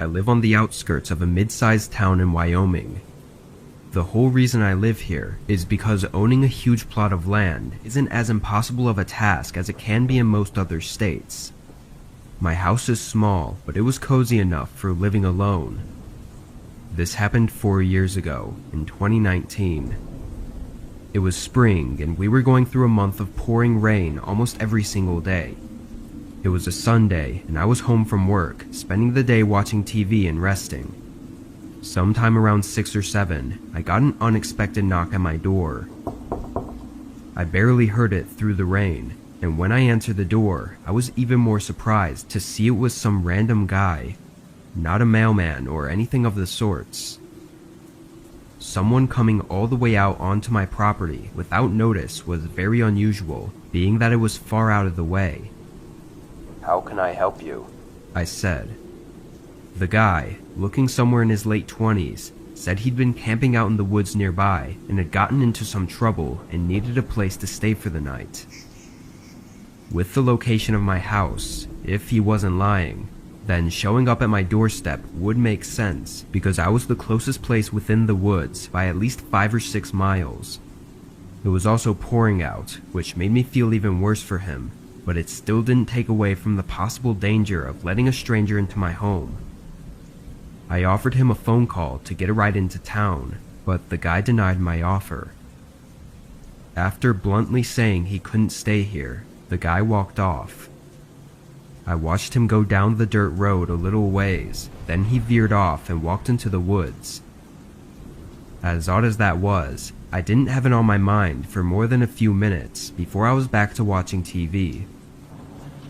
I live on the outskirts of a mid-sized town in Wyoming. The whole reason I live here is because owning a huge plot of land isn't as impossible of a task as it can be in most other states. My house is small, but it was cozy enough for living alone. This happened 4 years ago, in 2019. It was spring, and we were going through a month of pouring rain almost every single day. It was a Sunday, and I was home from work, spending the day watching TV and resting. Sometime around 6 or 7, I got an unexpected knock at my door. I barely heard it through the rain, and when I answered the door, I was even more surprised to see it was some random guy, not a mailman or anything of the sorts. Someone coming all the way out onto my property without notice was very unusual, being that it was far out of the way. "How can I help you?" I said. The guy, looking somewhere in his late 20s, said he'd been camping out in the woods nearby and had gotten into some trouble and needed a place to stay for the night. With the location of my house, if he wasn't lying, then showing up at my doorstep would make sense because I was the closest place within the woods by at least 5 or 6 miles. It was also pouring out, which made me feel even worse for him, but it still didn't take away from the possible danger of letting a stranger into my home. I offered him a phone call to get a ride into town, but the guy denied my offer. After bluntly saying he couldn't stay here, the guy walked off. I watched him go down the dirt road a little ways, then he veered off and walked into the woods. As odd as that was, I didn't have it on my mind for more than a few minutes before I was back to watching TV.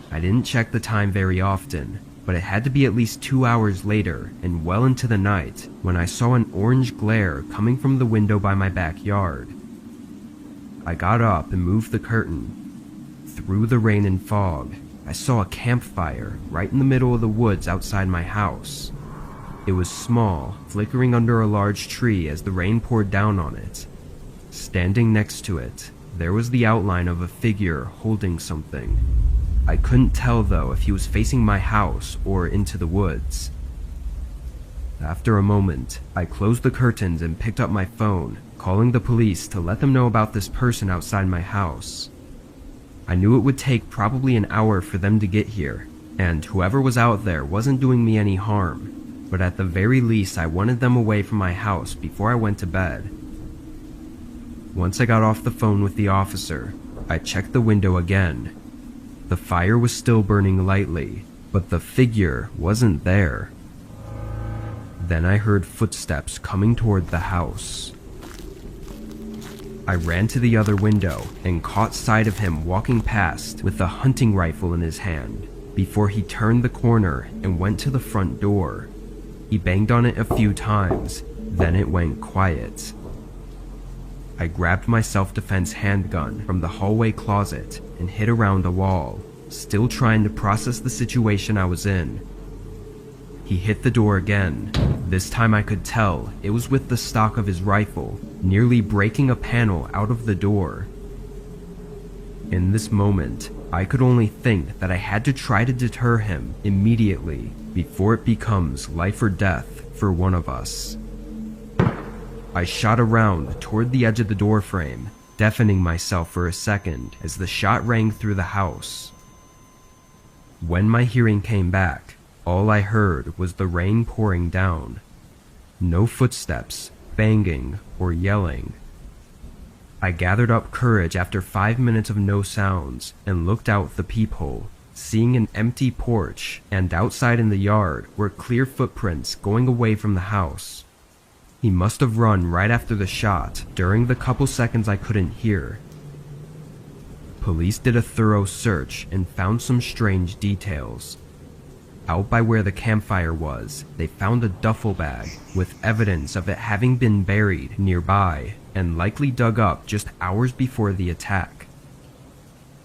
I didn't check the time very often, but it had to be at least 2 hours later and well into the night when I saw an orange glare coming from the window by my backyard. I got up and moved the curtain. Through the rain and fog, I saw a campfire right in the middle of the woods outside my house. It was small, flickering under a large tree as the rain poured down on it. Standing next to it, there was the outline of a figure holding something. I couldn't tell though if he was facing my house or into the woods. After a moment, I closed the curtains and picked up my phone, calling the police to let them know about this person outside my house. I knew it would take probably an hour for them to get here, and whoever was out there wasn't doing me any harm, but at the very least I wanted them away from my house before I went to bed. Once I got off the phone with the officer, I checked the window again. The fire was still burning lightly, but the figure wasn't there. Then I heard footsteps coming toward the house. I ran to the other window and caught sight of him walking past with a hunting rifle in his hand before he turned the corner and went to the front door. He banged on it a few times, then it went quiet. I grabbed my self-defense handgun from the hallway closet and hid around a wall, still trying to process the situation I was in. He hit the door again. This time I could tell it was with the stock of his rifle, nearly breaking a panel out of the door. In this moment, I could only think that I had to try to deter him immediately before it becomes life or death for one of us. I shot around toward the edge of the doorframe, deafening myself for a second as the shot rang through the house. When my hearing came back, all I heard was the rain pouring down. No footsteps, banging, or yelling. I gathered up courage after 5 minutes of no sounds and looked out the peephole, seeing an empty porch, and outside in the yard were clear footprints going away from the house. He must have run right after the shot during the couple seconds I couldn't hear. Police did a thorough search and found some strange details. Out by where the campfire was, they found a duffel bag with evidence of it having been buried nearby and likely dug up just hours before the attack.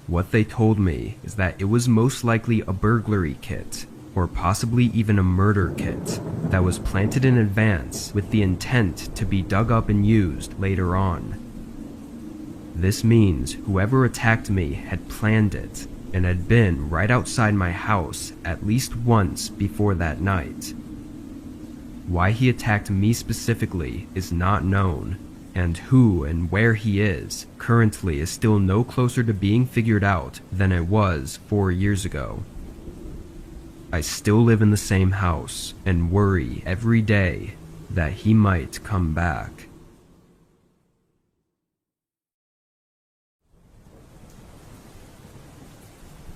What they told me is that it was most likely a burglary kit, or possibly even a murder kit, that was planted in advance with the intent to be dug up and used later on. This means whoever attacked me had planned it and had been right outside my house at least once before that night. Why he attacked me specifically is not known, and who and where he is currently is still no closer to being figured out than it was 4 years ago. I still live in the same house and worry every day that he might come back.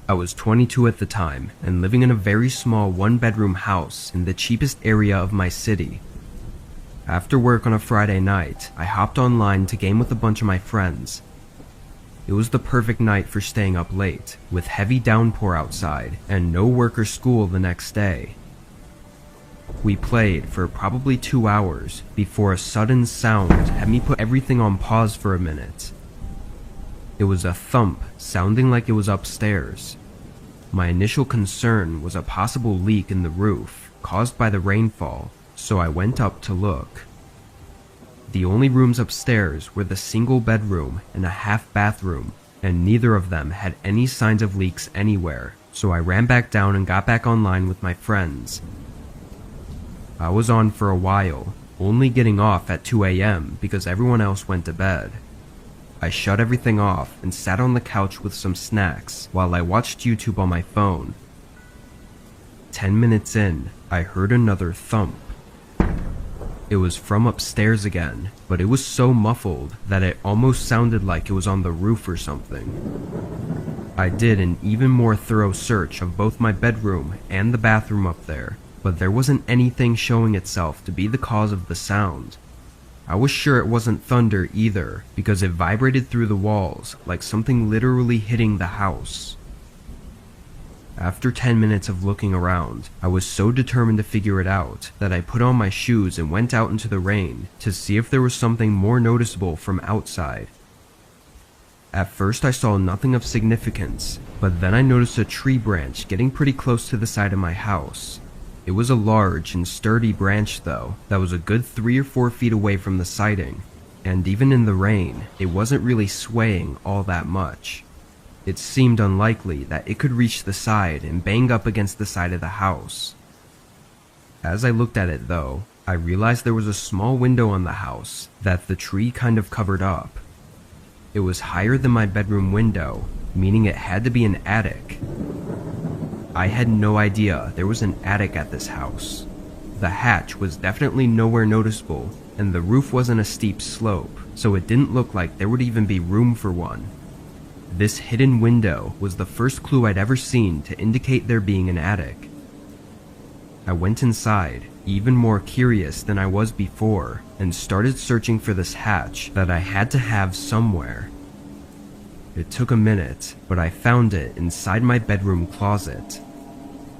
I was 22 at the time and living in a very small one-bedroom house in the cheapest area of my city. After work on a Friday night, I hopped online to game with a bunch of my friends. It was the perfect night for staying up late, with heavy downpour outside and no work or school the next day. We played for probably 2 hours before a sudden sound had me put everything on pause for a minute. It was a thump sounding like it was upstairs. My initial concern was a possible leak in the roof caused by the rainfall, so I went up to look. The only rooms upstairs were the single bedroom and a half bathroom, and neither of them had any signs of leaks anywhere, so I ran back down and got back online with my friends. I was on for a while, only getting off at 2 a.m. because everyone else went to bed. I shut everything off and sat on the couch with some snacks while I watched YouTube on my phone. 10 minutes in, I heard another thump. It was from upstairs again, but it was so muffled that it almost sounded like it was on the roof or something. I did an even more thorough search of both my bedroom and the bathroom up there, but there wasn't anything showing itself to be the cause of the sound. I was sure it wasn't thunder either, because it vibrated through the walls like something literally hitting the house. After 10 minutes of looking around, I was so determined to figure it out that I put on my shoes and went out into the rain to see if there was something more noticeable from outside. At first I saw nothing of significance, but then I noticed a tree branch getting pretty close to the side of my house. It was a large and sturdy branch though, that was a good 3 or 4 feet away from the siding, and even in the rain, it wasn't really swaying all that much. It seemed unlikely that it could reach the side and bang up against the side of the house. As I looked at it though, I realized there was a small window on the house that the tree kind of covered up. It was higher than my bedroom window, meaning it had to be an attic. I had no idea there was an attic at this house. The hatch was definitely nowhere noticeable, and the roof wasn't a steep slope, so it didn't look like there would even be room for one. This hidden window was the first clue I'd ever seen to indicate there being an attic. I went inside, even more curious than I was before, and started searching for this hatch that I had to have somewhere. It took a minute, but I found it inside my bedroom closet.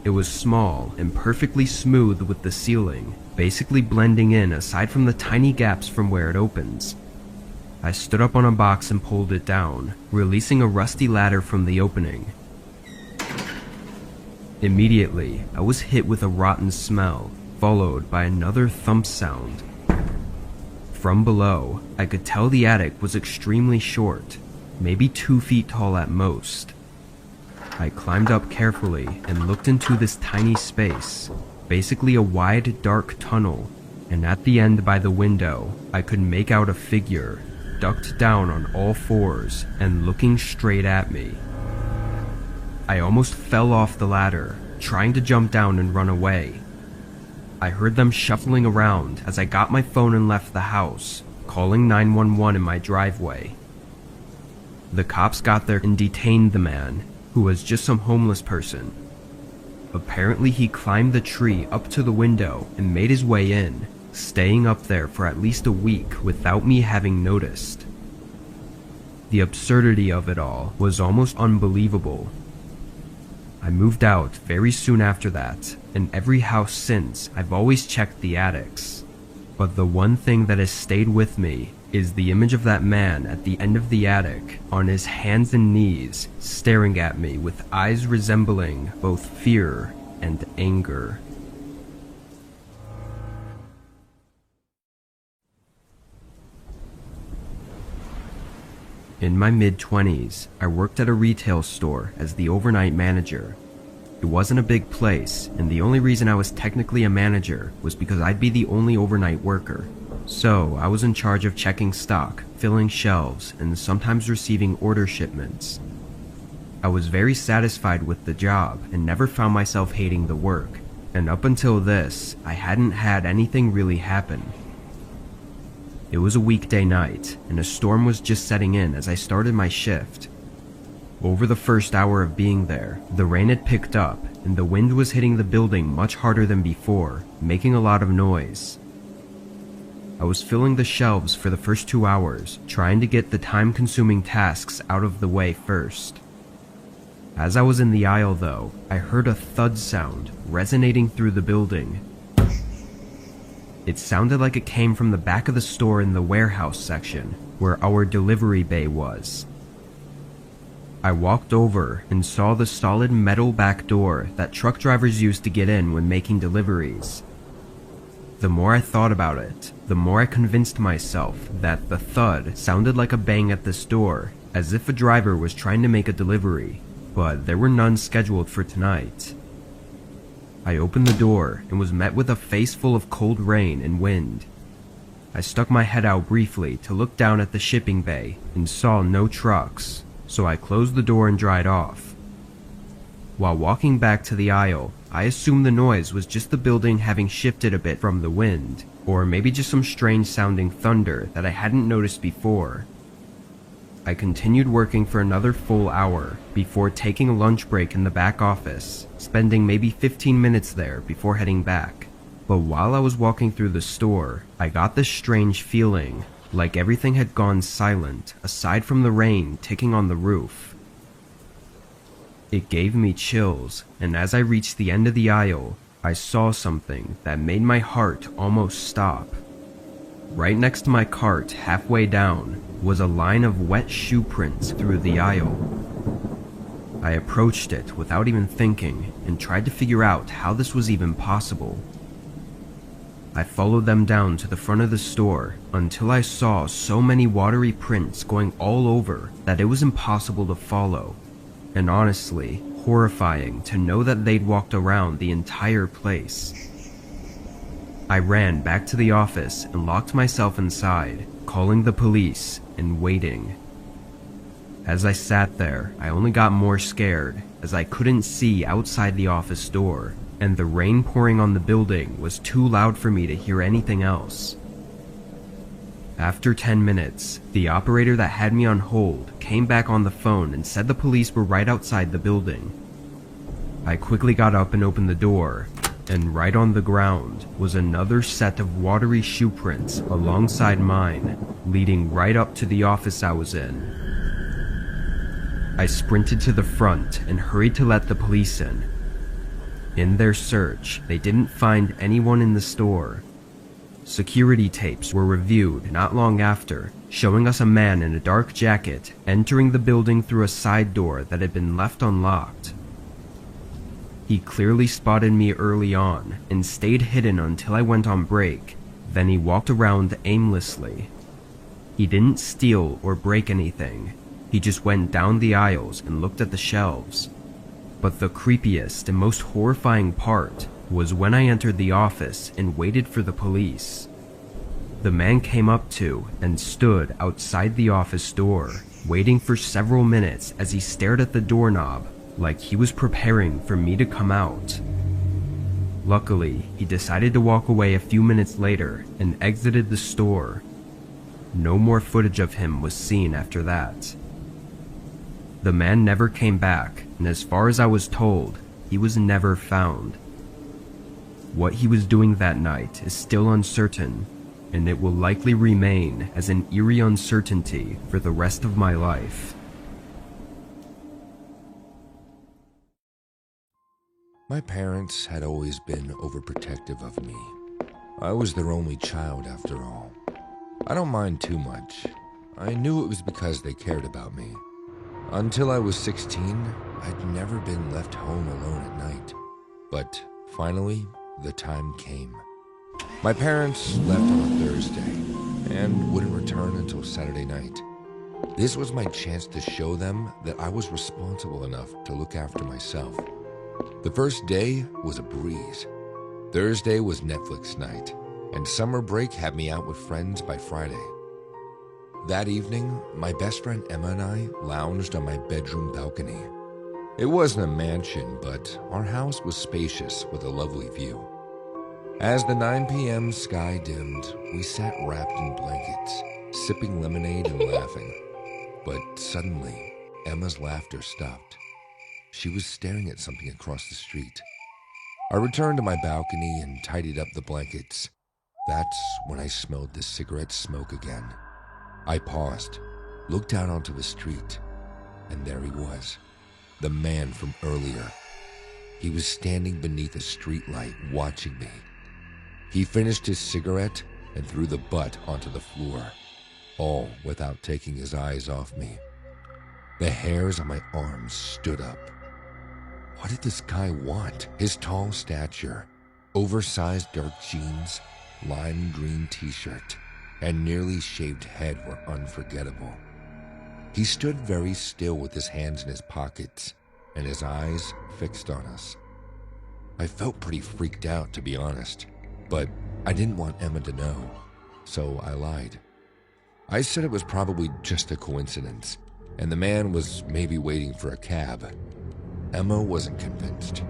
It was small and perfectly smooth with the ceiling, basically blending in aside from the tiny gaps from where it opens. I stood up on a box and pulled it down, releasing a rusty ladder from the opening. Immediately, I was hit with a rotten smell, followed by another thump sound. From below, I could tell the attic was extremely short, maybe 2 feet tall at most. I climbed up carefully and looked into this tiny space, basically a wide, dark tunnel, and at the end by the window, I could make out a figure, ducked down on all fours and looking straight at me. I almost fell off the ladder, trying to jump down and run away. I heard them shuffling around as I got my phone and left the house, calling 911 in my driveway. The cops got there and detained the man, who was just some homeless person. Apparently he climbed the tree up to the window and made his way in, staying up there for at least a week without me having noticed. The absurdity of it all was almost unbelievable. I moved out very soon after that, and every house since I've always checked the attics. But the one thing that has stayed with me is the image of that man at the end of the attic, on his hands and knees, staring at me with eyes resembling both fear and anger. In my mid-20s, I worked at a retail store as the overnight manager. It wasn't a big place, and the only reason I was technically a manager was because I'd be the only overnight worker. So, I was in charge of checking stock, filling shelves, and sometimes receiving order shipments. I was very satisfied with the job and never found myself hating the work, and up until this, I hadn't had anything really happen. It was a weekday night, and a storm was just setting in as I started my shift. Over the first hour of being there, the rain had picked up, and the wind was hitting the building much harder than before, making a lot of noise. I was filling the shelves for the first 2 hours, trying to get the time-consuming tasks out of the way first. As I was in the aisle though, I heard a thud sound resonating through the building. It sounded like it came from the back of the store in the warehouse section, where our delivery bay was. I walked over and saw the solid metal back door that truck drivers used to get in when making deliveries. The more I thought about it, the more I convinced myself that the thud sounded like a bang at this door, as if a driver was trying to make a delivery, but there were none scheduled for tonight. I opened the door and was met with a face full of cold rain and wind. I stuck my head out briefly to look down at the shipping bay and saw no trucks, so I closed the door and dried off. While walking back to the aisle, I assumed the noise was just the building having shifted a bit from the wind, or maybe just some strange sounding thunder that I hadn't noticed before. I continued working for another full hour before taking a lunch break in the back office, spending maybe 15 minutes there before heading back. But while I was walking through the store, I got this strange feeling, like everything had gone silent aside from the rain ticking on the roof. It gave me chills, and as I reached the end of the aisle, I saw something that made my heart almost stop. Right next to my cart, halfway down, was a line of wet shoe prints through the aisle. I approached it without even thinking and tried to figure out how this was even possible. I followed them down to the front of the store until I saw so many watery prints going all over that it was impossible to follow, and honestly, horrifying to know that they'd walked around the entire place. I ran back to the office and locked myself inside, calling the police and waiting. As I sat there, I only got more scared as I couldn't see outside the office door, and the rain pouring on the building was too loud for me to hear anything else. After 10 minutes, the operator that had me on hold came back on the phone and said the police were right outside the building. I quickly got up and opened the door, and right on the ground was another set of watery shoe prints alongside mine, leading right up to the office I was in. I sprinted to the front and hurried to let the police in. In their search, they didn't find anyone in the store. Security tapes were reviewed not long after, showing us a man in a dark jacket entering the building through a side door that had been left unlocked. He clearly spotted me early on and stayed hidden until I went on break, then he walked around aimlessly. He didn't steal or break anything, he just went down the aisles and looked at the shelves. But the creepiest and most horrifying part was when I entered the office and waited for the police. The man came up to and stood outside the office door, waiting for several minutes as he stared at the doorknob, like he was preparing for me to come out. Luckily, he decided to walk away a few minutes later and exited the store. No more footage of him was seen after that. The man never came back, and as far as I was told, he was never found. What he was doing that night is still uncertain, and it will likely remain as an eerie uncertainty for the rest of my life. My parents had always been overprotective of me. I was their only child after all. I don't mind too much. I knew it was because they cared about me. Until I was 16, I'd never been left home alone at night. But finally, the time came. My parents left on a Thursday and wouldn't return until Saturday night. This was my chance to show them that I was responsible enough to look after myself. The first day was a breeze. Thursday was Netflix night, and summer break had me out with friends by Friday. That evening, my best friend Emma and I lounged on my bedroom balcony. It wasn't a mansion, but our house was spacious with a lovely view. As the 9 p.m. sky dimmed, we sat wrapped in blankets, sipping lemonade and laughing. But suddenly, Emma's laughter stopped. She was staring at something across the street. I returned to my balcony and tidied up the blankets. That's when I smelled the cigarette smoke again. I paused, looked out onto the street, and there he was, the man from earlier. He was standing beneath a streetlight watching me. He finished his cigarette and threw the butt onto the floor, all without taking his eyes off me. The hairs on my arms stood up. What did this guy want? His tall stature, oversized dark jeans, lime green t-shirt, and nearly shaved head were unforgettable. He stood very still with his hands in his pockets and his eyes fixed on us. I felt pretty freaked out, to be honest, but I didn't want Emma to know, so I lied. I said it was probably just a coincidence, and the man was maybe waiting for a cab. Emma wasn't convinced.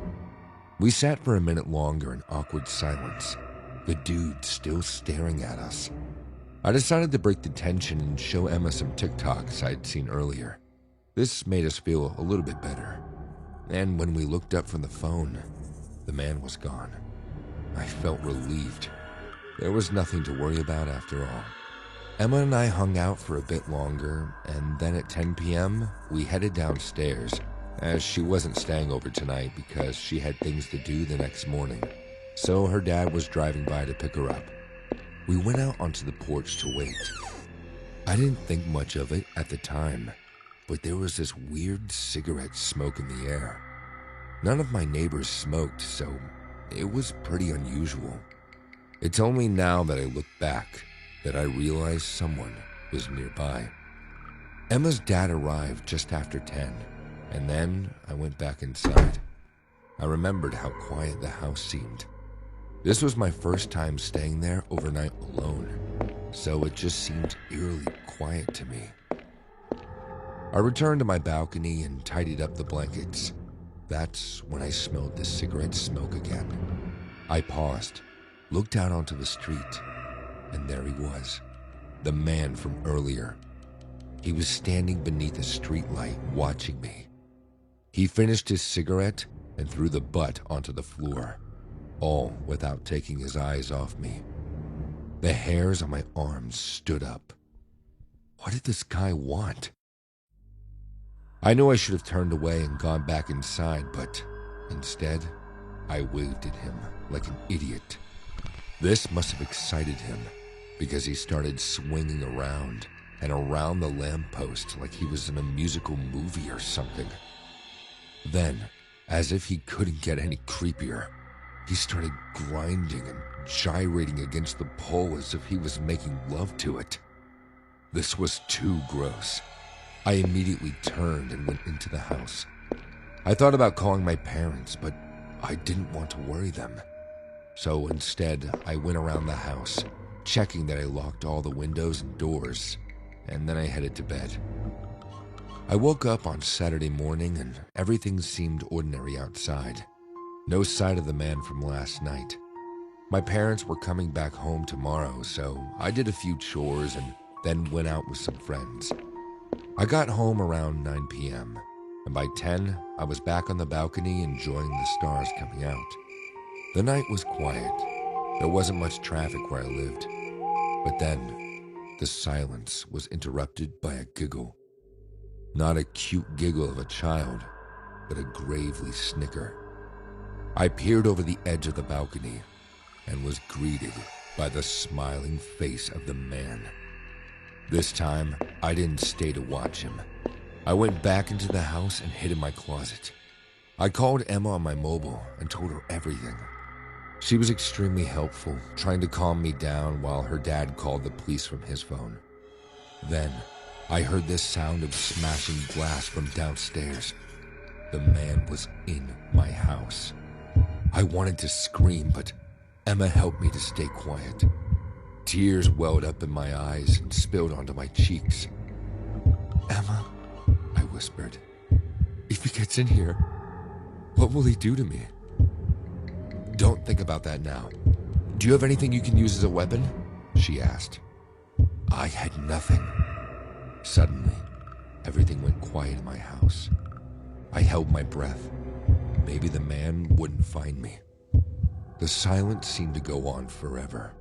We sat for a minute longer in awkward silence, the dude still staring at us. I decided to break the tension and show Emma some TikToks I'd seen earlier. This made us feel a little bit better. And when we looked up from the phone, the man was gone. I felt relieved. There was nothing to worry about after all. Emma and I hung out for a bit longer, and then at 10 p.m., we headed downstairs, as she wasn't staying over tonight because she had things to do the next morning. So her dad was driving by to pick her up. We went out onto the porch to wait. I didn't think much of it at the time, but there was this weird cigarette smoke in the air. None of my neighbors smoked, so it was pretty unusual. It's only now that I look back that I realized someone was nearby. Emma's dad arrived just after 10, and then I went back inside. I remembered how quiet the house seemed. This was my first time staying there overnight alone, so it just seemed eerily quiet to me. I returned to my balcony and tidied up the blankets. That's when I smelled the cigarette smoke again. I paused, looked out onto the street, and there he was, the man from earlier. He was standing beneath a streetlight watching me. He finished his cigarette and threw the butt onto the floor, all without taking his eyes off me. The hairs on my arms stood up. What did this guy want? I knew I should have turned away and gone back inside, but instead, I waved at him like an idiot. This must have excited him, because he started swinging around and around the lamppost like he was in a musical movie or something. Then, as if he couldn't get any creepier, he started grinding and gyrating against the pole as if he was making love to it. This was too gross. I immediately turned and went into the house. I thought about calling my parents, but I didn't want to worry them. So instead, I went around the house, checking that I locked all the windows and doors, and then I headed to bed. I woke up on Saturday morning and everything seemed ordinary outside. No sight of the man from last night. My parents were coming back home tomorrow, so I did a few chores and then went out with some friends. I got home around 9 p.m., and by 10, I was back on the balcony enjoying the stars coming out. The night was quiet. There wasn't much traffic where I lived. But then, the silence was interrupted by a giggle. Not a cute giggle of a child, but a gravely snicker. I peered over the edge of the balcony and was greeted by the smiling face of the man. This time, I didn't stay to watch him. I went back into the house and hid in my closet. I called Emma on my mobile and told her everything. She was extremely helpful, trying to calm me down while her dad called the police from his phone. Then, I heard this sound of smashing glass from downstairs. The man was in my house. I wanted to scream, but Emma helped me to stay quiet. Tears welled up in my eyes and spilled onto my cheeks. "Emma," I whispered, "if he gets in here, what will he do to me?" "Don't think about that now. Do you have anything you can use as a weapon?" she asked. I had nothing. Suddenly, everything went quiet in my house. I held my breath. Maybe the man wouldn't find me. The silence seemed to go on forever,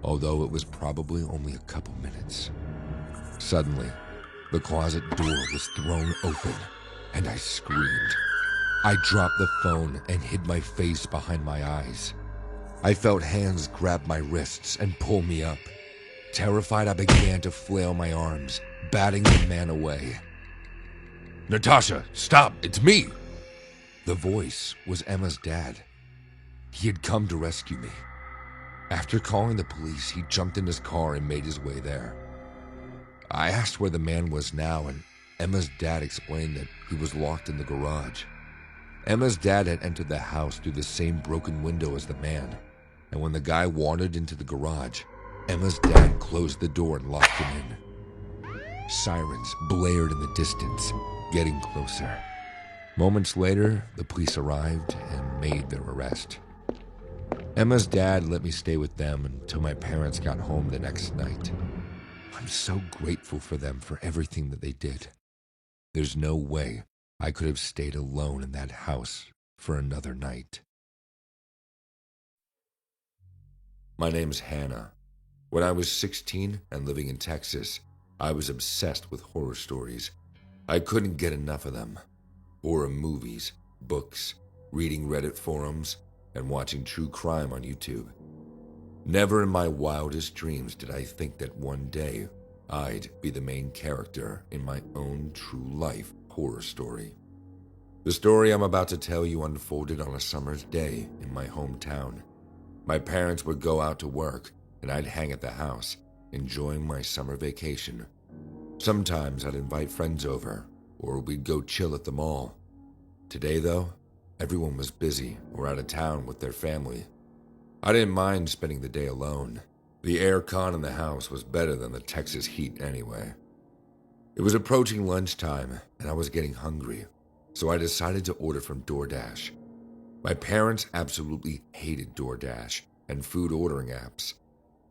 although it was probably only a couple minutes. Suddenly, the closet door was thrown open, and I screamed. I dropped the phone and hid my face behind my eyes. I felt hands grab my wrists and pull me up. Terrified, I began to flail my arms, batting the man away. "Natasha, stop! It's me!" The voice was Emma's dad. He had come to rescue me. After calling the police, he jumped in his car and made his way there. I asked where the man was now, and Emma's dad explained that he was locked in the garage. Emma's dad had entered the house through the same broken window as the man, and when the guy wandered into the garage, Emma's dad closed the door and locked him in. Sirens blared in the distance, getting closer. Moments later, the police arrived and made their arrest. Emma's dad let me stay with them until my parents got home the next night. I'm so grateful for them for everything that they did. There's no way I could have stayed alone in that house for another night. My name's Hannah. When I was 16 and living in Texas, I was obsessed with horror stories. I couldn't get enough of them. Horror movies, books, reading Reddit forums, and watching true crime on YouTube. Never in my wildest dreams did I think that one day I'd be the main character in my own true life horror story. The story I'm about to tell you unfolded on a summer's day in my hometown. My parents would go out to work, and I'd hang at the house, enjoying my summer vacation. Sometimes I'd invite friends over, or we'd go chill at the mall. Today, though, everyone was busy or out of town with their family. I didn't mind spending the day alone. The air con in the house was better than the Texas heat anyway. It was approaching lunchtime, and I was getting hungry, so I decided to order from DoorDash. My parents absolutely hated DoorDash and food ordering apps.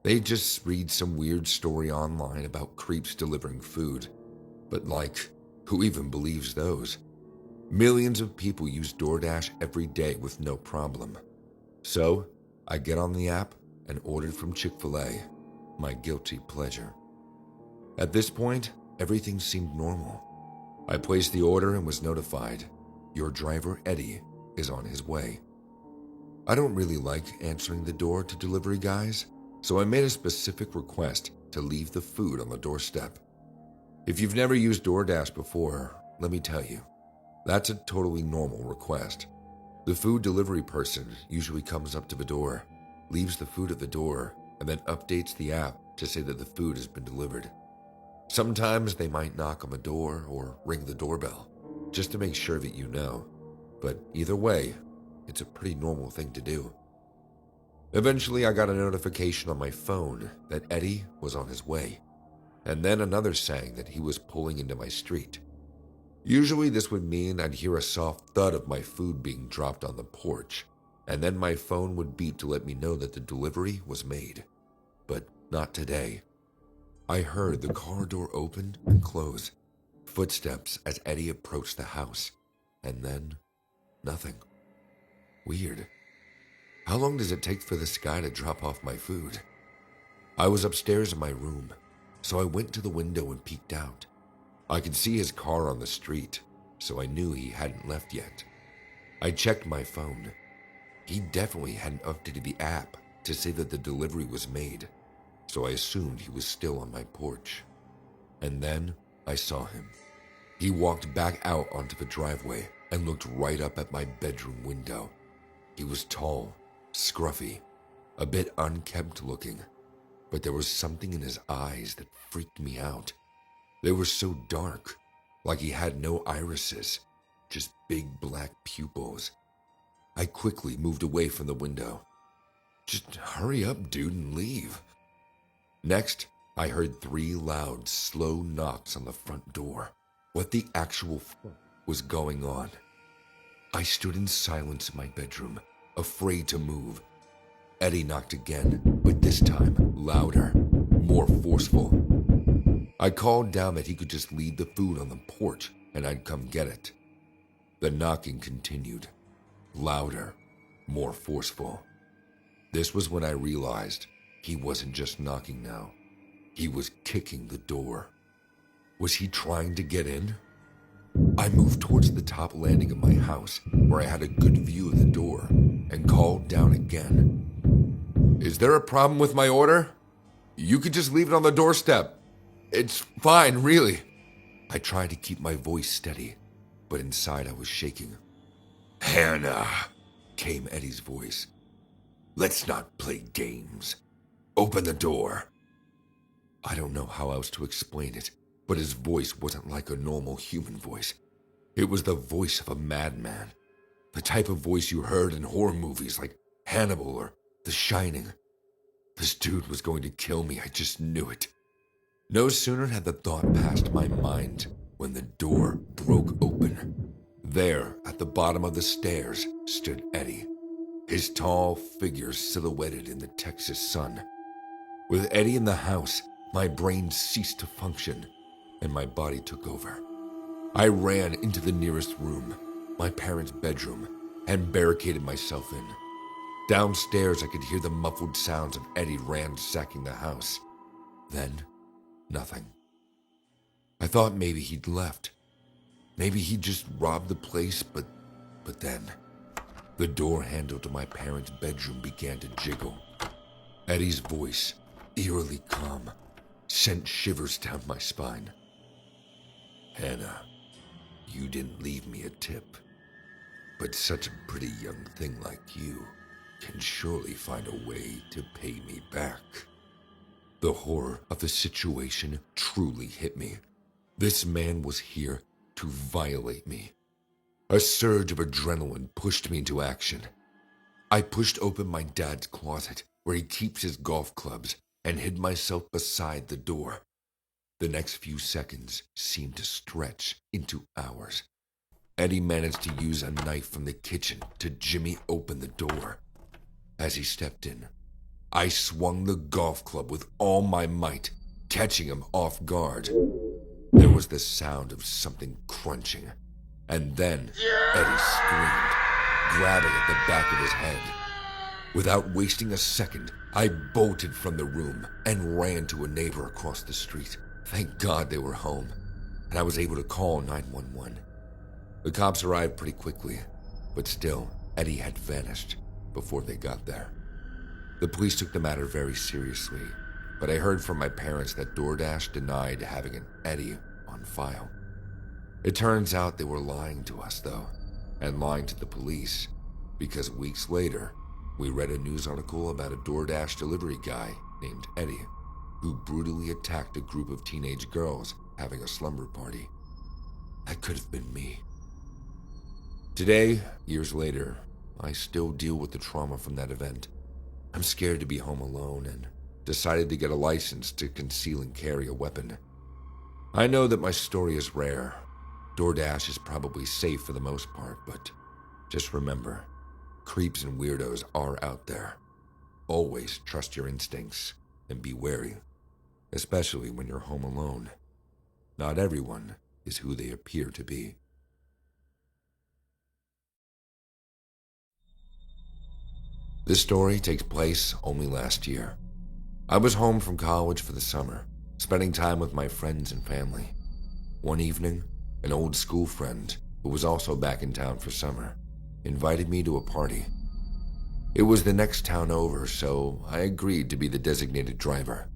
They just read some weird story online about creeps delivering food. But who even believes those? Millions of people use DoorDash every day with no problem. So, I get on the app and ordered from Chick-fil-A, my guilty pleasure. At this point, everything seemed normal. I placed the order and was notified, "Your driver, Eddie, is on his way." I don't really like answering the door to delivery guys, so I made a specific request to leave the food on the doorstep. If you've never used DoorDash before, let me tell you, that's a totally normal request. The food delivery person usually comes up to the door, leaves the food at the door, and then updates the app to say that the food has been delivered. Sometimes they might knock on the door or ring the doorbell, just to make sure that you know. But either way, it's a pretty normal thing to do. Eventually, I got a notification on my phone that Eddie was on his way, and then another saying that he was pulling into my street. Usually this would mean I'd hear a soft thud of my food being dropped on the porch, and then my phone would beep to let me know that the delivery was made. But not today. I heard the car door open and close, footsteps as Eddie approached the house, and then nothing. Weird. How long does it take for this guy to drop off my food? I was upstairs in my room, so I went to the window and peeked out. I could see his car on the street, so I knew he hadn't left yet. I checked my phone. He definitely hadn't updated the app to say that the delivery was made, so I assumed he was still on my porch. And then I saw him. He walked back out onto the driveway and looked right up at my bedroom window. He was tall, scruffy, a bit unkempt looking, but there was something in his eyes that freaked me out. They were so dark, like he had no irises. just big black pupils. I quickly moved away from the window. Just hurry up, dude, and leave. Next, I heard 3 loud, slow knocks on the front door. What the actual fuck was going on? I stood in silence in my bedroom, afraid to move. Eddie knocked again, but this time louder, more forceful. I called down that he could just leave the food on the porch and I'd come get it. The knocking continued, louder, more forceful. This was when I realized he wasn't just knocking now. He was kicking the door. Was he trying to get in? I moved towards the top landing of my house, where I had a good view of the door, and called down again. Is there a problem with my order? You could just leave it on the doorstep. It's fine, really. I tried to keep my voice steady, but inside I was shaking. Hannah, came Eddie's voice. Let's not play games. Open the door. I don't know how else to explain it, but his voice wasn't like a normal human voice. It was the voice of a madman. The type of voice you heard in horror movies like Hannibal or The Shining. This dude was going to kill me, I just knew it. No sooner had the thought passed my mind when the door broke open. There, at the bottom of the stairs, stood Eddie, his tall figure silhouetted in the Texas sun. With Eddie in the house, my brain ceased to function, and my body took over. I ran into the nearest room, my parents' bedroom, and barricaded myself in. Downstairs, I could hear the muffled sounds of Eddie ransacking the house. Then, nothing. I thought maybe he'd left. Maybe he'd just robbed the place, but then, the door handle to my parents' bedroom began to jiggle. Eddie's voice, eerily calm, sent shivers down my spine. Hannah, you didn't leave me a tip, but such a pretty young thing like you can surely find a way to pay me back. The horror of the situation truly hit me. This man was here to violate me. A surge of adrenaline pushed me into action. I pushed open my dad's closet, where he keeps his golf clubs, and hid myself beside the door. The next few seconds seemed to stretch into hours. Eddie managed to use a knife from the kitchen to jimmy open the door. As he stepped in, I swung the golf club with all my might, catching him off guard. There was the sound of something crunching, and then Eddie screamed, grabbing at the back of his head. Without wasting a second, I bolted from the room and ran to a neighbor across the street. Thank God they were home, and I was able to call 911. The cops arrived pretty quickly, but still, Eddie had vanished before they got there. The police took the matter very seriously, but I heard from my parents that DoorDash denied having an Eddie on file. It turns out they were lying to us, though, and lying to the police, because weeks later, we read a news article about a DoorDash delivery guy named Eddie, who brutally attacked a group of teenage girls having a slumber party. That could have been me. Today, years later, I still deal with the trauma from that event. I'm scared to be home alone and decided to get a license to conceal and carry a weapon. I know that my story is rare. DoorDash is probably safe for the most part, but just remember, creeps and weirdos are out there. Always trust your instincts and be wary, especially when you're home alone. Not everyone is who they appear to be. This story takes place only last year. I was home from college for the summer, spending time with my friends and family. One evening, an old school friend, who was also back in town for summer, invited me to a party. It was the next town over, so I agreed to be the designated driver.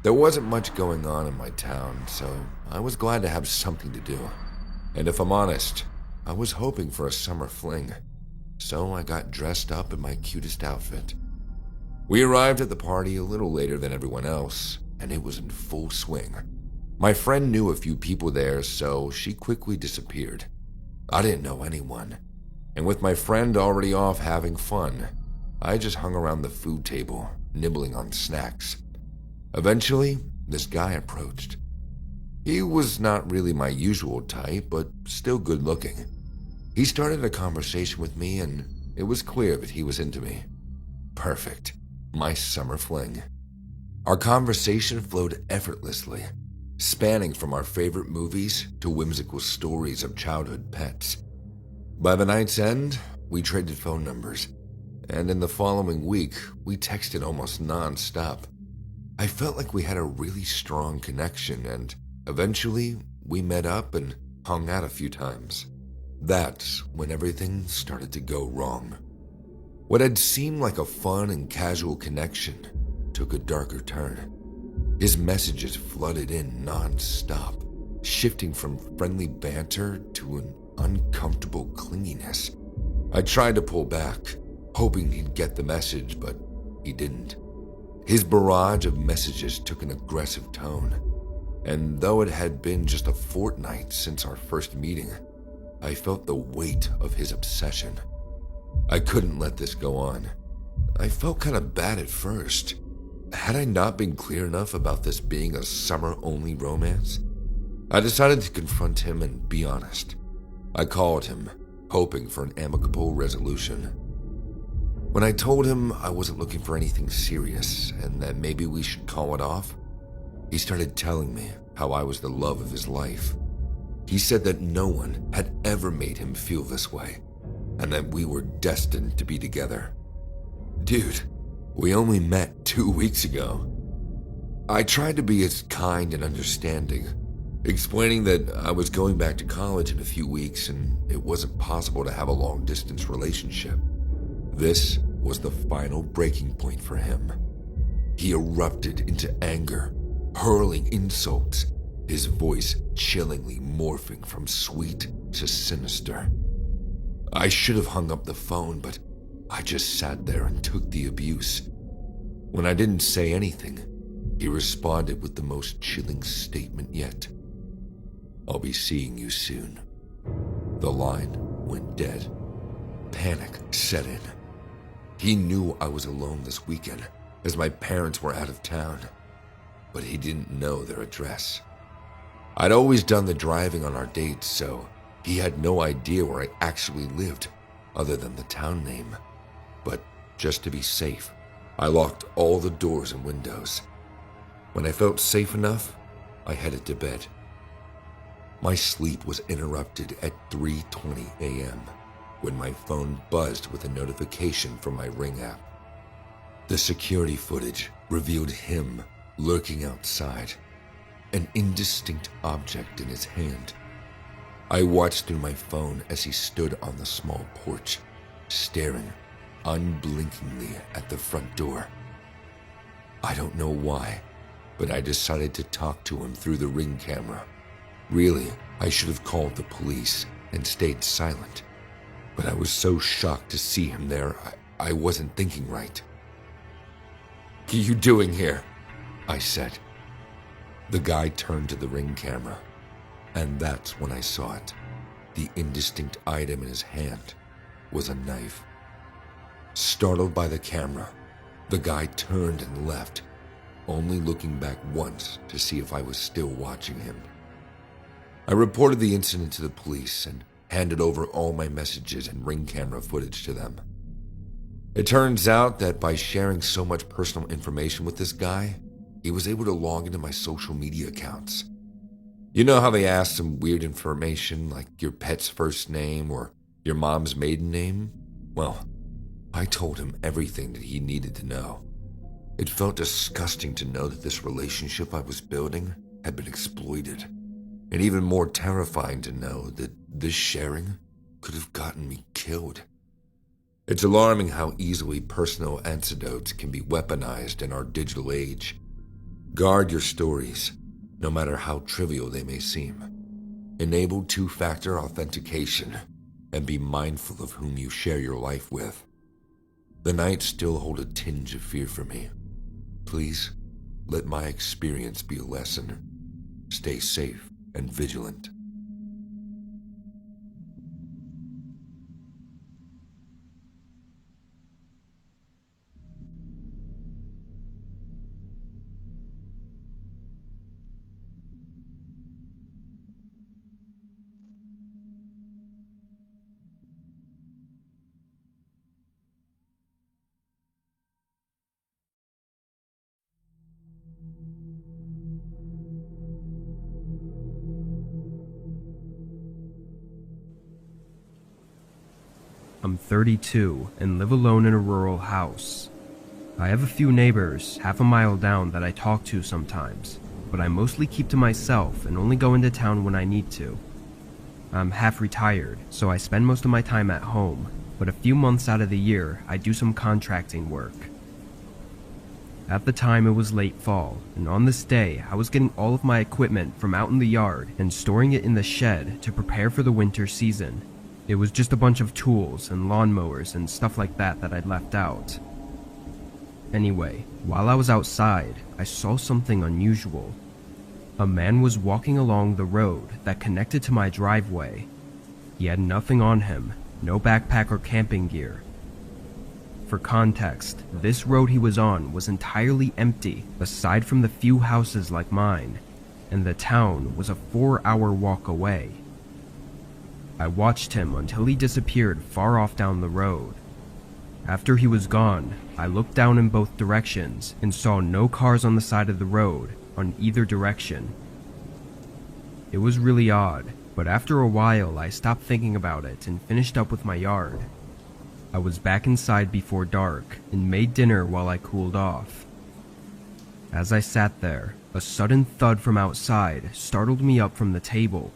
There wasn't much going on in my town, so I was glad to have something to do. And if I'm honest, I was hoping for a summer fling, so I got dressed up in my cutest outfit. We arrived at the party a little later than everyone else, and it was in full swing. My friend knew a few people there, so she quickly disappeared. I didn't know anyone, and with my friend already off having fun, I just hung around the food table, nibbling on snacks. Eventually, this guy approached. He was not really my usual type, but still good looking. He started a conversation with me, and it was clear that he was into me. Perfect. My summer fling. Our conversation flowed effortlessly, spanning from our favorite movies to whimsical stories of childhood pets. By the night's end, we traded phone numbers, and in the following week, we texted almost non-stop. I felt like we had a really strong connection, and eventually, we met up and hung out a few times. That's when everything started to go wrong. What had seemed like a fun and casual connection took a darker turn. His messages flooded in non-stop, shifting from friendly banter to an uncomfortable clinginess. I tried to pull back, hoping he'd get the message, but he didn't. His barrage of messages took an aggressive tone, and though it had been just a fortnight since our first meeting, I felt the weight of his obsession. I couldn't let this go on. I felt kind of bad at first. Had I not been clear enough about this being a summer-only romance? I decided to confront him and be honest. I called him, hoping for an amicable resolution. When I told him I wasn't looking for anything serious and that maybe we should call it off, he started telling me how I was the love of his life. He said that no one had ever made him feel this way, and that we were destined to be together. Dude, we only met 2 weeks ago. I tried to be as kind and understanding, explaining that I was going back to college in a few weeks and it wasn't possible to have a long-distance relationship. This was the final breaking point for him. He erupted into anger, hurling insults, his voice chillingly morphing from sweet to sinister. I should have hung up the phone, but I just sat there and took the abuse. When I didn't say anything, he responded with the most chilling statement yet. "I'll be seeing you soon." The line went dead. Panic set in. He knew I was alone this weekend, as my parents were out of town, but he didn't know their address. I'd always done the driving on our dates, so he had no idea where I actually lived, other than the town name. But just to be safe, I locked all the doors and windows. When I felt safe enough, I headed to bed. My sleep was interrupted at 3:20 a.m. when my phone buzzed with a notification from my Ring app. The security footage revealed him lurking outside, an indistinct object in his hand. I watched through my phone as he stood on the small porch, staring unblinkingly at the front door. I don't know why, but I decided to talk to him through the Ring camera. Really, I should have called the police and stayed silent, but I was so shocked to see him there, I wasn't thinking right. "What are you doing here?" I said. The guy turned to the Ring camera, and that's when I saw it. The indistinct item in his hand was a knife. Startled by the camera, the guy turned and left, only looking back once to see if I was still watching him. I reported the incident to the police and handed over all my messages and Ring camera footage to them. It turns out that by sharing so much personal information with this guy, he was able to log into my social media accounts. You know how they ask some weird information like your pet's first name or your mom's maiden name? Well, I told him everything that he needed to know. It felt disgusting to know that this relationship I was building had been exploited, and even more terrifying to know that this sharing could have gotten me killed. It's alarming how easily personal anecdotes can be weaponized in our digital age. Guard your stories, no matter how trivial they may seem. Enable two-factor authentication, and be mindful of whom you share your life with. The nights still hold a tinge of fear for me. Please, let my experience be a lesson. Stay safe and vigilant. I'm 32 and live alone in a rural house. I have a few neighbors half a mile down that I talk to sometimes, but I mostly keep to myself and only go into town when I need to. I'm half retired, so I spend most of my time at home, but a few months out of the year I do some contracting work. At the time it was late fall, and on this day I was getting all of my equipment from out in the yard and storing it in the shed to prepare for the winter season. It was just a bunch of tools and lawnmowers and stuff like that I'd left out. Anyway, while I was outside, I saw something unusual. A man was walking along the road that connected to my driveway. He had nothing on him, no backpack or camping gear. For context, this road he was on was entirely empty aside from the few houses like mine, and the town was a 4-hour walk away. I watched him until he disappeared far off down the road. After he was gone, I looked down in both directions and saw no cars on the side of the road on either direction. It was really odd, but after a while I stopped thinking about it and finished up with my yard. I was back inside before dark and made dinner while I cooled off. As I sat there, a sudden thud from outside startled me up from the table.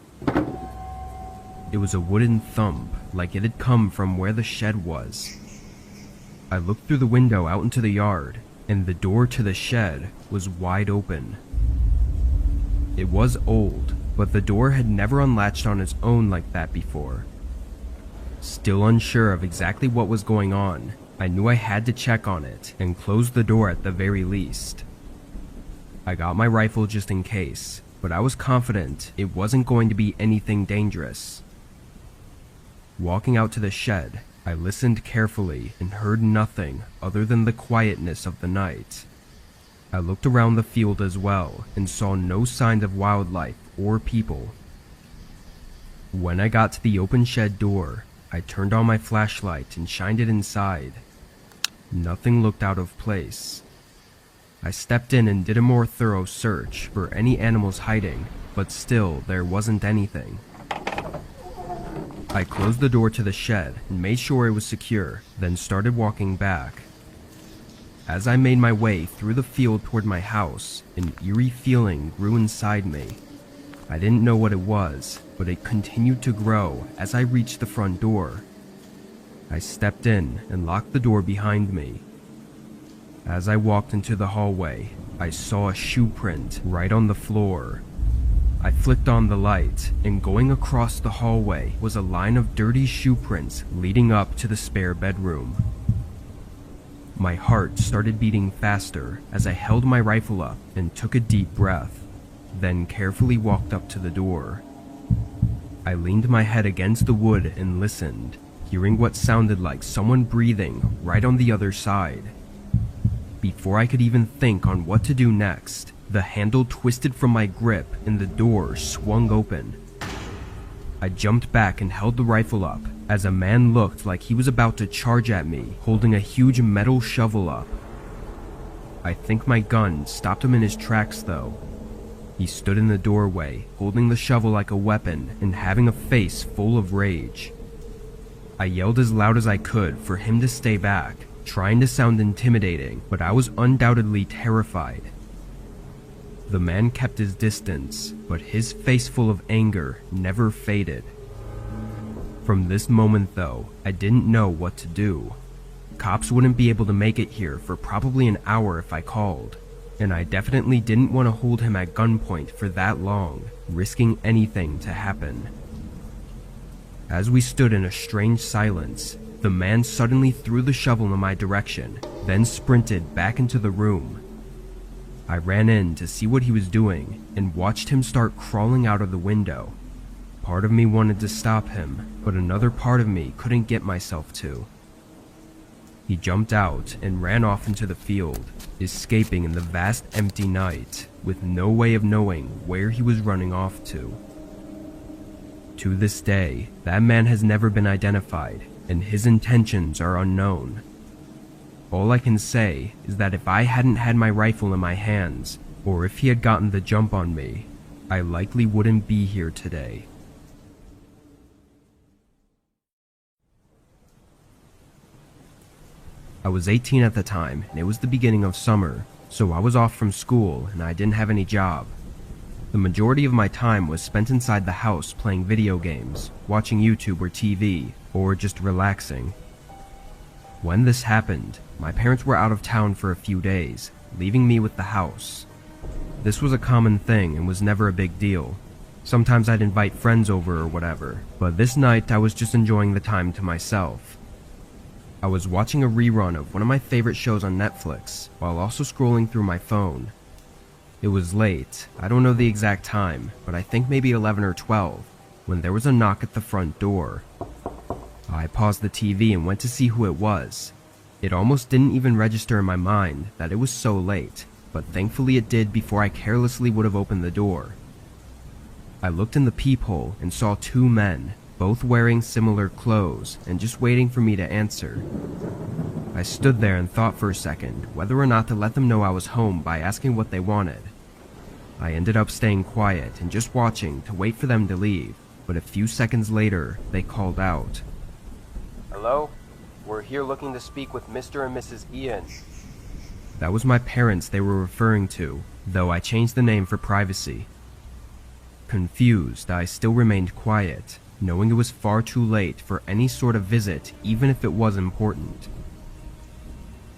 It was a wooden thump, like it had come from where the shed was. I looked through the window out into the yard, and the door to the shed was wide open. It was old, but the door had never unlatched on its own like that before. Still unsure of exactly what was going on, I knew I had to check on it and close the door at the very least. I got my rifle just in case, but I was confident it wasn't going to be anything dangerous. Walking out to the shed, I listened carefully and heard nothing other than the quietness of the night. I looked around the field as well and saw no signs of wildlife or people. When I got to the open shed door, I turned on my flashlight and shined it inside. Nothing looked out of place. I stepped in and did a more thorough search for any animals hiding, but still there wasn't anything. I closed the door to the shed and made sure it was secure, then started walking back. As I made my way through the field toward my house, an eerie feeling grew inside me. I didn't know what it was, but it continued to grow as I reached the front door. I stepped in and locked the door behind me. As I walked into the hallway, I saw a shoe print right on the floor. I flicked on the light, and going across the hallway was a line of dirty shoe prints leading up to the spare bedroom. My heart started beating faster as I held my rifle up and took a deep breath, then carefully walked up to the door. I leaned my head against the wood and listened, hearing what sounded like someone breathing right on the other side. Before I could even think on what to do next, the handle twisted from my grip and the door swung open. I jumped back and held the rifle up as a man looked like he was about to charge at me, holding a huge metal shovel up. I think my gun stopped him in his tracks though. He stood in the doorway, holding the shovel like a weapon and having a face full of rage. I yelled as loud as I could for him to stay back, trying to sound intimidating, but I was undoubtedly terrified. The man kept his distance, but his face full of anger never faded. From this moment though, I didn't know what to do. Cops wouldn't be able to make it here for probably an hour if I called, and I definitely didn't want to hold him at gunpoint for that long, risking anything to happen. As we stood in a strange silence, the man suddenly threw the shovel in my direction, then sprinted back into the room. I ran in to see what he was doing and watched him start crawling out of the window. Part of me wanted to stop him, but another part of me couldn't get myself to. He jumped out and ran off into the field, escaping in the vast empty night, with no way of knowing where he was running off to. To this day, that man has never been identified, and his intentions are unknown. All I can say is that if I hadn't had my rifle in my hands, or if he had gotten the jump on me, I likely wouldn't be here today. I was 18 at the time, and it was the beginning of summer, so I was off from school and I didn't have any job. The majority of my time was spent inside the house playing video games, watching YouTube or TV, or just relaxing. When this happened, my parents were out of town for a few days, leaving me with the house. This was a common thing and was never a big deal. Sometimes I'd invite friends over or whatever, but this night I was just enjoying the time to myself. I was watching a rerun of one of my favorite shows on Netflix, while also scrolling through my phone. It was late, I don't know the exact time, but I think maybe 11 or 12, when there was a knock at the front door. I paused the TV and went to see who it was. It almost didn't even register in my mind that it was so late, but thankfully it did before I carelessly would have opened the door. I looked in the peephole and saw two men, both wearing similar clothes and just waiting for me to answer. I stood there and thought for a second whether or not to let them know I was home by asking what they wanted. I ended up staying quiet and just watching to wait for them to leave, but a few seconds later, they called out. "Hello? We're here looking to speak with Mr. and Mrs. Ian." That was my parents they were referring to, though I changed the name for privacy. Confused, I still remained quiet, knowing it was far too late for any sort of visit, even if it was important.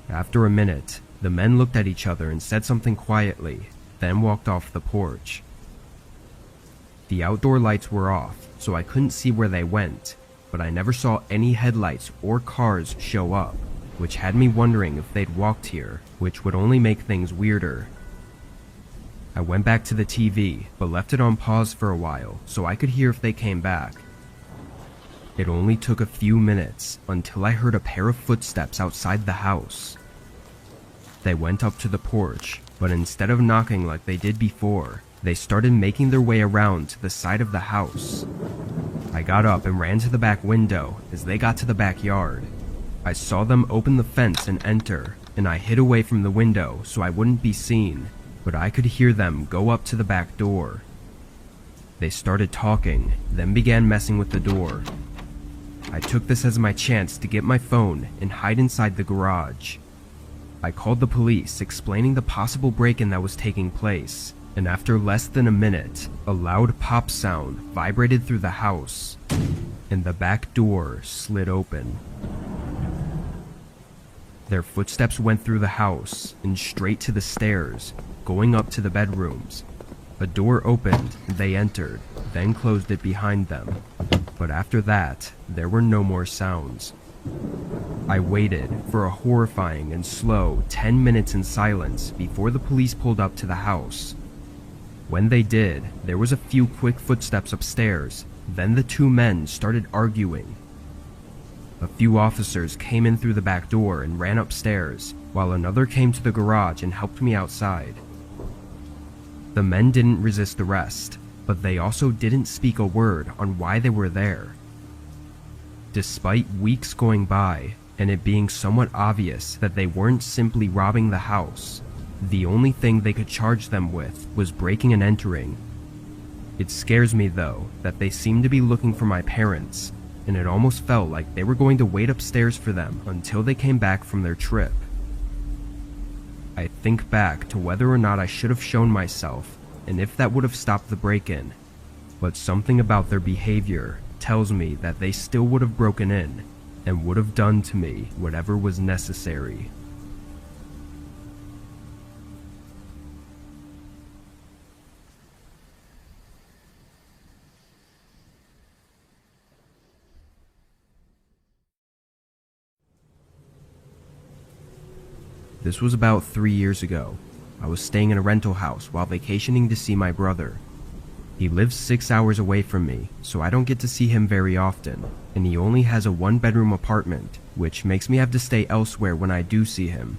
After a minute, the men looked at each other and said something quietly, then walked off the porch. The outdoor lights were off, so I couldn't see where they went, but I never saw any headlights or cars show up, which had me wondering if they'd walked here, which would only make things weirder. I went back to the TV, but left it on pause for a while so I could hear if they came back. It only took a few minutes until I heard a pair of footsteps outside the house. They went up to the porch, but instead of knocking like they did before, they started making their way around to the side of the house. I got up and ran to the back window as they got to the backyard. I saw them open the fence and enter, and I hid away from the window so I wouldn't be seen, but I could hear them go up to the back door. They started talking, then began messing with the door. I took this as my chance to get my phone and hide inside the garage. I called the police, explaining the possible break-in that was taking place, and after less than a minute, a loud pop sound vibrated through the house, and the back door slid open. Their footsteps went through the house and straight to the stairs, going up to the bedrooms. A door opened, and they entered, then closed it behind them. But after that, there were no more sounds. I waited for a horrifying and slow 10 minutes in silence before the police pulled up to the house. When they did, there was a few quick footsteps upstairs, then the two men started arguing. A few officers came in through the back door and ran upstairs, while another came to the garage and helped me outside. The men didn't resist arrest, but they also didn't speak a word on why they were there. Despite weeks going by, and it being somewhat obvious that they weren't simply robbing the house, the only thing they could charge them with was breaking and entering. It scares me though that they seemed to be looking for my parents, and it almost felt like they were going to wait upstairs for them until they came back from their trip. I think back to whether or not I should have shown myself, and if that would have stopped the break-in, but something about their behavior tells me that they still would have broken in, and would have done to me whatever was necessary. This was about 3 years ago. I was staying in a rental house while vacationing to see my brother. He lives 6 hours away from me, so I don't get to see him very often, and he only has a 1-bedroom apartment, which makes me have to stay elsewhere when I do see him.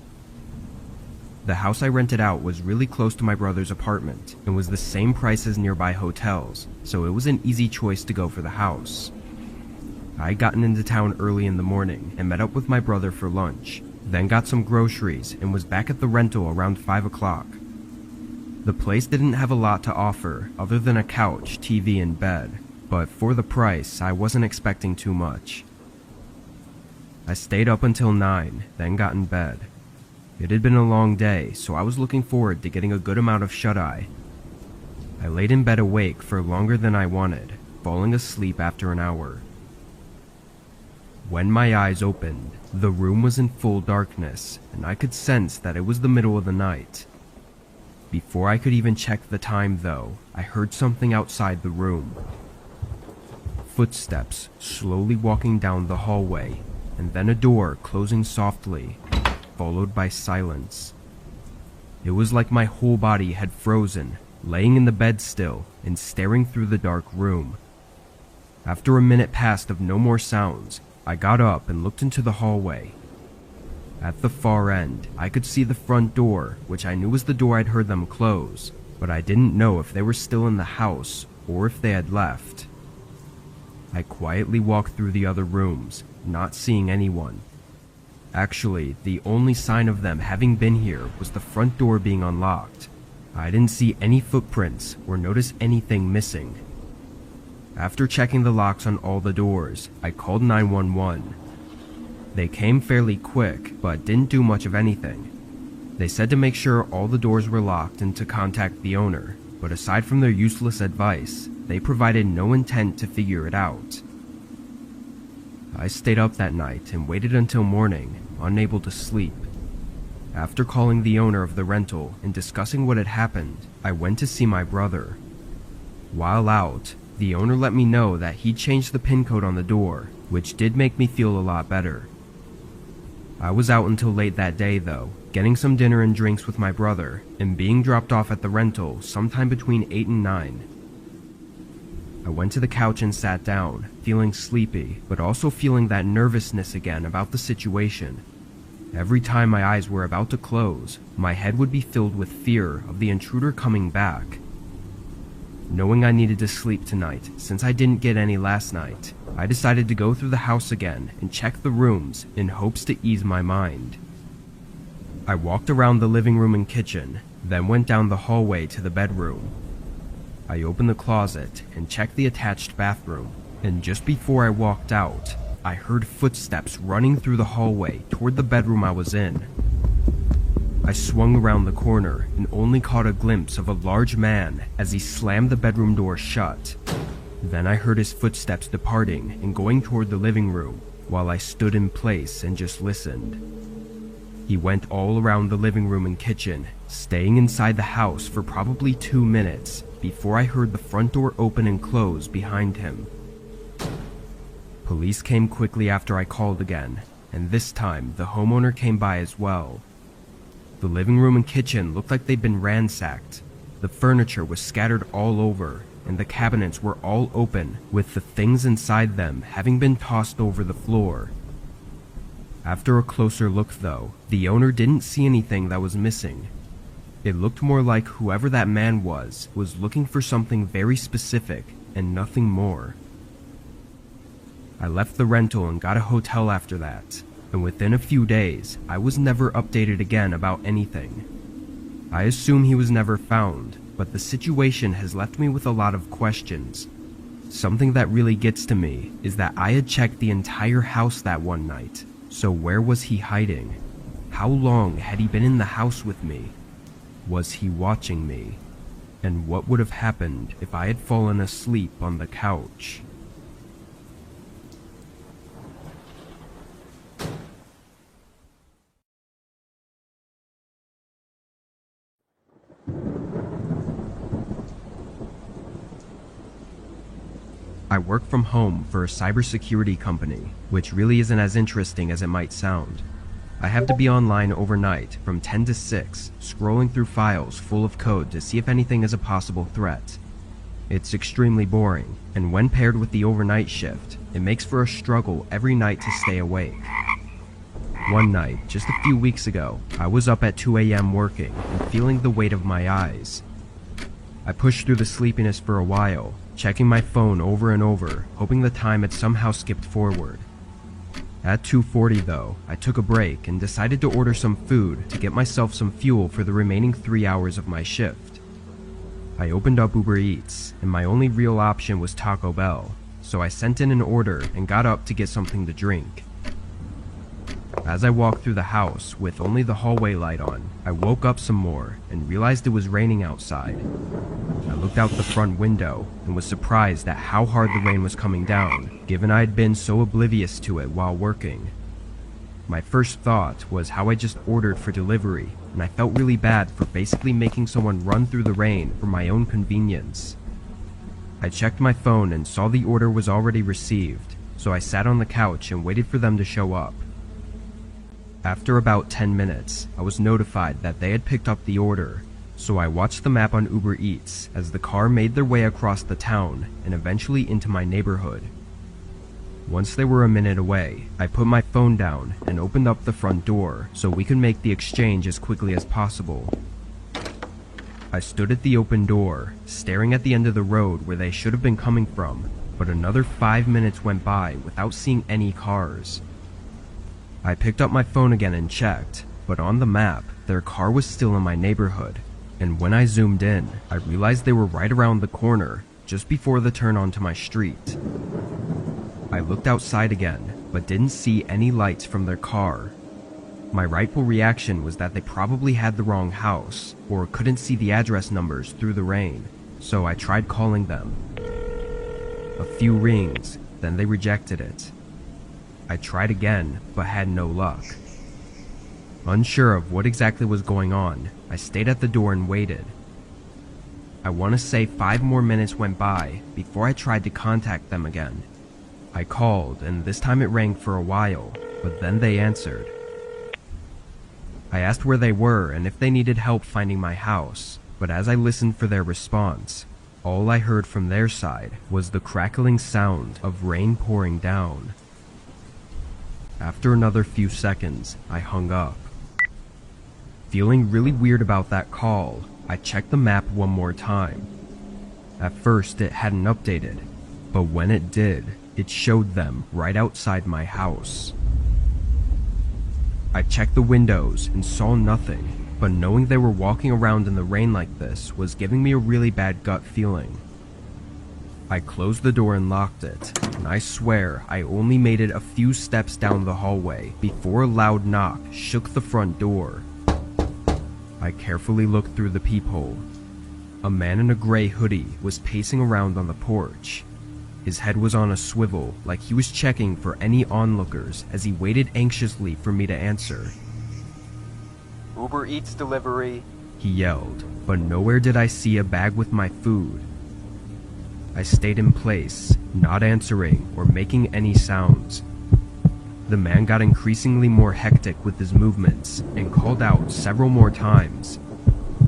The house I rented out was really close to my brother's apartment, and was the same price as nearby hotels, so it was an easy choice to go for the house. I'd gotten into town early in the morning and met up with my brother for lunch, then got some groceries and was back at the rental around 5 o'clock. The place didn't have a lot to offer other than a couch, TV, and bed, but for the price, I wasn't expecting too much. I stayed up until 9, then got in bed. It had been a long day, so I was looking forward to getting a good amount of shut-eye. I laid in bed awake for longer than I wanted, falling asleep after an hour. When my eyes opened, the room was in full darkness, and I could sense that it was the middle of the night. Before I could even check the time, though, I heard something outside the room. Footsteps slowly walking down the hallway, and then a door closing softly, followed by silence. It was like my whole body had frozen, laying in the bed still and staring through the dark room. After a minute passed of no more sounds, I got up and looked into the hallway. At the far end, I could see the front door, which I knew was the door I'd heard them close, but I didn't know if they were still in the house or if they had left. I quietly walked through the other rooms, not seeing anyone. Actually, the only sign of them having been here was the front door being unlocked. I didn't see any footprints or notice anything missing. After checking the locks on all the doors, I called 911. They came fairly quick, but didn't do much of anything. They said to make sure all the doors were locked and to contact the owner, but aside from their useless advice, they provided no intent to figure it out. I stayed up that night and waited until morning, unable to sleep. After calling the owner of the rental and discussing what had happened, I went to see my brother. While out, the owner let me know that he'd changed the pin code on the door, which did make me feel a lot better. I was out until late that day though, getting some dinner and drinks with my brother, and being dropped off at the rental sometime between 8 and 9. I went to the couch and sat down, feeling sleepy, but also feeling that nervousness again about the situation. Every time my eyes were about to close, my head would be filled with fear of the intruder coming back. Knowing I needed to sleep tonight, since I didn't get any last night, I decided to go through the house again and check the rooms in hopes to ease my mind. I walked around the living room and kitchen, then went down the hallway to the bedroom. I opened the closet and checked the attached bathroom, and just before I walked out, I heard footsteps running through the hallway toward the bedroom I was in. I swung around the corner and only caught a glimpse of a large man as he slammed the bedroom door shut. Then I heard his footsteps departing and going toward the living room, while I stood in place and just listened. He went all around the living room and kitchen, staying inside the house for probably 2 minutes before I heard the front door open and close behind him. Police came quickly after I called again, and this time the homeowner came by as well. The living room and kitchen looked like they'd been ransacked. The furniture was scattered all over, and the cabinets were all open, with the things inside them having been tossed over the floor. After a closer look though, the owner didn't see anything that was missing. It looked more like whoever that man was looking for something very specific and nothing more. I left the rental and got a hotel after that, and within a few days, I was never updated again about anything. I assume he was never found, but the situation has left me with a lot of questions. Something that really gets to me is that I had checked the entire house that one night, so where was he hiding? How long had he been in the house with me? Was he watching me? And what would have happened if I had fallen asleep on the couch? I work from home for a cybersecurity company, which really isn't as interesting as it might sound. I have to be online overnight from 10 to 6, scrolling through files full of code to see if anything is a possible threat. It's extremely boring, and when paired with the overnight shift, it makes for a struggle every night to stay awake. One night, just a few weeks ago, I was up at 2 a.m. working and feeling the weight of my eyes. I pushed through the sleepiness for a while, checking my phone over and over, hoping the time had somehow skipped forward. At 2:40 though, I took a break and decided to order some food to get myself some fuel for the remaining 3 hours of my shift. I opened up Uber Eats, and my only real option was Taco Bell, so I sent in an order and got up to get something to drink. As I walked through the house with only the hallway light on, I woke up some more and realized it was raining outside. I looked out the front window and was surprised at how hard the rain was coming down, given I had been so oblivious to it while working. My first thought was how I just ordered for delivery, and I felt really bad for basically making someone run through the rain for my own convenience. I checked my phone and saw the order was already received, so I sat on the couch and waited for them to show up. After about 10 minutes, I was notified that they had picked up the order, so I watched the map on Uber Eats as the car made their way across the town and eventually into my neighborhood. Once they were a minute away, I put my phone down and opened up the front door so we could make the exchange as quickly as possible. I stood at the open door, staring at the end of the road where they should have been coming from, but another 5 minutes went by without seeing any cars. I picked up my phone again and checked, but on the map, their car was still in my neighborhood, and when I zoomed in, I realized they were right around the corner, just before the turn onto my street. I looked outside again, but didn't see any lights from their car. My rightful reaction was that they probably had the wrong house, or couldn't see the address numbers through the rain, so I tried calling them. A few rings, then they rejected it. I tried again, but had no luck. Unsure of what exactly was going on, I stayed at the door and waited. I want to say 5 more minutes went by before I tried to contact them again. I called, and this time it rang for a while, but then they answered. I asked where they were and if they needed help finding my house, but as I listened for their response, all I heard from their side was the crackling sound of rain pouring down. After another few seconds, I hung up. Feeling really weird about that call, I checked the map one more time. At first, it hadn't updated, but when it did, it showed them right outside my house. I checked the windows and saw nothing, but knowing they were walking around in the rain like this was giving me a really bad gut feeling. I closed the door and locked it, and I swear I only made it a few steps down the hallway before a loud knock shook the front door. I carefully looked through the peephole. A man in a gray hoodie was pacing around on the porch. His head was on a swivel, like he was checking for any onlookers as he waited anxiously for me to answer. "Uber Eats delivery," he yelled, but nowhere did I see a bag with my food. I stayed in place, not answering or making any sounds. The man got increasingly more hectic with his movements and called out several more times.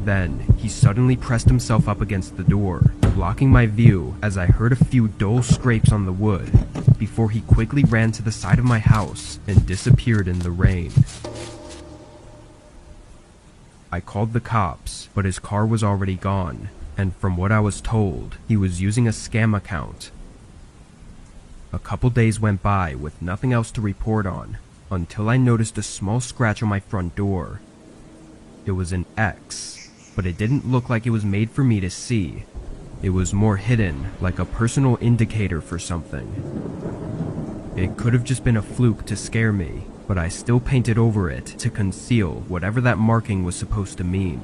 Then, he suddenly pressed himself up against the door, blocking my view as I heard a few dull scrapes on the wood, before he quickly ran to the side of my house and disappeared in the rain. I called the cops, but his car was already gone, and from what I was told, he was using a scam account. A couple days went by with nothing else to report on, until I noticed a small scratch on my front door. It was an X, but it didn't look like it was made for me to see. It was more hidden, like a personal indicator for something. It could have just been a fluke to scare me, but I still painted over it to conceal whatever that marking was supposed to mean.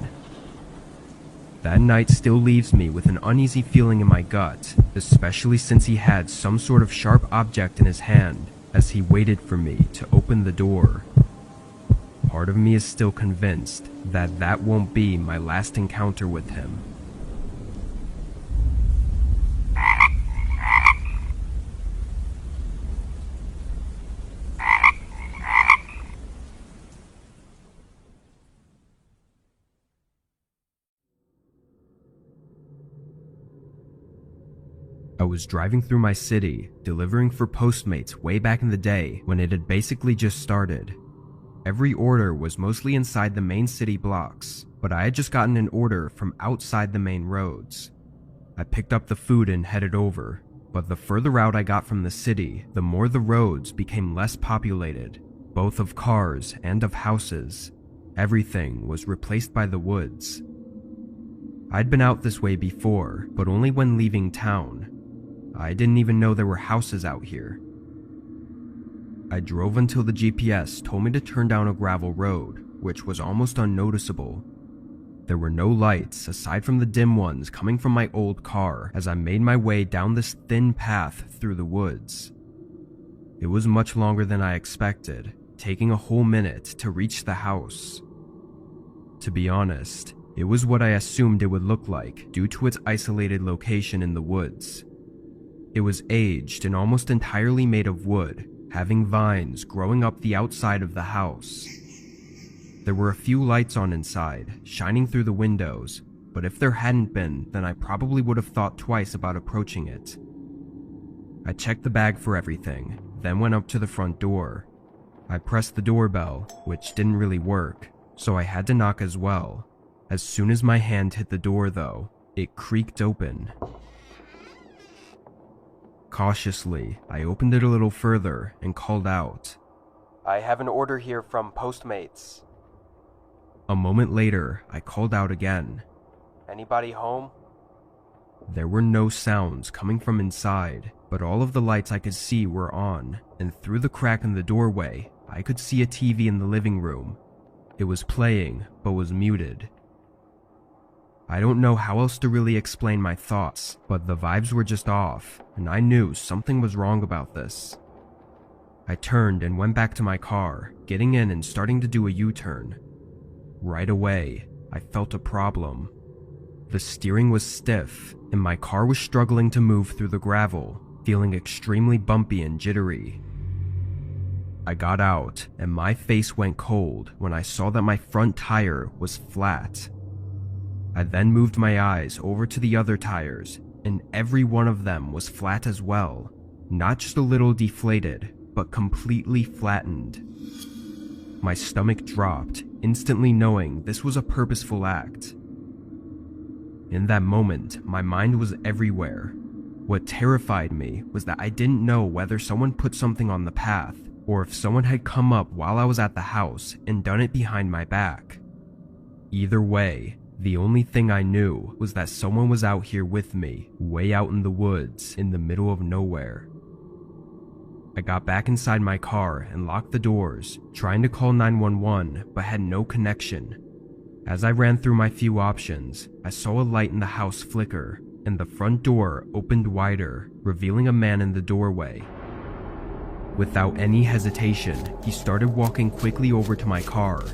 That night still leaves me with an uneasy feeling in my gut, especially since he had some sort of sharp object in his hand as he waited for me to open the door. Part of me is still convinced that that won't be my last encounter with him. I was driving through my city, delivering for Postmates way back in the day when it had basically just started. Every order was mostly inside the main city blocks, but I had just gotten an order from outside the main roads. I picked up the food and headed over, but the further out I got from the city, the more the roads became less populated, both of cars and of houses. Everything was replaced by the woods. I'd been out this way before, but only when leaving town. I didn't even know there were houses out here. I drove until the GPS told me to turn down a gravel road, which was almost unnoticeable. There were no lights aside from the dim ones coming from my old car as I made my way down this thin path through the woods. It was much longer than I expected, taking a whole minute to reach the house. To be honest, it was what I assumed it would look like due to its isolated location in the woods. It was aged and almost entirely made of wood, having vines growing up the outside of the house. There were a few lights on inside, shining through the windows, but if there hadn't been, then I probably would have thought twice about approaching it. I checked the bag for everything, then went up to the front door. I pressed the doorbell, which didn't really work, so I had to knock as well. As soon as my hand hit the door though, it creaked open. Cautiously, I opened it a little further and called out, "I have an order here from Postmates." A moment later, I called out again, "Anybody home?" There were no sounds coming from inside, but all of the lights I could see were on, and through the crack in the doorway, I could see a TV in the living room. It was playing, but was muted. I don't know how else to really explain my thoughts, but the vibes were just off, and I knew something was wrong about this. I turned and went back to my car, getting in and starting to do a U-turn. Right away, I felt a problem. The steering was stiff, and my car was struggling to move through the gravel, feeling extremely bumpy and jittery. I got out, and my face went cold when I saw that my front tire was flat. I then moved my eyes over to the other tires, and every one of them was flat as well, not just a little deflated, but completely flattened. My stomach dropped, instantly knowing this was a purposeful act. In that moment, my mind was everywhere. What terrified me was that I didn't know whether someone put something on the path, or if someone had come up while I was at the house and done it behind my back. Either way, the only thing I knew was that someone was out here with me, way out in the woods, in the middle of nowhere. I got back inside my car and locked the doors, trying to call 911, but had no connection. As I ran through my few options, I saw a light in the house flicker, and the front door opened wider, revealing a man in the doorway. Without any hesitation, he started walking quickly over to my car.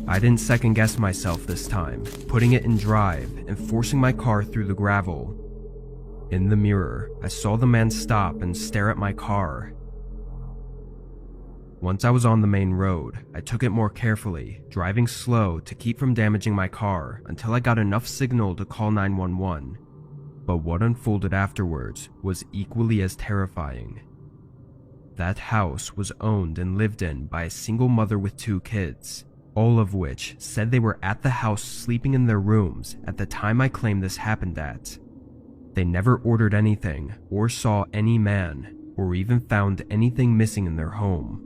I didn't second guess myself this time, putting it in drive and forcing my car through the gravel. In the mirror, I saw the man stop and stare at my car. Once I was on the main road, I took it more carefully, driving slow to keep from damaging my car until I got enough signal to call 911. But what unfolded afterwards was equally as terrifying. That house was owned and lived in by a single mother with 2 kids, all of which said they were at the house sleeping in their rooms at the time I claim this happened at. They never ordered anything, or saw any man, or even found anything missing in their home.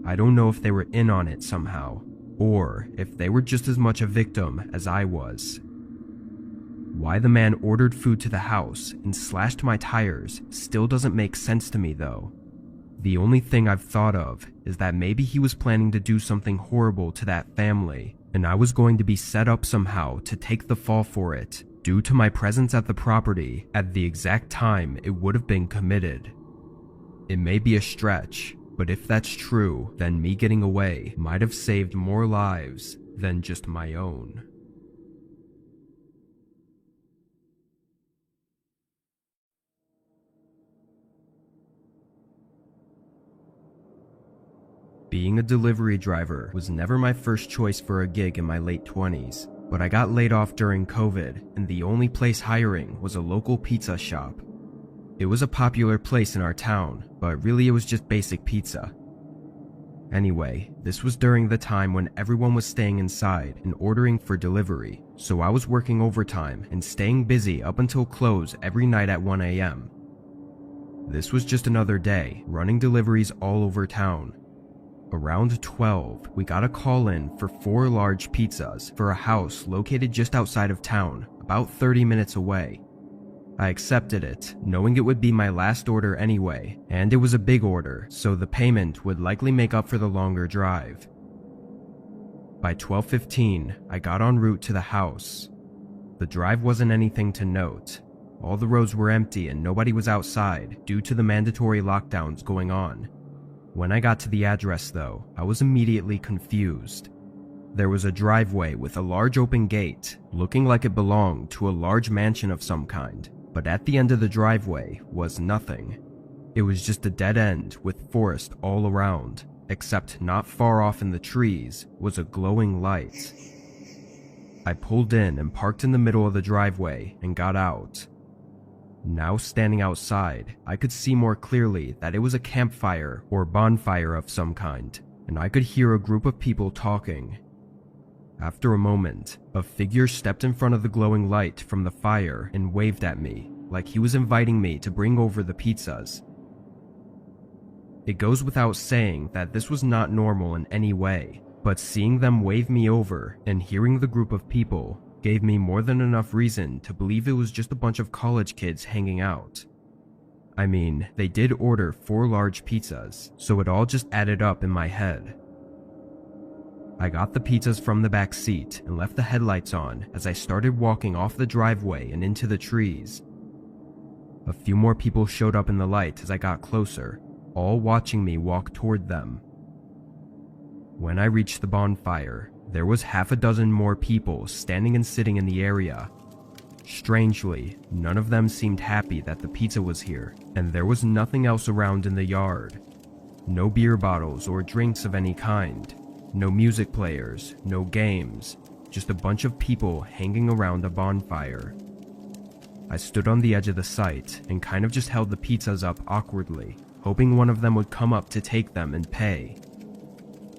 I don't know if they were in on it somehow, or if they were just as much a victim as I was. Why the man ordered food to the house and slashed my tires still doesn't make sense to me though. The only thing I've thought of is that maybe he was planning to do something horrible to that family, and I was going to be set up somehow to take the fall for it, due to my presence at the property at the exact time it would have been committed. It may be a stretch, but if that's true, then me getting away might have saved more lives than just my own. Being a delivery driver was never my first choice for a gig in my late 20s, but I got laid off during COVID, and the only place hiring was a local pizza shop. It was a popular place in our town, but really it was just basic pizza. Anyway, this was during the time when everyone was staying inside and ordering for delivery, so I was working overtime and staying busy up until close every night at 1 a.m. This was just another day, running deliveries all over town. Around 12, we got a call in for 4 large pizzas for a house located just outside of town, about 30 minutes away. I accepted it, knowing it would be my last order anyway, and it was a big order, so the payment would likely make up for the longer drive. By 12:15, I got en route to the house. The drive wasn't anything to note. All the roads were empty and nobody was outside due to the mandatory lockdowns going on. When I got to the address though, I was immediately confused. There was a driveway with a large open gate, looking like it belonged to a large mansion of some kind, but at the end of the driveway was nothing. It was just a dead end with forest all around, except not far off in the trees was a glowing light. I pulled in and parked in the middle of the driveway and got out. Now standing outside, I could see more clearly that it was a campfire or bonfire of some kind, and I could hear a group of people talking. After a moment, a figure stepped in front of the glowing light from the fire and waved at me, like he was inviting me to bring over the pizzas. It goes without saying that this was not normal in any way, but seeing them wave me over and hearing the group of people gave me more than enough reason to believe it was just a bunch of college kids hanging out. I mean, they did order 4 large pizzas, so it all just added up in my head. I got the pizzas from the back seat and left the headlights on as I started walking off the driveway and into the trees. A few more people showed up in the light as I got closer, all watching me walk toward them. When I reached the bonfire, there was half a dozen more people standing and sitting in the area. Strangely, none of them seemed happy that the pizza was here, and there was nothing else around in the yard. No beer bottles or drinks of any kind. No music players, no games, just a bunch of people hanging around a bonfire. I stood on the edge of the site and kind of just held the pizzas up awkwardly, hoping one of them would come up to take them and pay.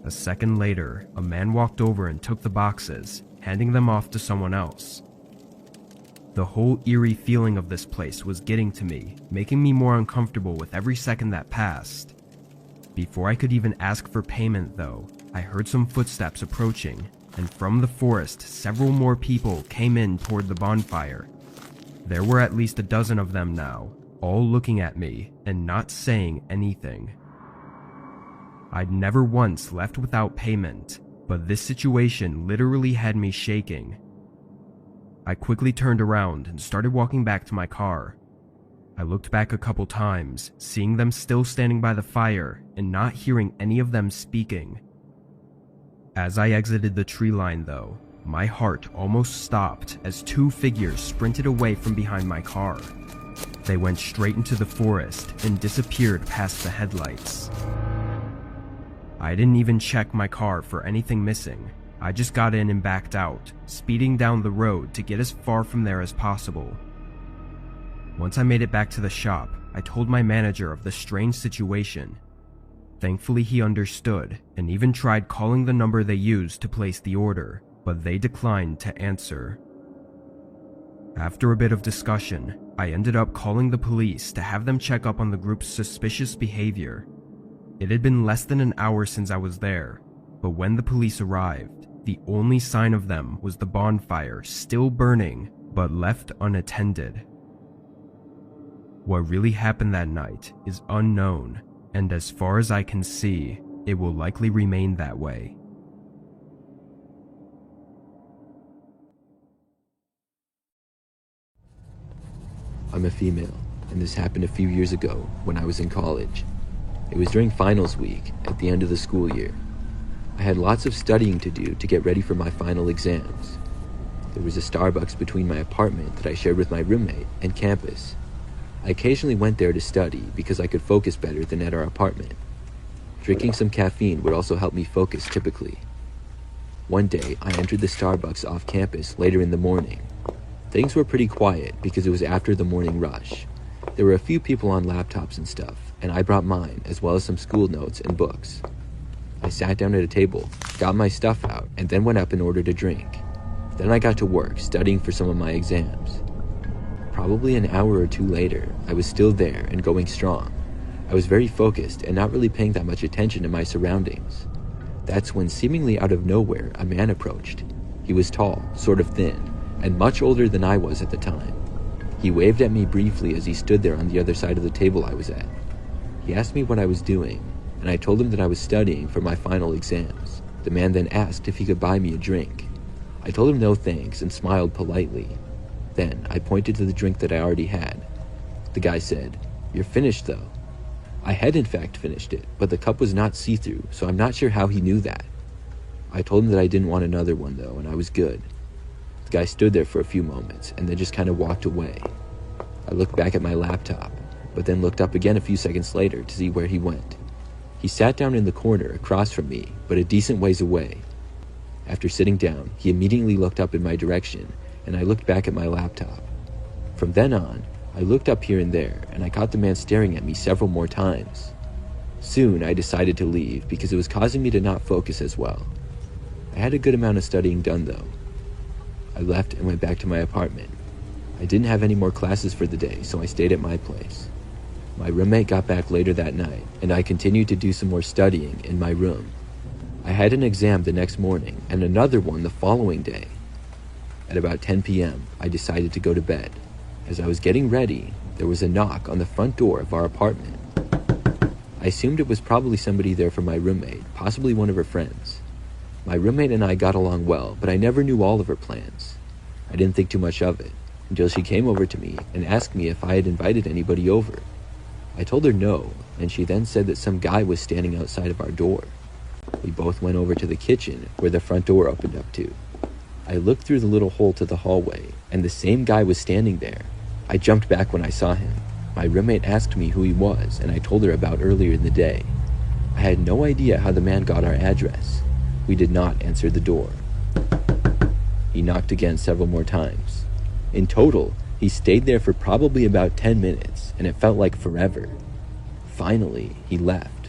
A second later, a man walked over and took the boxes, handing them off to someone else. The whole eerie feeling of this place was getting to me, making me more uncomfortable with every second that passed. Before I could even ask for payment though, I heard some footsteps approaching, and from the forest several more people came in toward the bonfire. There were at least a dozen of them now, all looking at me and not saying anything. I'd never once left without payment, but this situation literally had me shaking. I quickly turned around and started walking back to my car. I looked back a couple times, seeing them still standing by the fire and not hearing any of them speaking. As I exited the tree line though, my heart almost stopped as 2 figures sprinted away from behind my car. They went straight into the forest and disappeared past the headlights. I didn't even check my car for anything missing. I just got in and backed out, speeding down the road to get as far from there as possible. Once I made it back to the shop, I told my manager of the strange situation. Thankfully he understood and even tried calling the number they used to place the order, but they declined to answer. After a bit of discussion, I ended up calling the police to have them check up on the group's suspicious behavior. It had been less than an hour since I was there, but when the police arrived, the only sign of them was the bonfire still burning, but left unattended. What really happened that night is unknown, and as far as I can see, it will likely remain that way. I'm a female, and this happened a few years ago when I was in college. It was during finals week at the end of the school year. I had lots of studying to do to get ready for my final exams. There was a Starbucks between my apartment that I shared with my roommate and campus. I occasionally went there to study because I could focus better than at our apartment. Drinking some caffeine would also help me focus typically. One day, I entered the Starbucks off campus later in the morning. Things were pretty quiet because it was after the morning rush. There were a few people on laptops and stuff, and I brought mine as well as some school notes and books. I sat down at a table, got my stuff out, and then went up and ordered a drink. Then I got to work studying for some of my exams. Probably an hour or 2 later, I was still there and going strong. I was very focused and not really paying that much attention to my surroundings. That's when seemingly out of nowhere, a man approached. He was tall, sort of thin, and much older than I was at the time. He waved at me briefly as he stood there on the other side of the table I was at. He asked me what I was doing, and I told him that I was studying for my final exams. The man then asked if he could buy me a drink. I told him no thanks and smiled politely. Then I pointed to the drink that I already had. The guy said, "You're finished though." I had in fact finished it, but the cup was not see-through, so I'm not sure how he knew that. I told him that I didn't want another one though, and I was good. The guy stood there for a few moments and then just kind of walked away. I looked back at my laptop, but then looked up again a few seconds later to see where he went. He sat down in the corner across from me, but a decent ways away. After sitting down, he immediately looked up in my direction, and I looked back at my laptop. From then on, I looked up here and there, and I caught the man staring at me several more times. Soon, I decided to leave because it was causing me to not focus as well. I had a good amount of studying done though. I left and went back to my apartment. I didn't have any more classes for the day, so I stayed at my place. My roommate got back later that night, and I continued to do some more studying in my room. I had an exam the next morning, and another one the following day. At about 10 p.m., I decided to go to bed. As I was getting ready, there was a knock on the front door of our apartment. I assumed it was probably somebody there from my roommate, possibly one of her friends. My roommate and I got along well, but I never knew all of her plans. I didn't think too much of it, until she came over to me and asked me if I had invited anybody over. I told her no, and she then said that some guy was standing outside of our door. We both went over to the kitchen, where the front door opened up to. I looked through the little hole to the hallway, and the same guy was standing there. I jumped back when I saw him. My roommate asked me who he was, and I told her about earlier in the day. I had no idea how the man got our address. We did not answer the door. He knocked again several more times. In total, he stayed there for probably about 10 minutes, and it felt like forever. Finally, he left.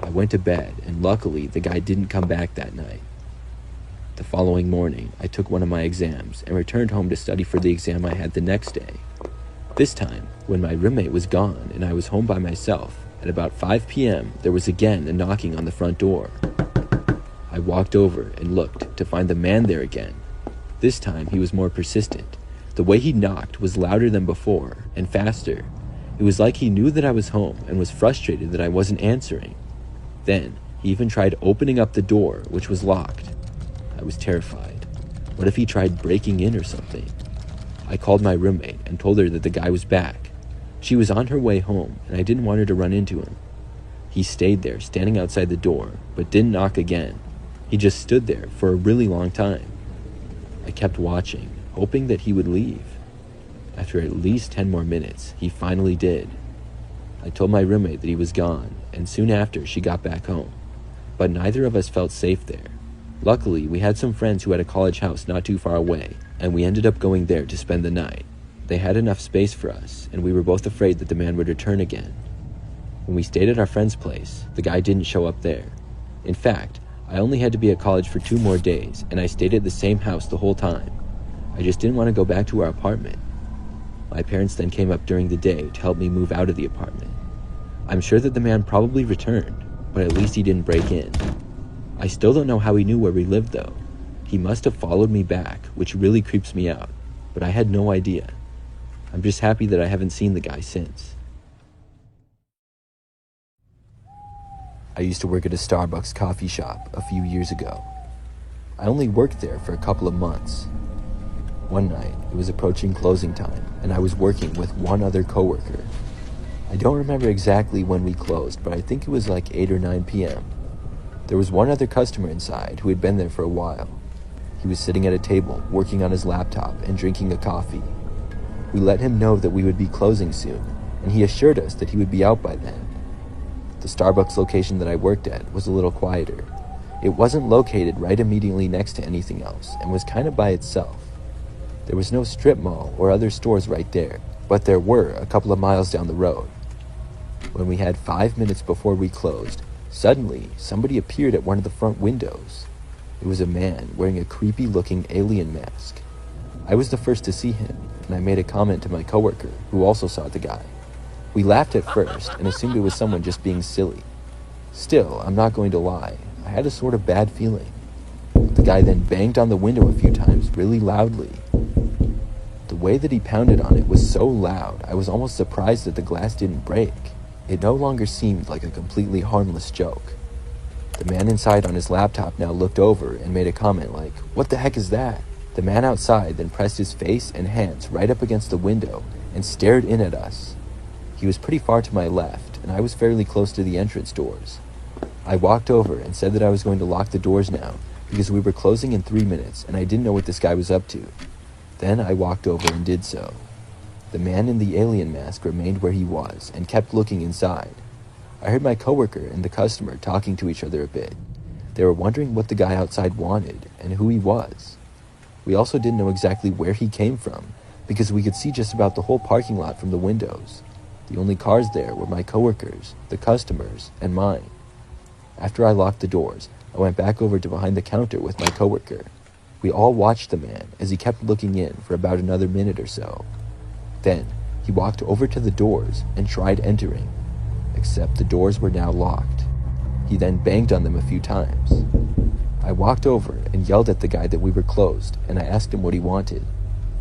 I went to bed, and luckily, the guy didn't come back that night. The following morning, I took one of my exams and returned home to study for the exam I had the next day. This time, when my roommate was gone and I was home by myself, at about 5 p.m., there was again a knocking on the front door. I walked over and looked to find the man there again. This time, he was more persistent. The way he knocked was louder than before, and faster. It was like he knew that I was home and was frustrated that I wasn't answering. Then, he even tried opening up the door, which was locked. I was terrified. What if he tried breaking in or something? I called my roommate and told her that the guy was back. She was on her way home, and I didn't want her to run into him. He stayed there, standing outside the door, but didn't knock again. He just stood there for a really long time. I kept watching, hoping that he would leave. After at least 10 more minutes, he finally did. I told my roommate that he was gone, and soon after she got back home. But neither of us felt safe there. Luckily, we had some friends who had a college house not too far away, and we ended up going there to spend the night. They had enough space for us, and we were both afraid that the man would return again. When we stayed at our friend's place, the guy didn't show up there. In fact, I only had to be at college for 2 more days, and I stayed at the same house the whole time. I just didn't want to go back to our apartment. My parents then came up during the day to help me move out of the apartment. I'm sure that the man probably returned, but at least he didn't break in. I still don't know how he knew where we lived though. He must have followed me back, which really creeps me out, but I had no idea. I'm just happy that I haven't seen the guy since. I used to work at a Starbucks coffee shop a few years ago. I only worked there for a couple of months. One night, it was approaching closing time, and I was working with one other coworker. I don't remember exactly when we closed, but I think it was like 8 or 9 p.m. There was one other customer inside who had been there for a while. He was sitting at a table, working on his laptop and drinking a coffee. We let him know that we would be closing soon, and he assured us that he would be out by then. The Starbucks location that I worked at was a little quieter. It wasn't located right immediately next to anything else and was kind of by itself. There was no strip mall or other stores right there, but there were a couple of miles down the road. When we had 5 minutes before we closed, suddenly somebody appeared at one of the front windows. It was a man wearing a creepy-looking alien mask. I was the first to see him, and I made a comment to my coworker, who also saw the guy. We laughed at first and assumed it was someone just being silly. Still, I'm not going to lie, I had a sort of bad feeling. The guy then banged on the window a few times really loudly. The way that he pounded on it was so loud, I was almost surprised that the glass didn't break. It no longer seemed like a completely harmless joke. The man inside on his laptop now looked over and made a comment like, "What the heck is that?" The man outside then pressed his face and hands right up against the window and stared in at us. He was pretty far to my left, and I was fairly close to the entrance doors. I walked over and said that I was going to lock the doors now because we were closing in 3 minutes and I didn't know what this guy was up to. Then I walked over and did so. The man in the alien mask remained where he was and kept looking inside. I heard my coworker and the customer talking to each other a bit. They were wondering what the guy outside wanted and who he was. We also didn't know exactly where he came from because we could see just about the whole parking lot from the windows. The only cars there were my coworkers, the customers, and mine. After I locked the doors, I went back over to behind the counter with my coworker. We all watched the man as he kept looking in for about another minute or so. Then, he walked over to the doors and tried entering, except the doors were now locked. He then banged on them a few times. I walked over and yelled at the guy that we were closed, and I asked him what he wanted.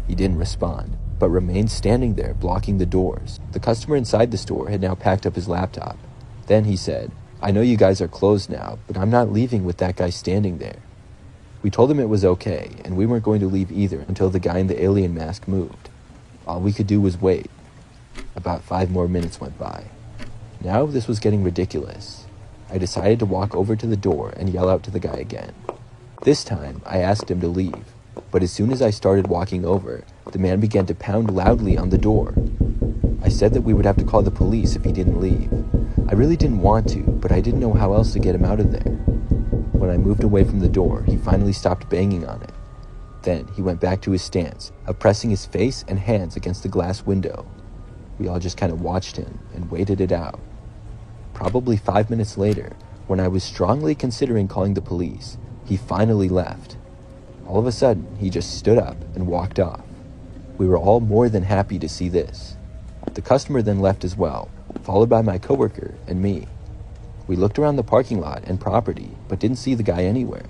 He didn't respond, but remained standing there blocking the doors. The customer inside the store had now packed up his laptop. Then he said, "I know you guys are closed now, but I'm not leaving with that guy standing there." We told him it was okay, and we weren't going to leave either until the guy in the alien mask moved. All we could do was wait. About 5 more minutes went by. Now this was getting ridiculous. I decided to walk over to the door and yell out to the guy again. This time, I asked him to leave, but as soon as I started walking over, the man began to pound loudly on the door. I said that we would have to call the police if he didn't leave. I really didn't want to, but I didn't know how else to get him out of there. When I moved away from the door, he finally stopped banging on it. Then he went back to his stance of pressing his face and hands against the glass window. We all just kind of watched him and waited it out. Probably 5 minutes later, when I was strongly considering calling the police, he finally left. All of a sudden, he just stood up and walked off. We were all more than happy to see this. The customer then left as well, followed by my coworker and me. We looked around the parking lot and property, but didn't see the guy anywhere.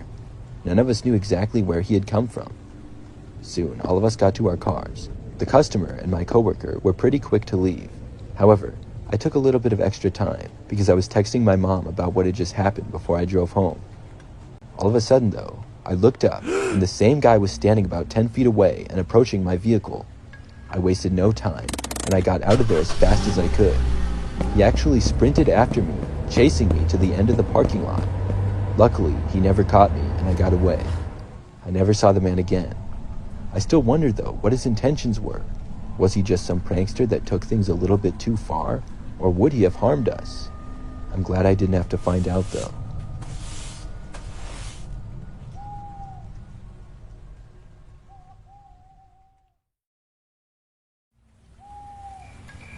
None of us knew exactly where he had come from. Soon, all of us got to our cars. The customer and my coworker were pretty quick to leave. However, I took a little bit of extra time because I was texting my mom about what had just happened before I drove home. All of a sudden, though, I looked up, and the same guy was standing about 10 feet away and approaching my vehicle. I wasted no time, and I got out of there as fast as I could. He actually sprinted after me, chasing me to the end of the parking lot. Luckily, he never caught me, and I got away. I never saw the man again. I still wondered, though, what his intentions were. Was he just some prankster that took things a little bit too far, or would he have harmed us? I'm glad I didn't have to find out, though.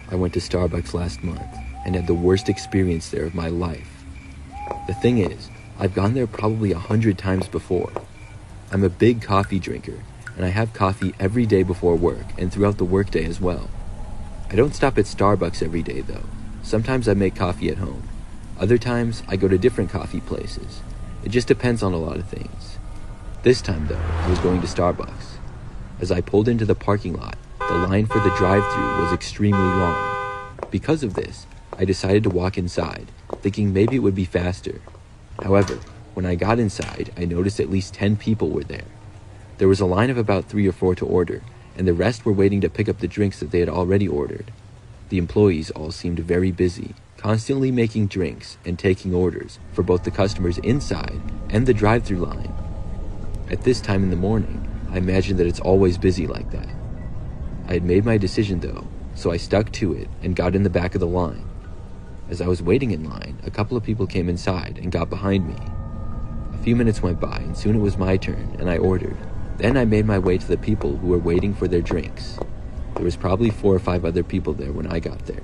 I went to Starbucks last month and had the worst experience there of my life. The thing is, I've gone there probably 100 times before. I'm a big coffee drinker, and I have coffee every day before work and throughout the workday as well. I don't stop at Starbucks every day though. Sometimes I make coffee at home. Other times I go to different coffee places. It just depends on a lot of things. This time though, I was going to Starbucks. As I pulled into the parking lot, the line for the drive-thru was extremely long. Because of this, I decided to walk inside, thinking maybe it would be faster. However, when I got inside, I noticed at least 10 people were there. There was a line of about 3 or 4 to order, and the rest were waiting to pick up the drinks that they had already ordered. The employees all seemed very busy, constantly making drinks and taking orders for both the customers inside and the drive-thru line. At this time in the morning, I imagine that it's always busy like that. I had made my decision though, so I stuck to it and got in the back of the line. As I was waiting in line, a couple of people came inside and got behind me. A few minutes went by and soon it was my turn and I ordered. Then I made my way to the people who were waiting for their drinks. There was probably 4 or 5 other people there when I got there.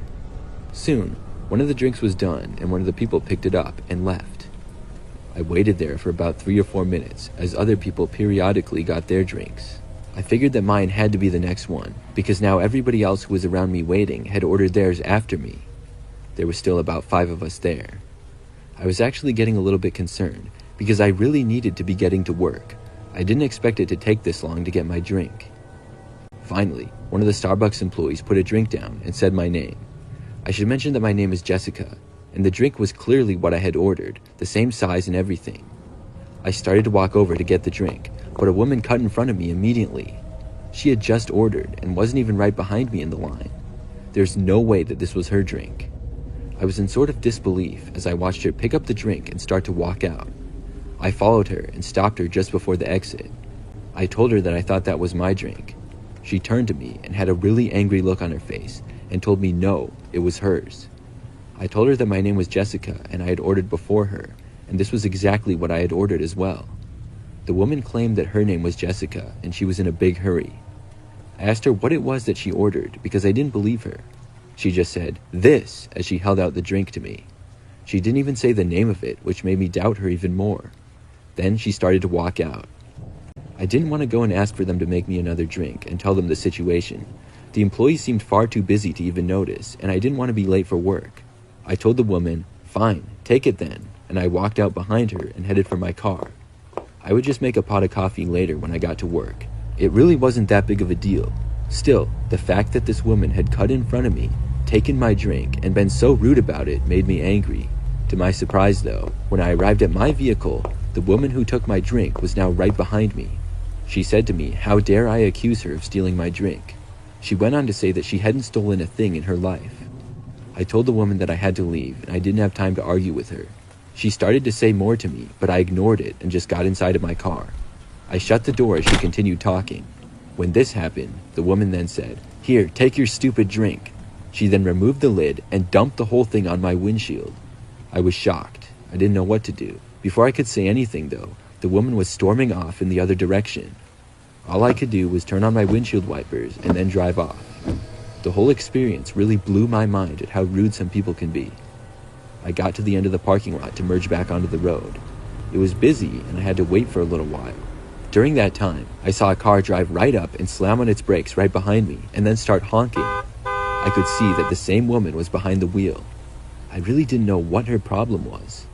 Soon, one of the drinks was done and one of the people picked it up and left. I waited there for about 3 or 4 minutes as other people periodically got their drinks. I figured that mine had to be the next one because now everybody else who was around me waiting had ordered theirs after me. There was still about 5 of us there. I was actually getting a little bit concerned because I really needed to be getting to work. I didn't expect it to take this long to get my drink. Finally, one of the Starbucks employees put a drink down and said my name. I should mention that my name is Jessica, and the drink was clearly what I had ordered, the same size and everything. I started to walk over to get the drink, but a woman cut in front of me immediately. She had just ordered and wasn't even right behind me in the line. There's no way that this was her drink. I was in sort of disbelief as I watched her pick up the drink and start to walk out. I followed her and stopped her just before the exit. I told her that I thought that was my drink. She turned to me and had a really angry look on her face and told me no, it was hers. I told her that my name was Jessica and I had ordered before her, and this was exactly what I had ordered as well. The woman claimed that her name was Jessica and she was in a big hurry. I asked her what it was that she ordered because I didn't believe her. She just said, "This," as she held out the drink to me. She didn't even say the name of it, which made me doubt her even more. Then she started to walk out. I didn't want to go and ask for them to make me another drink and tell them the situation. The employees seemed far too busy to even notice, and I didn't want to be late for work. I told the woman, "Fine, take it then," and I walked out behind her and headed for my car. I would just make a pot of coffee later when I got to work. It really wasn't that big of a deal. Still, the fact that this woman had cut in front of me, taken my drink, and been so rude about it made me angry. To my surprise though, when I arrived at my vehicle, the woman who took my drink was now right behind me. She said to me, how dare I accuse her of stealing my drink? She went on to say that she hadn't stolen a thing in her life. I told the woman that I had to leave and I didn't have time to argue with her. She started to say more to me, but I ignored it and just got inside of my car. I shut the door as she continued talking. When this happened, the woman then said, "Here, take your stupid drink." She then removed the lid and dumped the whole thing on my windshield. I was shocked. I didn't know what to do. Before I could say anything though, the woman was storming off in the other direction. All I could do was turn on my windshield wipers and then drive off. The whole experience really blew my mind at how rude some people can be. I got to the end of the parking lot to merge back onto the road. It was busy and I had to wait for a little while. During that time, I saw a car drive right up and slam on its brakes right behind me and then start honking. I could see that the same woman was behind the wheel. I really didn't know what her problem was.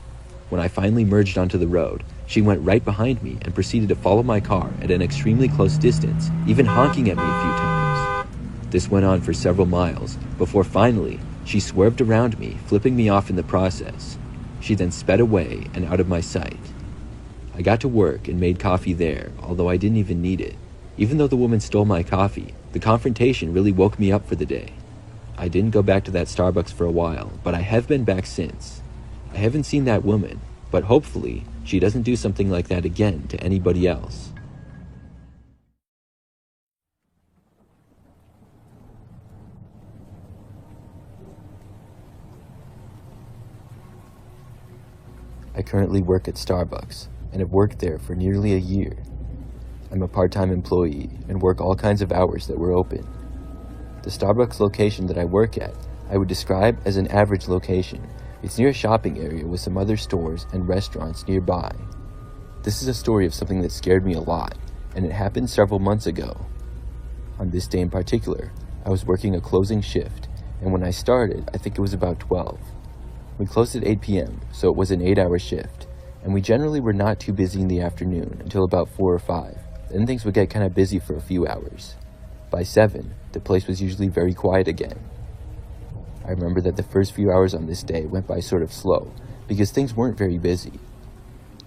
When I finally merged onto the road, she went right behind me and proceeded to follow my car at an extremely close distance, even honking at me a few times. This went on for several miles, before finally, she swerved around me, flipping me off in the process. She then sped away and out of my sight. I got to work and made coffee there, although I didn't even need it. Even though the woman stole my coffee, the confrontation really woke me up for the day. I didn't go back to that Starbucks for a while, but I have been back since. I haven't seen that woman, but hopefully she doesn't do something like that again to anybody else. I currently work at Starbucks and have worked there for nearly a year. I'm a part-time employee and work all kinds of hours that were open. The Starbucks location that I work at, I would describe as an average location. It's near a shopping area with some other stores and restaurants nearby. This is a story of something that scared me a lot, and it happened several months ago. On this day in particular, I was working a closing shift, and when I started, I think it was about 12. We closed at 8 p.m., so it was an 8-hour shift, and we generally were not too busy in the afternoon until about 4 or 5. Then things would get kind of busy for a few hours. By 7, the place was usually very quiet again. I remember that the first few hours on this day went by sort of slow, because things weren't very busy.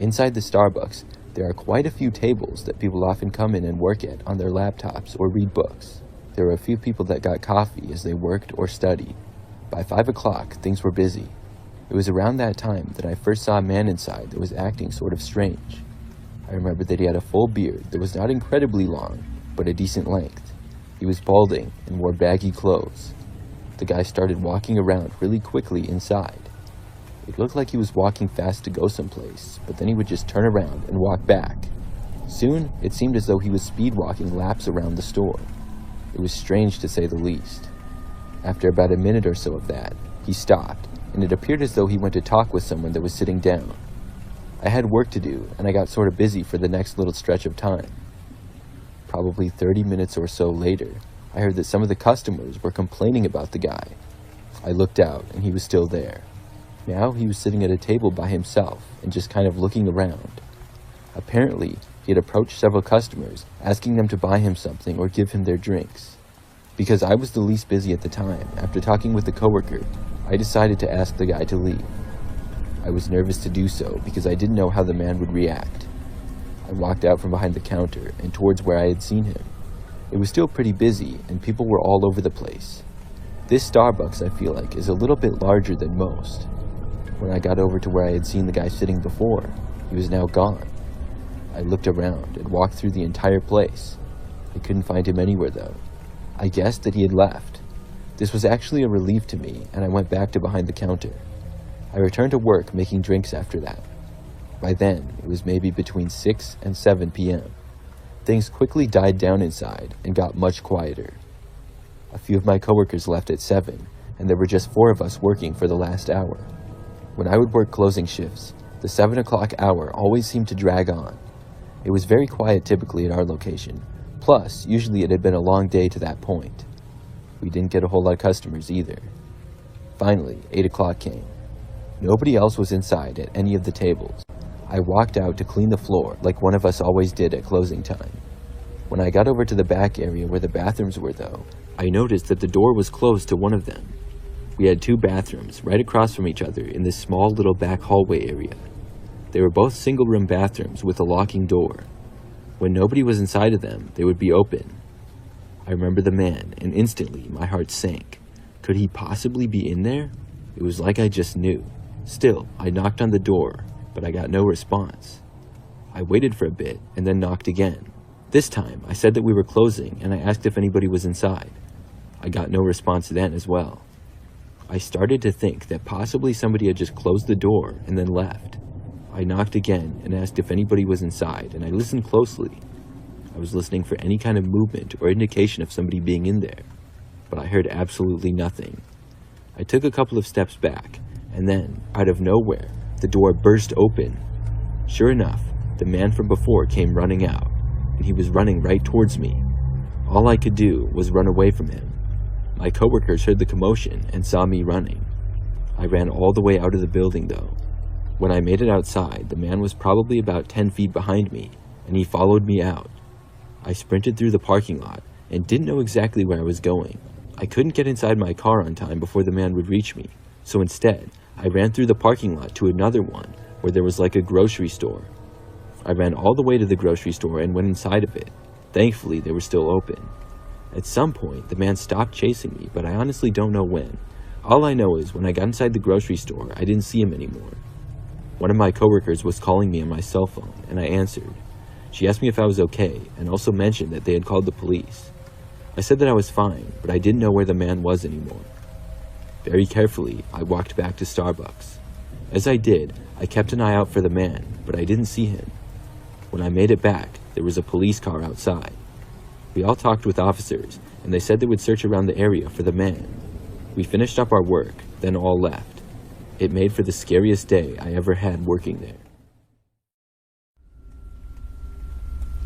Inside the Starbucks, there are quite a few tables that people often come in and work at on their laptops or read books. There were a few people that got coffee as they worked or studied. By 5 o'clock, things were busy. It was around that time that I first saw a man inside that was acting sort of strange. I remember that he had a full beard that was not incredibly long, but a decent length. He was balding and wore baggy clothes. The guy started walking around really quickly inside. It looked like he was walking fast to go someplace, but then he would just turn around and walk back. Soon, it seemed as though he was speed walking laps around the store. It was strange to say the least. After about a minute or so of that, he stopped, and it appeared as though he went to talk with someone that was sitting down. I had work to do, and I got sort of busy for the next little stretch of time. Probably 30 minutes or so later, I heard that some of the customers were complaining about the guy. I looked out, and he was still there. Now he was sitting at a table by himself and just kind of looking around. Apparently, he had approached several customers, asking them to buy him something or give him their drinks. Because I was the least busy at the time, after talking with a coworker, I decided to ask the guy to leave. I was nervous to do so because I didn't know how the man would react. I walked out from behind the counter and towards where I had seen him. It was still pretty busy and people were all over the place. This Starbucks, I feel like, is a little bit larger than most. When I got over to where I had seen the guy sitting before, he was now gone. I looked around and walked through the entire place. I couldn't find him anywhere though. I guessed that he had left. This was actually a relief to me, and I went back to behind the counter. I returned to work making drinks after that. By then, it was maybe between 6 and 7 p.m. Things quickly died down inside and got much quieter. A few of my coworkers left at 7, and there were just 4 of us working for the last hour. When I would work closing shifts, the 7 o'clock hour always seemed to drag on. It was very quiet typically at our location. Plus, usually it had been a long day to that point. We didn't get a whole lot of customers either. Finally, 8 o'clock came. Nobody else was inside at any of the tables. I walked out to clean the floor like one of us always did at closing time. When I got over to the back area where the bathrooms were though, I noticed that the door was closed to one of them. We had 2 bathrooms right across from each other in this small little back hallway area. They were both single-room bathrooms with a locking door. When nobody was inside of them, they would be open. I remember the man, and instantly my heart sank. Could he possibly be in there? It was like I just knew. Still, I knocked on the door, but I got no response. I waited for a bit, and then knocked again. This time, I said that we were closing, and I asked if anybody was inside. I got no response then as well. I started to think that possibly somebody had just closed the door and then left. I knocked again and asked if anybody was inside, and I listened closely. I was listening for any kind of movement or indication of somebody being in there, but I heard absolutely nothing. I took a couple of steps back, and then, out of nowhere, the door burst open. Sure enough, the man from before came running out, and he was running right towards me. All I could do was run away from him. My coworkers heard the commotion and saw me running. I ran all the way out of the building though. When I made it outside, the man was probably about 10 feet behind me, and he followed me out. I sprinted through the parking lot and didn't know exactly where I was going. I couldn't get inside my car on time before the man would reach me, so instead, I ran through the parking lot to another one where there was like a grocery store. I ran all the way to the grocery store and went inside of it. Thankfully, they were still open. At some point, the man stopped chasing me, but I honestly don't know when. All I know is when I got inside the grocery store, I didn't see him anymore. One of my coworkers was calling me on my cell phone, and I answered. She asked me if I was okay, and also mentioned that they had called the police. I said that I was fine, but I didn't know where the man was anymore. Very carefully, I walked back to Starbucks. As I did, I kept an eye out for the man, but I didn't see him. When I made it back, there was a police car outside. We all talked with officers, and they said they would search around the area for the man. We finished up our work, then all left. It made for the scariest day I ever had working there.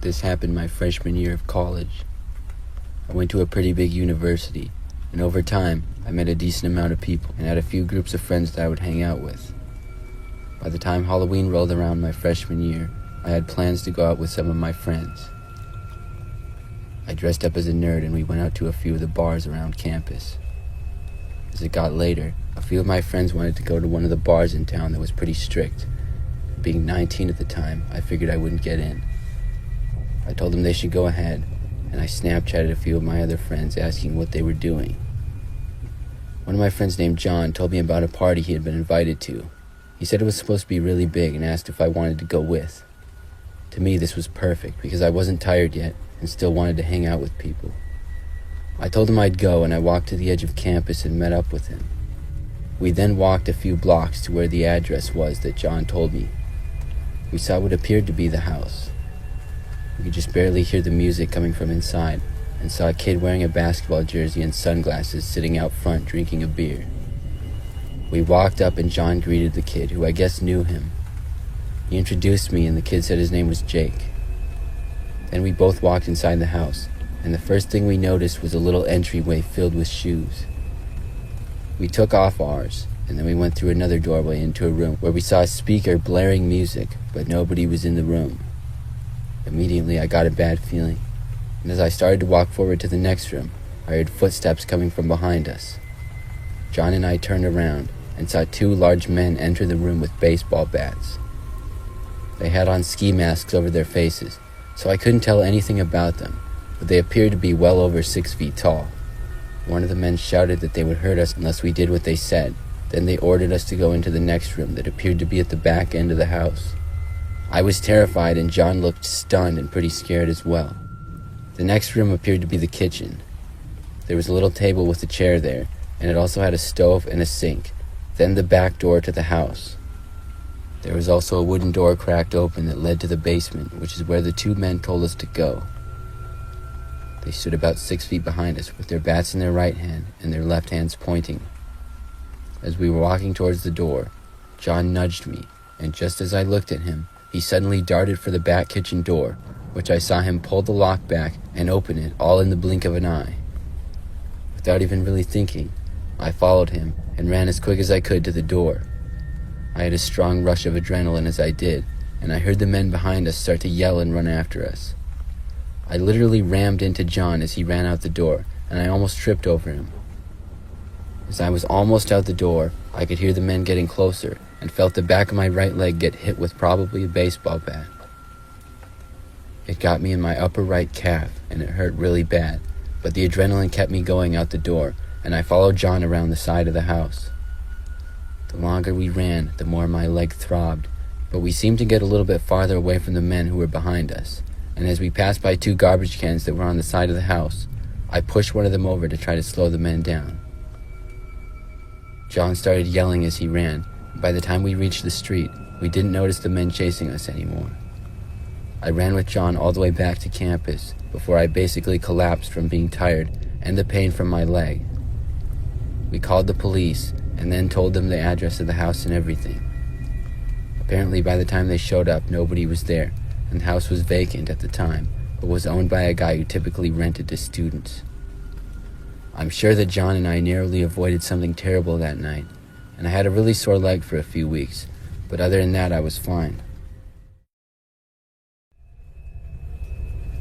This happened my freshman year of college. I went to a pretty big university, and over time, I met a decent amount of people and had a few groups of friends that I would hang out with. By the time Halloween rolled around my freshman year, I had plans to go out with some of my friends. I dressed up as a nerd and we went out to a few of the bars around campus. As it got later, a few of my friends wanted to go to one of the bars in town that was pretty strict. Being 19 at the time, I figured I wouldn't get in. I told them they should go ahead, and I Snapchatted a few of my other friends asking what they were doing. One of my friends named John told me about a party he had been invited to. He said it was supposed to be really big and asked if I wanted to go with. To me, this was perfect because I wasn't tired yet and still wanted to hang out with people. I told him I'd go, and I walked to the edge of campus and met up with him. We then walked a few blocks to where the address was that John told me. We saw what appeared to be the house. We could just barely hear the music coming from inside, and saw a kid wearing a basketball jersey and sunglasses sitting out front drinking a beer. We walked up and John greeted the kid, who I guess knew him. He introduced me and the kid said his name was Jake. Then we both walked inside the house, and the first thing we noticed was a little entryway filled with shoes. We took off ours, and then we went through another doorway into a room where we saw a speaker blaring music, but nobody was in the room. Immediately, I got a bad feeling, and as I started to walk forward to the next room, I heard footsteps coming from behind us. John and I turned around and saw two large men enter the room with baseball bats. They had on ski masks over their faces, so I couldn't tell anything about them, but they appeared to be well over 6 feet tall. One of the men shouted that they would hurt us unless we did what they said. Then they ordered us to go into the next room that appeared to be at the back end of the house. I was terrified, and John looked stunned and pretty scared as well. The next room appeared to be the kitchen. There was a little table with a chair there, and it also had a stove and a sink, then the back door to the house. There was also a wooden door cracked open that led to the basement, which is where the two men told us to go. They stood about 6 feet behind us with their bats in their right hand and their left hands pointing. As we were walking towards the door, John nudged me, and just as I looked at him, he suddenly darted for the back kitchen door, which I saw him pull the lock back and open it all in the blink of an eye. Without even really thinking, I followed him and ran as quick as I could to the door. I had a strong rush of adrenaline as I did, and I heard the men behind us start to yell and run after us. I literally rammed into John as he ran out the door, and I almost tripped over him. As I was almost out the door, I could hear the men getting closer and felt the back of my right leg get hit with probably a baseball bat. It got me in my upper right calf, and it hurt really bad, but the adrenaline kept me going out the door, and I followed John around the side of the house. The longer we ran, the more my leg throbbed, but we seemed to get a little bit farther away from the men who were behind us, and as we passed by two garbage cans that were on the side of the house, I pushed one of them over to try to slow the men down. John started yelling as he ran, and by the time we reached the street, we didn't notice the men chasing us anymore. I ran with John all the way back to campus before I basically collapsed from being tired and the pain from my leg. We called the police and then told them the address of the house and everything. Apparently by the time they showed up, nobody was there, and the house was vacant at the time, but was owned by a guy who typically rented to students. I'm sure that John and I narrowly avoided something terrible that night, and I had a really sore leg for a few weeks, but other than that I was fine.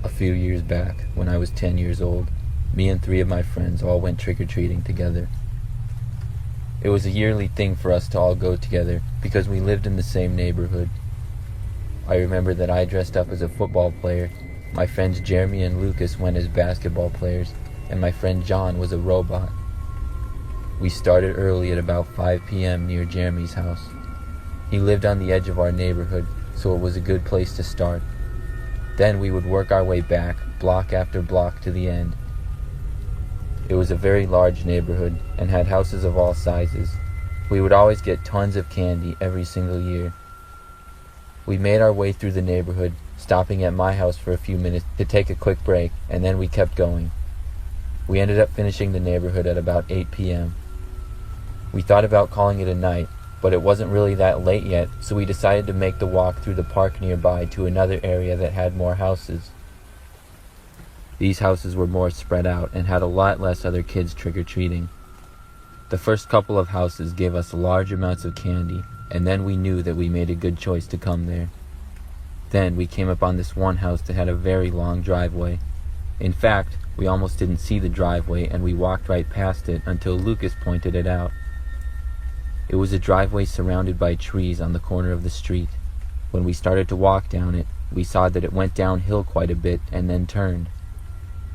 A few years back, when I was 10 years old, me and 3 of my friends all went trick-or-treating together. It was a yearly thing for us to all go together because we lived in the same neighborhood. I remember that I dressed up as a football player, my friends Jeremy and Lucas went as basketball players, and my friend John was a robot. We started early at about 5 p.m. near Jeremy's house. He lived on the edge of our neighborhood, so it was a good place to start. Then we would work our way back, block after block, to the end. It was a very large neighborhood and had houses of all sizes. We would always get tons of candy every single year. We made our way through the neighborhood, stopping at my house for a few minutes to take a quick break, and then we kept going. We ended up finishing the neighborhood at about 8 p.m. We thought about calling it a night, but it wasn't really that late yet, so we decided to make the walk through the park nearby to another area that had more houses. These houses were more spread out and had a lot less other kids trick-or-treating. The first couple of houses gave us large amounts of candy, and then we knew that we made a good choice to come there. Then we came upon this one house that had a very long driveway. In fact, we almost didn't see the driveway, and we walked right past it until Lucas pointed it out. It was a driveway surrounded by trees on the corner of the street. When we started to walk down it, we saw that it went downhill quite a bit and then turned.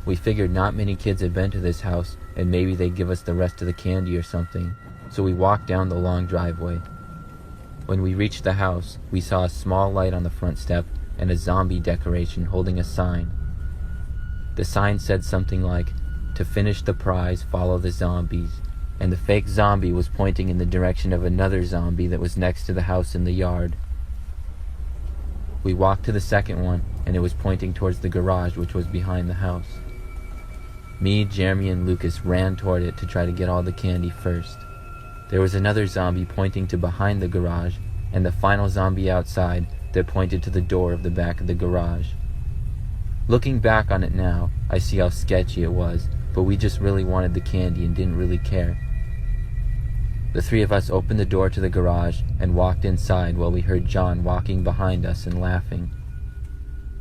We figured not many kids had been to this house, and maybe they'd give us the rest of the candy or something, so we walked down the long driveway. When we reached the house, we saw a small light on the front step and a zombie decoration holding a sign. The sign said something like, "To finish the prize, follow the zombies," and the fake zombie was pointing in the direction of another zombie that was next to the house in the yard. We walked to the second one, and it was pointing towards the garage, which was behind the house. Me, Jeremy, and Lucas ran toward it to try to get all the candy first. There was another zombie pointing to behind the garage, and the final zombie outside that pointed to the door of the back of the garage. Looking back on it now, I see how sketchy it was, but we just really wanted the candy and didn't really care. The 3 of us opened the door to the garage and walked inside while we heard John walking behind us and laughing.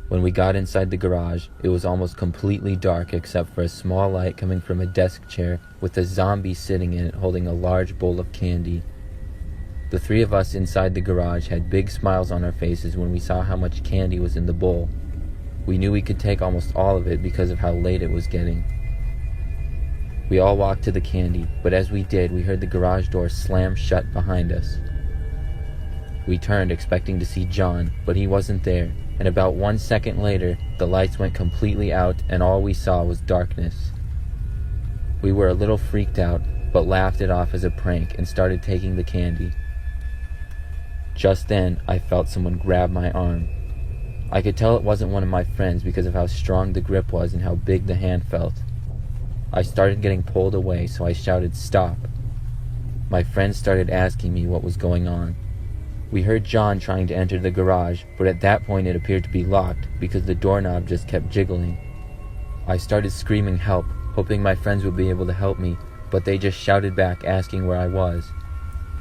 When we got inside the garage, it was almost completely dark except for a small light coming from a desk chair with a zombie sitting in it holding a large bowl of candy. The three of us inside the garage had big smiles on our faces when we saw how much candy was in the bowl. We knew we could take almost all of it because of how late it was getting. We all walked to the candy, but as we did, we heard the garage door slam shut behind us. We turned expecting to see John, but he wasn't there, and about 1 second later, the lights went completely out and all we saw was darkness. We were a little freaked out, but laughed it off as a prank and started taking the candy. Just then, I felt someone grab my arm. I could tell it wasn't one of my friends because of how strong the grip was and how big the hand felt. I started getting pulled away, so I shouted, "Stop." My friends started asking me what was going on. We heard John trying to enter the garage, but at that point it appeared to be locked because the doorknob just kept jiggling. I started screaming help, hoping my friends would be able to help me, but they just shouted back asking where I was.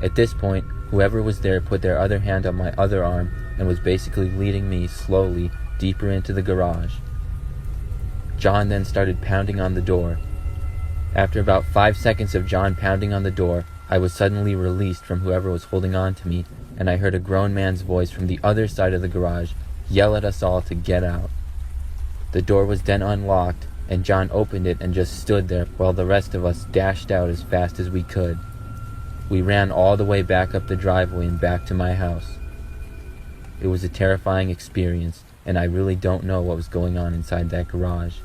At this point, whoever was there put their other hand on my other arm and was basically leading me slowly deeper into the garage. John then started pounding on the door. After about 5 seconds of John pounding on the door, I was suddenly released from whoever was holding on to me, and I heard a grown man's voice from the other side of the garage yell at us all to get out. The door was then unlocked, and John opened it and just stood there while the rest of us dashed out as fast as we could. We ran all the way back up the driveway and back to my house. It was a terrifying experience, and I really don't know what was going on inside that garage.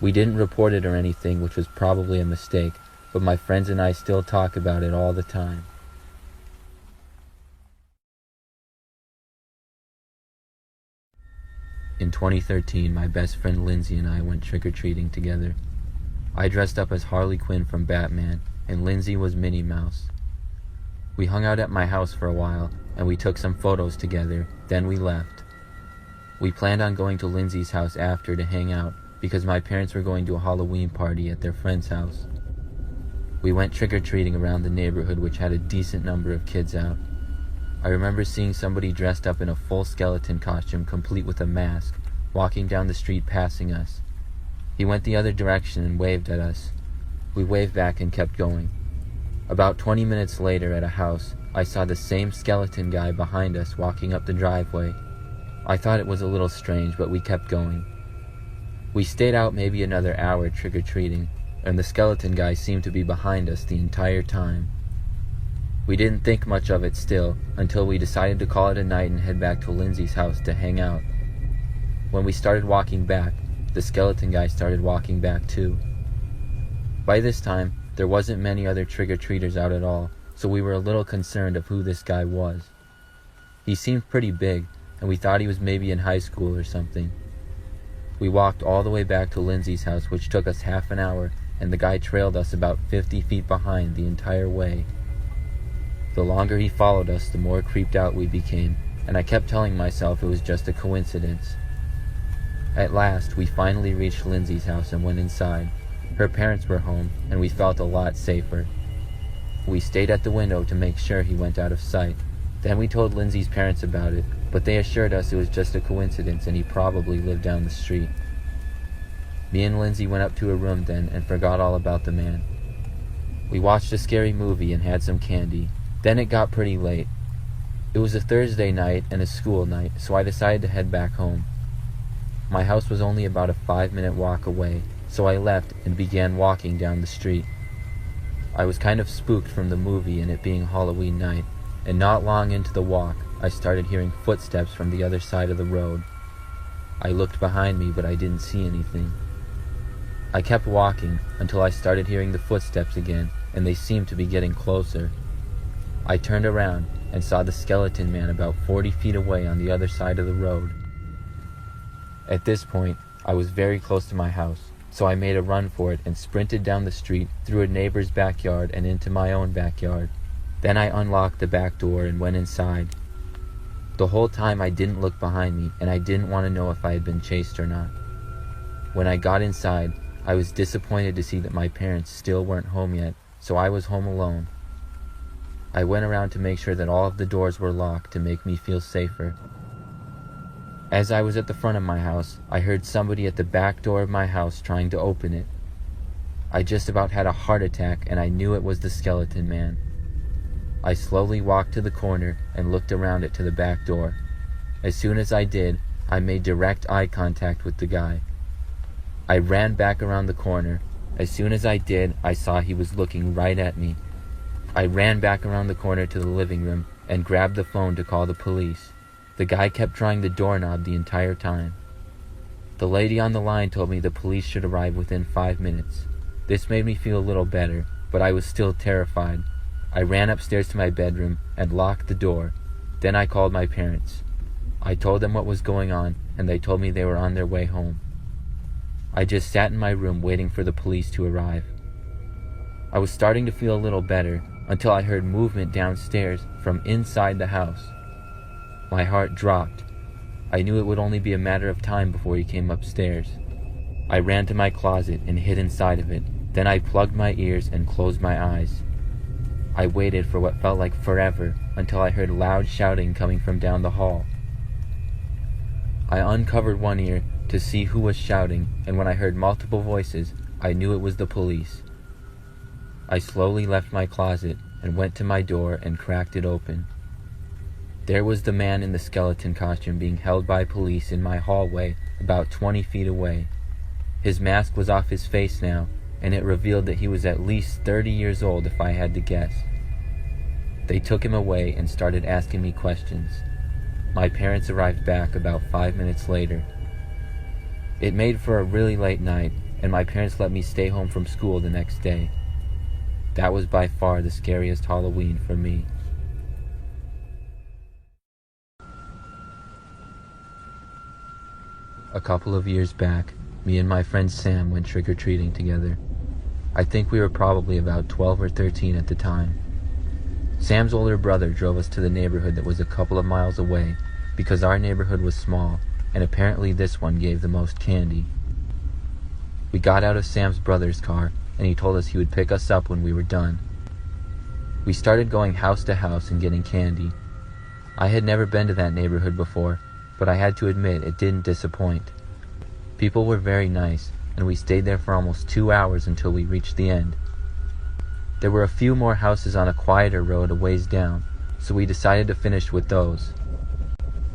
We didn't report it or anything, which was probably a mistake, but my friends and I still talk about it all the time. In 2013, my best friend Lindsay and I went trick-or-treating together. I dressed up as Harley Quinn from Batman, and Lindsay was Minnie Mouse. We hung out at my house for a while, and we took some photos together, then we left. We planned on going to Lindsay's house after to hang out, because my parents were going to a Halloween party at their friend's house. We went trick-or-treating around the neighborhood, which had a decent number of kids out. I remember seeing somebody dressed up in a full skeleton costume, complete with a mask, walking down the street passing us. He went the other direction and waved at us. We waved back and kept going. About 20 minutes later at a house, I saw the same skeleton guy behind us walking up the driveway. I thought it was a little strange, but we kept going. We stayed out maybe another hour trick-or-treating, and the skeleton guy seemed to be behind us the entire time. We didn't think much of it still, until we decided to call it a night and head back to Lindsay's house to hang out. When we started walking back, the skeleton guy started walking back too. By this time, there wasn't many other trick-or-treaters out at all, so we were a little concerned of who this guy was. He seemed pretty big, and we thought he was maybe in high school or something. We walked all the way back to Lindsay's house, which took us half an hour, and the guy trailed us about 50 feet behind the entire way. The longer he followed us, the more creeped out we became, and I kept telling myself it was just a coincidence. At last, we finally reached Lindsay's house and went inside. Her parents were home, and we felt a lot safer. We stayed at the window to make sure he went out of sight. Then we told Lindsay's parents about it, but they assured us it was just a coincidence and he probably lived down the street. Me and Lindsay went up to her room then and forgot all about the man. We watched a scary movie and had some candy. Then it got pretty late. It was a Thursday night and a school night, so I decided to head back home. My house was only about a 5-minute walk away, so I left and began walking down the street. I was kind of spooked from the movie and it being Halloween night, and not long into the walk, I started hearing footsteps from the other side of the road. I looked behind me, but I didn't see anything. I kept walking until I started hearing the footsteps again, and they seemed to be getting closer. I turned around and saw the skeleton man about 40 feet away on the other side of the road. At this point, I was very close to my house, so I made a run for it and sprinted down the street, through a neighbor's backyard and into my own backyard. Then I unlocked the back door and went inside. The whole time I didn't look behind me, and I didn't want to know if I had been chased or not. When I got inside, I was disappointed to see that my parents still weren't home yet, so I was home alone. I went around to make sure that all of the doors were locked to make me feel safer. As I was at the front of my house, I heard somebody at the back door of my house trying to open it. I just about had a heart attack, and I knew it was the skeleton man. I slowly walked to the corner and looked around it to the back door. As soon as I did, I made direct eye contact with the guy. I ran back around the corner. As soon as I did, I saw he was looking right at me. I ran back around the corner to the living room and grabbed the phone to call the police. The guy kept trying the doorknob the entire time. The lady on the line told me the police should arrive within 5 minutes. This made me feel a little better, but I was still terrified. I ran upstairs to my bedroom and locked the door. Then I called my parents. I told them what was going on, and they told me they were on their way home. I just sat in my room waiting for the police to arrive. I was starting to feel a little better until I heard movement downstairs from inside the house. My heart dropped. I knew it would only be a matter of time before he came upstairs. I ran to my closet and hid inside of it. Then I plugged my ears and closed my eyes. I waited for what felt like forever until I heard loud shouting coming from down the hall. I uncovered one ear to see who was shouting, and when I heard multiple voices, I knew it was the police. I slowly left my closet and went to my door and cracked it open. There was the man in the skeleton costume being held by police in my hallway about 20 feet away. His mask was off his face now, and it revealed that he was at least 30 years old if I had to guess. They took him away and started asking me questions. My parents arrived back about 5 minutes later. It made for a really late night, and my parents let me stay home from school the next day. That was by far the scariest Halloween for me. A couple of years back, me and my friend Sam went trick-or-treating together. I think we were probably about 12 or 13 at the time. Sam's older brother drove us to the neighborhood that was a couple of miles away because our neighborhood was small, and apparently this one gave the most candy. We got out of Sam's brother's car, and he told us he would pick us up when we were done. We started going house to house and getting candy. I had never been to that neighborhood before, but I had to admit it didn't disappoint. People were very nice, and we stayed there for almost 2 hours until we reached the end. There were a few more houses on a quieter road a ways down, so we decided to finish with those.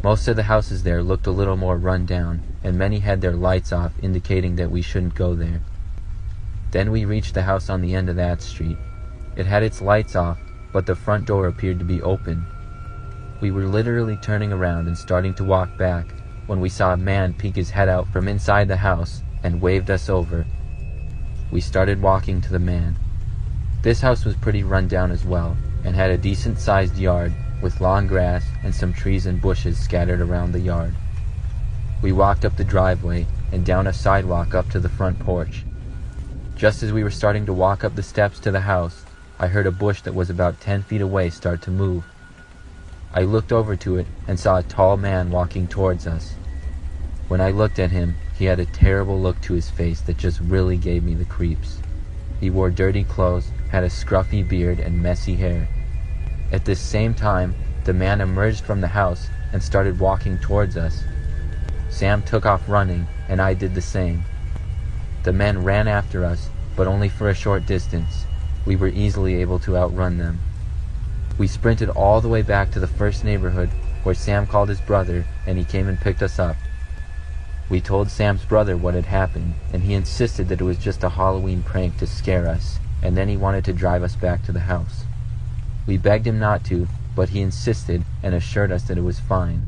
Most of the houses there looked a little more run down, and many had their lights off, indicating that we shouldn't go there. Then we reached the house on the end of that street. It had its lights off, but the front door appeared to be open. We were literally turning around and starting to walk back when we saw a man peek his head out from inside the house and waved us over. We started walking to the man. This house was pretty run down as well, and had a decent-sized yard with long grass and some trees and bushes scattered around the yard. We walked up the driveway and down a sidewalk up to the front porch. Just as we were starting to walk up the steps to the house, I heard a bush that was about 10 feet away start to move. I looked over to it and saw a tall man walking towards us. When I looked at him, he had a terrible look to his face that just really gave me the creeps. He wore dirty clothes, had a scruffy beard and messy hair. At this same time, the man emerged from the house and started walking towards us. Sam took off running, and I did the same. The men ran after us, but only for a short distance. We were easily able to outrun them. We sprinted all the way back to the first neighborhood, where Sam called his brother, and he came and picked us up. We told Sam's brother what had happened, and he insisted that it was just a Halloween prank to scare us, and then he wanted to drive us back to the house. We begged him not to, but he insisted and assured us that it was fine.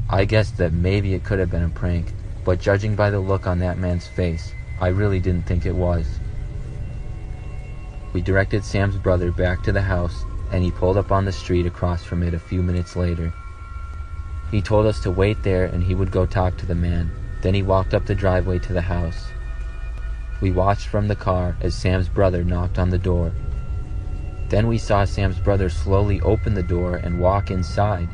I guessed that maybe it could have been a prank, but judging by the look on that man's face, I really didn't think it was. We directed Sam's brother back to the house, and he pulled up on the street across from it a few minutes later. He told us to wait there and he would go talk to the man. Then he walked up the driveway to the house. We watched from the car as Sam's brother knocked on the door. Then we saw Sam's brother slowly open the door and walk inside.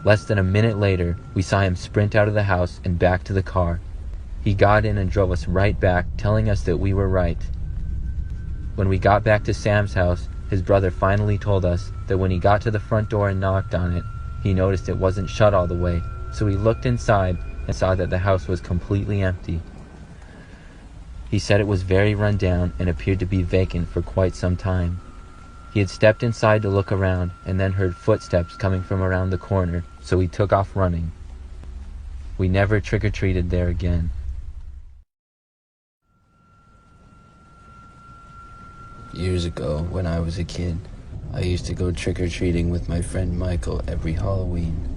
Less than a minute later, we saw him sprint out of the house and back to the car. He got in and drove us right back, telling us that we were right. When we got back to Sam's house, his brother finally told us that when he got to the front door and knocked on it, he noticed it wasn't shut all the way, so he looked inside and saw that the house was completely empty. He said it was very run down and appeared to be vacant for quite some time. He had stepped inside to look around and then heard footsteps coming from around the corner, so he took off running. We never trick-or-treated there again. Years ago, when I was a kid, I used to go trick-or-treating with my friend Michael every Halloween.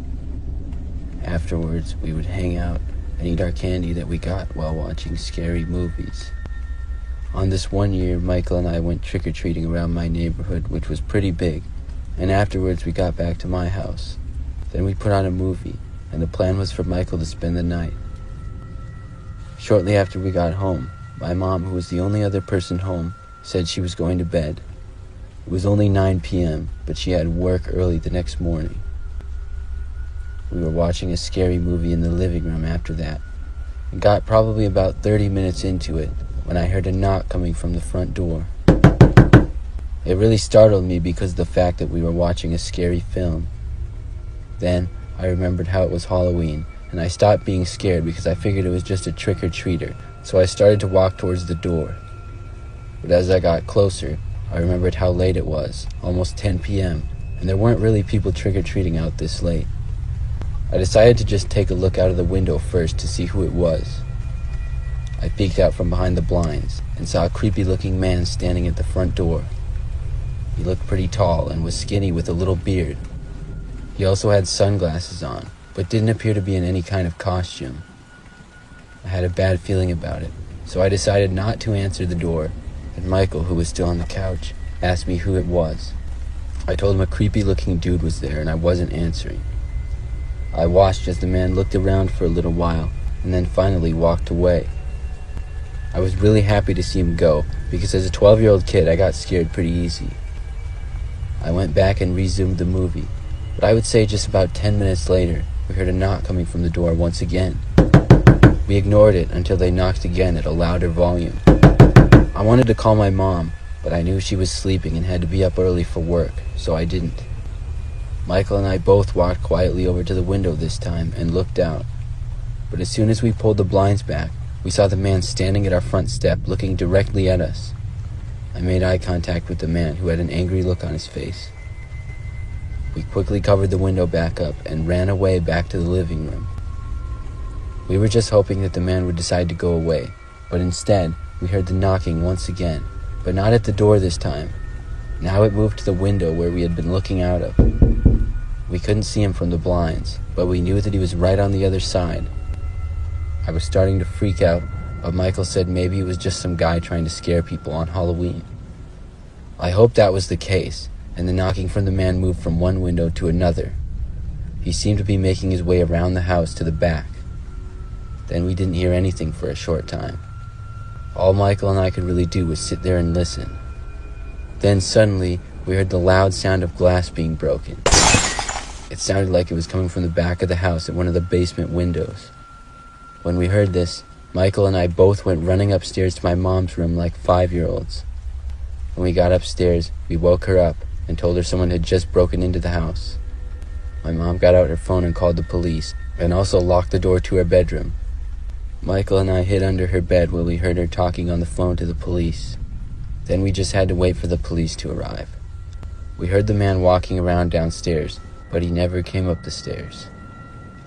Afterwards, we would hang out and eat our candy that we got while watching scary movies. On this one year, Michael and I went trick-or-treating around my neighborhood, which was pretty big, and afterwards we got back to my house. Then we put on a movie, and the plan was for Michael to spend the night. Shortly after we got home, my mom, who was the only other person home, said she was going to bed. It was only 9 p.m., but she had work early the next morning. We were watching a scary movie in the living room after that, and got probably about 30 minutes into it when I heard a knock coming from the front door. It really startled me because of the fact that we were watching a scary film. Then I remembered how it was Halloween, and I stopped being scared because I figured it was just a trick-or-treater, so I started to walk towards the door. But as I got closer, I remembered how late it was, almost 10 p.m., and there weren't really people trick-or-treating out this late. I decided to just take a look out of the window first to see who it was. I peeked out from behind the blinds and saw a creepy-looking man standing at the front door. He looked pretty tall and was skinny with a little beard. He also had sunglasses on, but didn't appear to be in any kind of costume. I had a bad feeling about it, so I decided not to answer the door, and Michael, who was still on the couch, asked me who it was. I told him a creepy-looking dude was there and I wasn't answering. I watched as the man looked around for a little while and then finally walked away. I was really happy to see him go because as a 12-year-old kid I got scared pretty easy. I went back and resumed the movie, but I would say just about 10 minutes later we heard a knock coming from the door once again. We ignored it until they knocked again at a louder volume. I wanted to call my mom, but I knew she was sleeping and had to be up early for work, so I didn't. Michael and I both walked quietly over to the window this time and looked out. But as soon as we pulled the blinds back, we saw the man standing at our front step looking directly at us. I made eye contact with the man, who had an angry look on his face. We quickly covered the window back up and ran away back to the living room. We were just hoping that the man would decide to go away, but instead we heard the knocking once again, but not at the door this time. Now it moved to the window where we had been looking out of. We couldn't see him from the blinds, but we knew that he was right on the other side. I was starting to freak out, but Michael said maybe it was just some guy trying to scare people on Halloween. I hoped that was the case, and the knocking from the man moved from one window to another. He seemed to be making his way around the house to the back. Then we didn't hear anything for a short time. All Michael and I could really do was sit there and listen. Then suddenly, we heard the loud sound of glass being broken. It sounded like it was coming from the back of the house at one of the basement windows. When we heard this, Michael and I both went running upstairs to my mom's room like 5-year-olds. When we got upstairs, we woke her up and told her someone had just broken into the house. My mom got out her phone and called the police, and also locked the door to her bedroom. Michael and I hid under her bed while we heard her talking on the phone to the police. Then we just had to wait for the police to arrive. We heard the man walking around downstairs, but he never came up the stairs.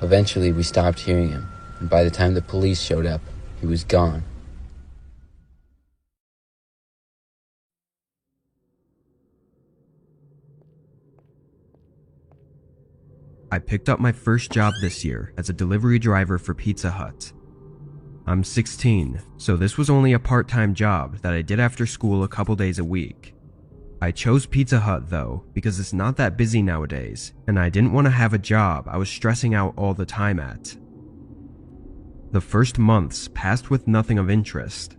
Eventually, we stopped hearing him, and by the time the police showed up, he was gone. I picked up my first job this year as a delivery driver for Pizza Hut. I'm 16, so this was only a part-time job that I did after school a couple days a week. I chose Pizza Hut though because it's not that busy nowadays, and I didn't want to have a job I was stressing out all the time at. The first months passed with nothing of interest.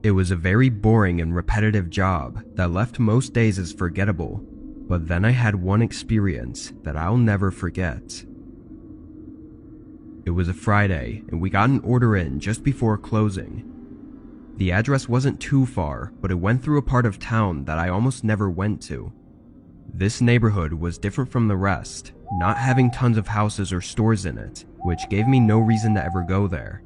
It was a very boring and repetitive job that left most days as forgettable, but then I had one experience that I'll never forget. It was a Friday, and we got an order in just before closing. The address wasn't too far, but it went through a part of town that I almost never went to. This neighborhood was different from the rest, not having tons of houses or stores in it, which gave me no reason to ever go there.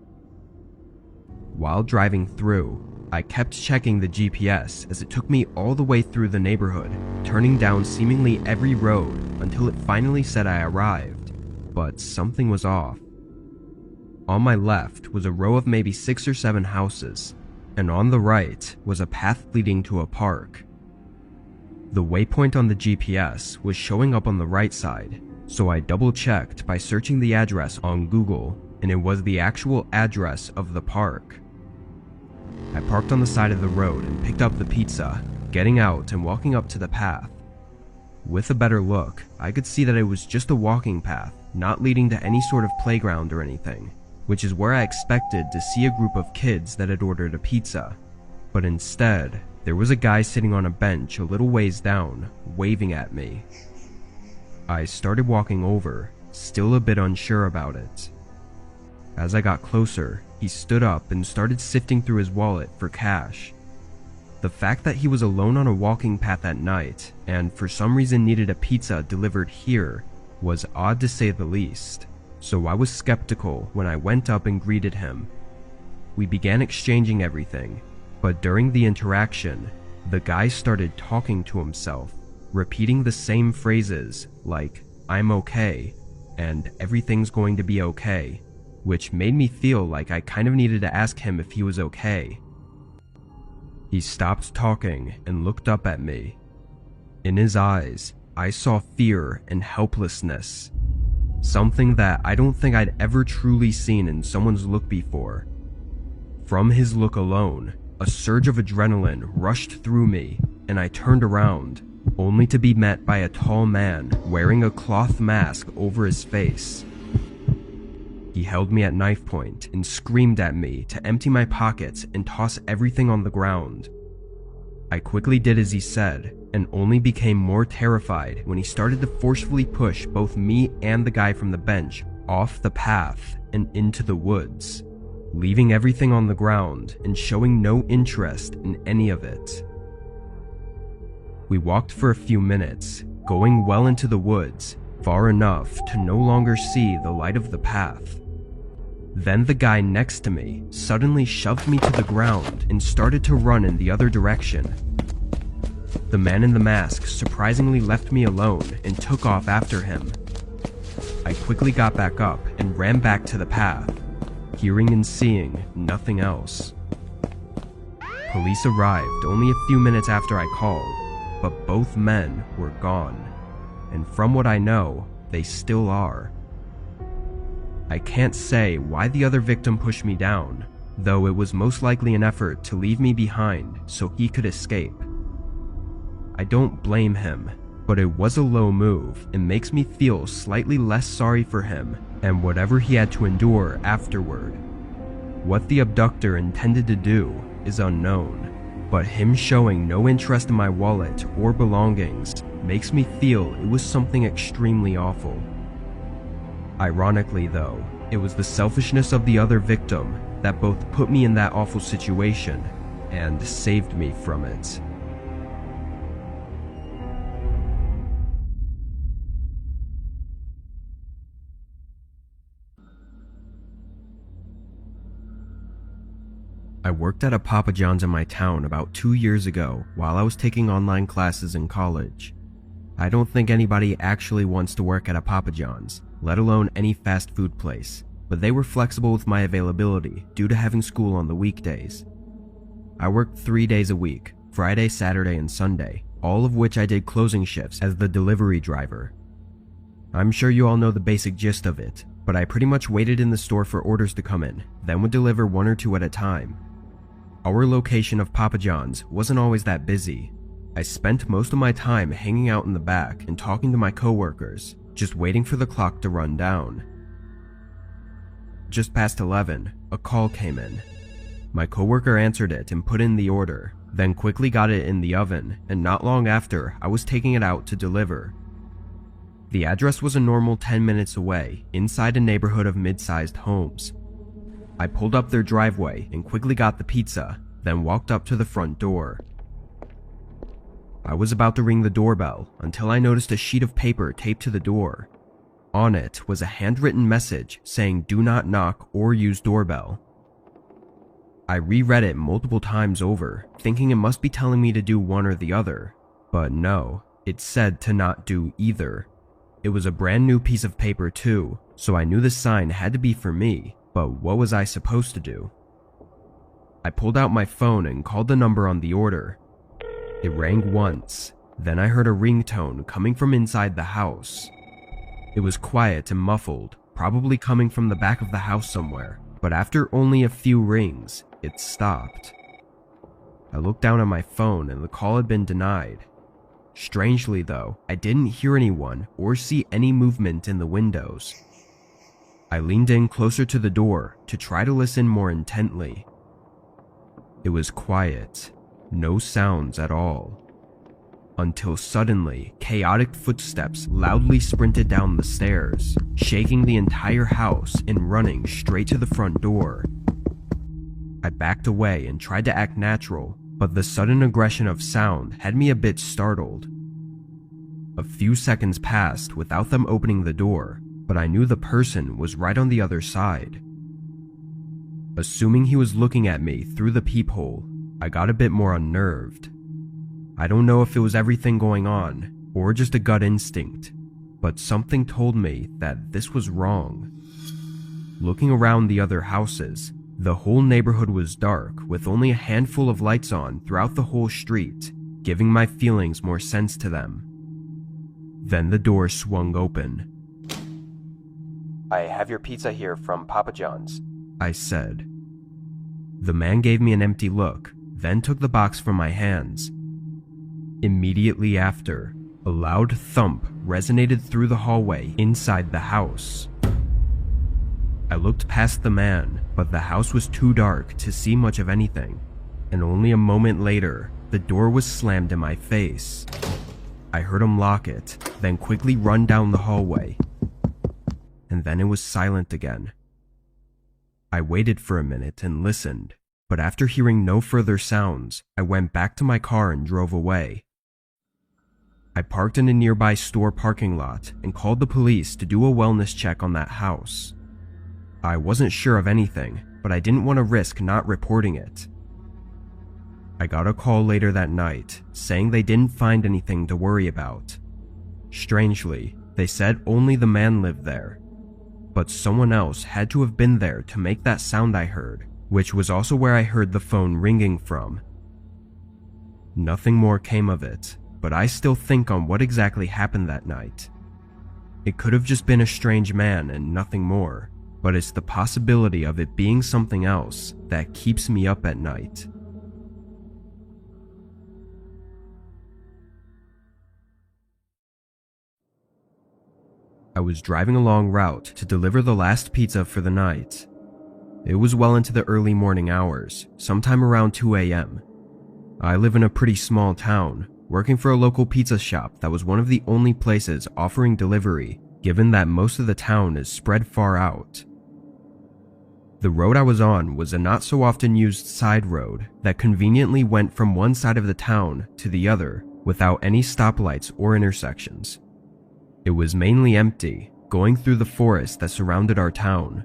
While driving through, I kept checking the GPS as it took me all the way through the neighborhood, turning down seemingly every road until it finally said I arrived, but something was off. On my left was a row of maybe 6 or 7 houses, and on the right was a path leading to a park. The waypoint on the GPS was showing up on the right side, so I double-checked by searching the address on Google, and it was the actual address of the park. I parked on the side of the road and picked up the pizza, getting out and walking up to the path. With a better look, I could see that it was just a walking path, not leading to any sort of playground or anything, which is where I expected to see a group of kids that had ordered a pizza. But instead, there was a guy sitting on a bench a little ways down, waving at me. I started walking over, still a bit unsure about it. As I got closer, he stood up and started sifting through his wallet for cash. The fact that he was alone on a walking path at night, and for some reason needed a pizza delivered here, was odd to say the least, so I was skeptical when I went up and greeted him. We began exchanging everything, but during the interaction, the guy started talking to himself, repeating the same phrases like, "I'm okay," and "everything's going to be okay," which made me feel like I kind of needed to ask him if he was okay. He stopped talking and looked up at me. In his eyes, I saw fear and helplessness, something that I don't think I'd ever truly seen in someone's look before. From his look alone, a surge of adrenaline rushed through me, and I turned around, only to be met by a tall man wearing a cloth mask over his face. He held me at knife point and screamed at me to empty my pockets and toss everything on the ground. I quickly did as he said, and only became more terrified when he started to forcefully push both me and the guy from the bench off the path and into the woods, leaving everything on the ground and showing no interest in any of it. We walked for a few minutes, going well into the woods, far enough to no longer see the light of the path. Then the guy next to me suddenly shoved me to the ground and started to run in the other direction. The man in the mask surprisingly left me alone and took off after him. I quickly got back up and ran back to the path, hearing and seeing nothing else. Police arrived only a few minutes after I called, but both men were gone, and from what I know, they still are. I can't say why the other victim pushed me down, though it was most likely an effort to leave me behind so he could escape. I don't blame him, but it was a low move and makes me feel slightly less sorry for him and whatever he had to endure afterward. What the abductor intended to do is unknown, but him showing no interest in my wallet or belongings makes me feel it was something extremely awful. Ironically though, it was the selfishness of the other victim that both put me in that awful situation and saved me from it. I worked at a Papa John's in my town about 2 years ago while I was taking online classes in college. I don't think anybody actually wants to work at a Papa John's, let alone any fast food place, but they were flexible with my availability due to having school on the weekdays. I worked 3 days a week, Friday, Saturday, and Sunday, all of which I did closing shifts as the delivery driver. I'm sure you all know the basic gist of it, but I pretty much waited in the store for orders to come in, then would deliver 1 or 2 at a time. Our location of Papa John's wasn't always that busy. I spent most of my time hanging out in the back and talking to my coworkers, just waiting for the clock to run down. Just past 11, a call came in. My coworker answered it and put in the order, then quickly got it in the oven, and not long after, I was taking it out to deliver. The address was a normal 10 minutes away, inside a neighborhood of mid-sized homes. I pulled up their driveway and quickly got the pizza, then walked up to the front door. I was about to ring the doorbell until I noticed a sheet of paper taped to the door. On it was a handwritten message saying do not knock or use doorbell. I reread it multiple times over, thinking it must be telling me to do one or the other, but no, it said to not do either. It was a brand new piece of paper too, so I knew the sign had to be for me, but what was I supposed to do? I pulled out my phone and called the number on the order. It rang once, then I heard a ringtone coming from inside the house. It was quiet and muffled, probably coming from the back of the house somewhere, but after only a few rings, it stopped. I looked down at my phone and the call had been denied. Strangely though, I didn't hear anyone or see any movement in the windows. I leaned in closer to the door to try to listen more intently. It was quiet, no sounds at all. Until suddenly, chaotic footsteps loudly sprinted down the stairs, shaking the entire house and running straight to the front door. I backed away and tried to act natural, but the sudden aggression of sound had me a bit startled. A few seconds passed without them opening the door, but I knew the person was right on the other side. Assuming he was looking at me through the peephole, I got a bit more unnerved. I don't know if it was everything going on, or just a gut instinct, but something told me that this was wrong. Looking around the other houses, the whole neighborhood was dark with only a handful of lights on throughout the whole street, giving my feelings more sense to them. Then the door swung open. "I have your pizza here from Papa John's," I said. The man gave me an empty look, then took the box from my hands. Immediately after, a loud thump resonated through the hallway inside the house. I looked past the man, but the house was too dark to see much of anything, and only a moment later, the door was slammed in my face. I heard him lock it, then quickly run down the hallway, and then it was silent again. I waited for a minute and listened, but after hearing no further sounds, I went back to my car and drove away. I parked in a nearby store parking lot and called the police to do a wellness check on that house. I wasn't sure of anything, but I didn't want to risk not reporting it. I got a call later that night saying they didn't find anything to worry about. Strangely, they said only the man lived there, but someone else had to have been there to make that sound I heard, which was also where I heard the phone ringing from. Nothing more came of it, but I still think on what exactly happened that night. It could have just been a strange man and nothing more, but it's the possibility of it being something else that keeps me up at night. I was driving a long route to deliver the last pizza for the night. It was well into the early morning hours, sometime around 2 a.m. I live in a pretty small town, working for a local pizza shop that was one of the only places offering delivery, given that most of the town is spread far out. The road I was on was a not so often used side road that conveniently went from one side of the town to the other without any stoplights or intersections. It was mainly empty, going through the forest that surrounded our town.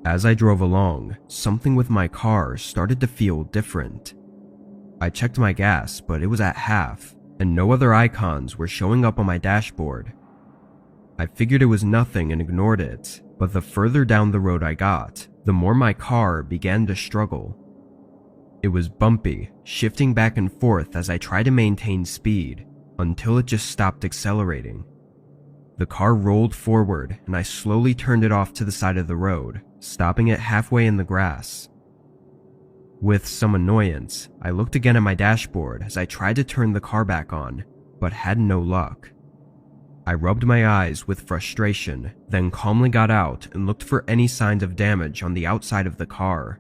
As I drove along, something with my car started to feel different. I checked my gas, but it was at half, and no other icons were showing up on my dashboard. I figured it was nothing and ignored it, but the further down the road I got, the more my car began to struggle. It was bumpy, shifting back and forth as I tried to maintain speed, until it just stopped accelerating. The car rolled forward, and I slowly turned it off to the side of the road, stopping it halfway in the grass. With some annoyance, I looked again at my dashboard as I tried to turn the car back on, but had no luck. I rubbed my eyes with frustration, then calmly got out and looked for any signs of damage on the outside of the car.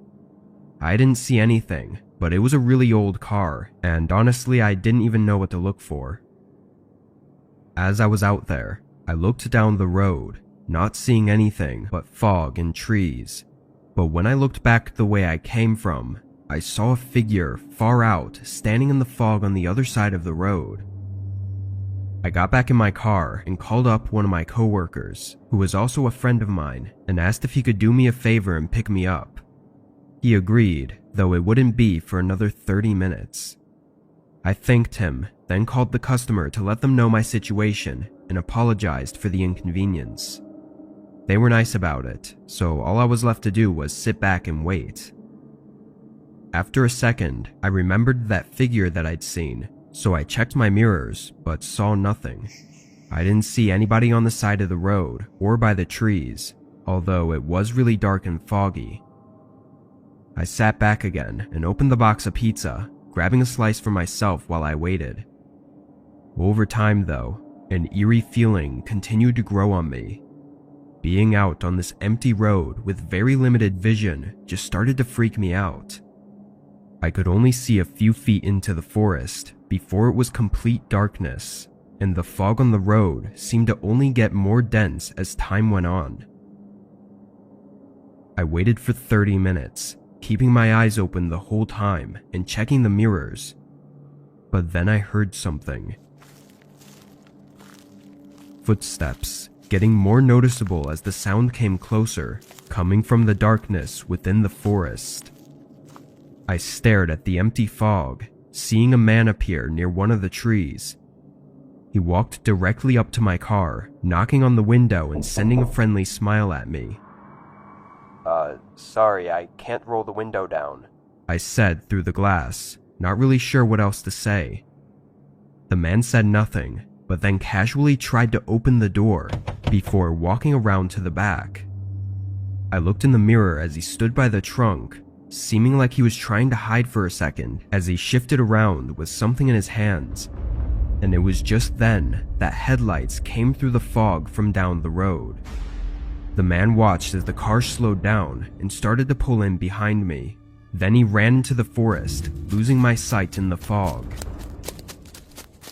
I didn't see anything, but it was a really old car, and honestly I didn't even know what to look for. As I was out there, I looked down the road, not seeing anything but fog and trees, but when I looked back the way I came from, I saw a figure far out standing in the fog on the other side of the road. I got back in my car and called up one of my coworkers, who was also a friend of mine, and asked if he could do me a favor and pick me up. He agreed, though it wouldn't be for another 30 minutes. I thanked him, then called the customer to let them know my situation and apologized for the inconvenience. They were nice about it, so all I was left to do was sit back and wait. After a second, I remembered that figure that I'd seen, so I checked my mirrors, but saw nothing. I didn't see anybody on the side of the road or by the trees, although it was really dark and foggy. I sat back again and opened the box of pizza, grabbing a slice for myself while I waited. Over time, though, an eerie feeling continued to grow on me. Being out on this empty road with very limited vision just started to freak me out. I could only see a few feet into the forest before it was complete darkness, and the fog on the road seemed to only get more dense as time went on. I waited for 30 minutes, keeping my eyes open the whole time and checking the mirrors. But then I heard something. Footsteps, getting more noticeable as the sound came closer, coming from the darkness within the forest. I stared at the empty fog, seeing a man appear near one of the trees. He walked directly up to my car, knocking on the window and sending a friendly smile at me. Sorry, I can't roll the window down," I said through the glass, not really sure what else to say. The man said nothing, but then casually tried to open the door before walking around to the back. I looked in the mirror as he stood by the trunk, seeming like he was trying to hide for a second as he shifted around with something in his hands. And it was just then that headlights came through the fog from down the road. The man watched as the car slowed down and started to pull in behind me. Then he ran into the forest, losing my sight in the fog.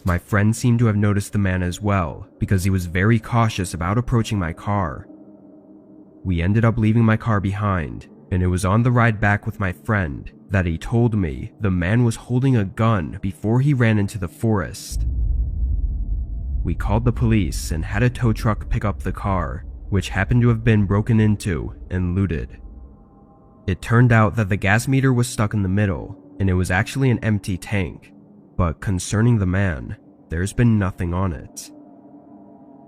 My friend seemed to have noticed the man as well, because he was very cautious about approaching my car. We ended up leaving my car behind, and it was on the ride back with my friend that he told me the man was holding a gun before he ran into the forest. We called the police and had a tow truck pick up the car, which happened to have been broken into and looted. It turned out that the gas meter was stuck in the middle, and it was actually an empty tank, but concerning the man, there's been nothing on it.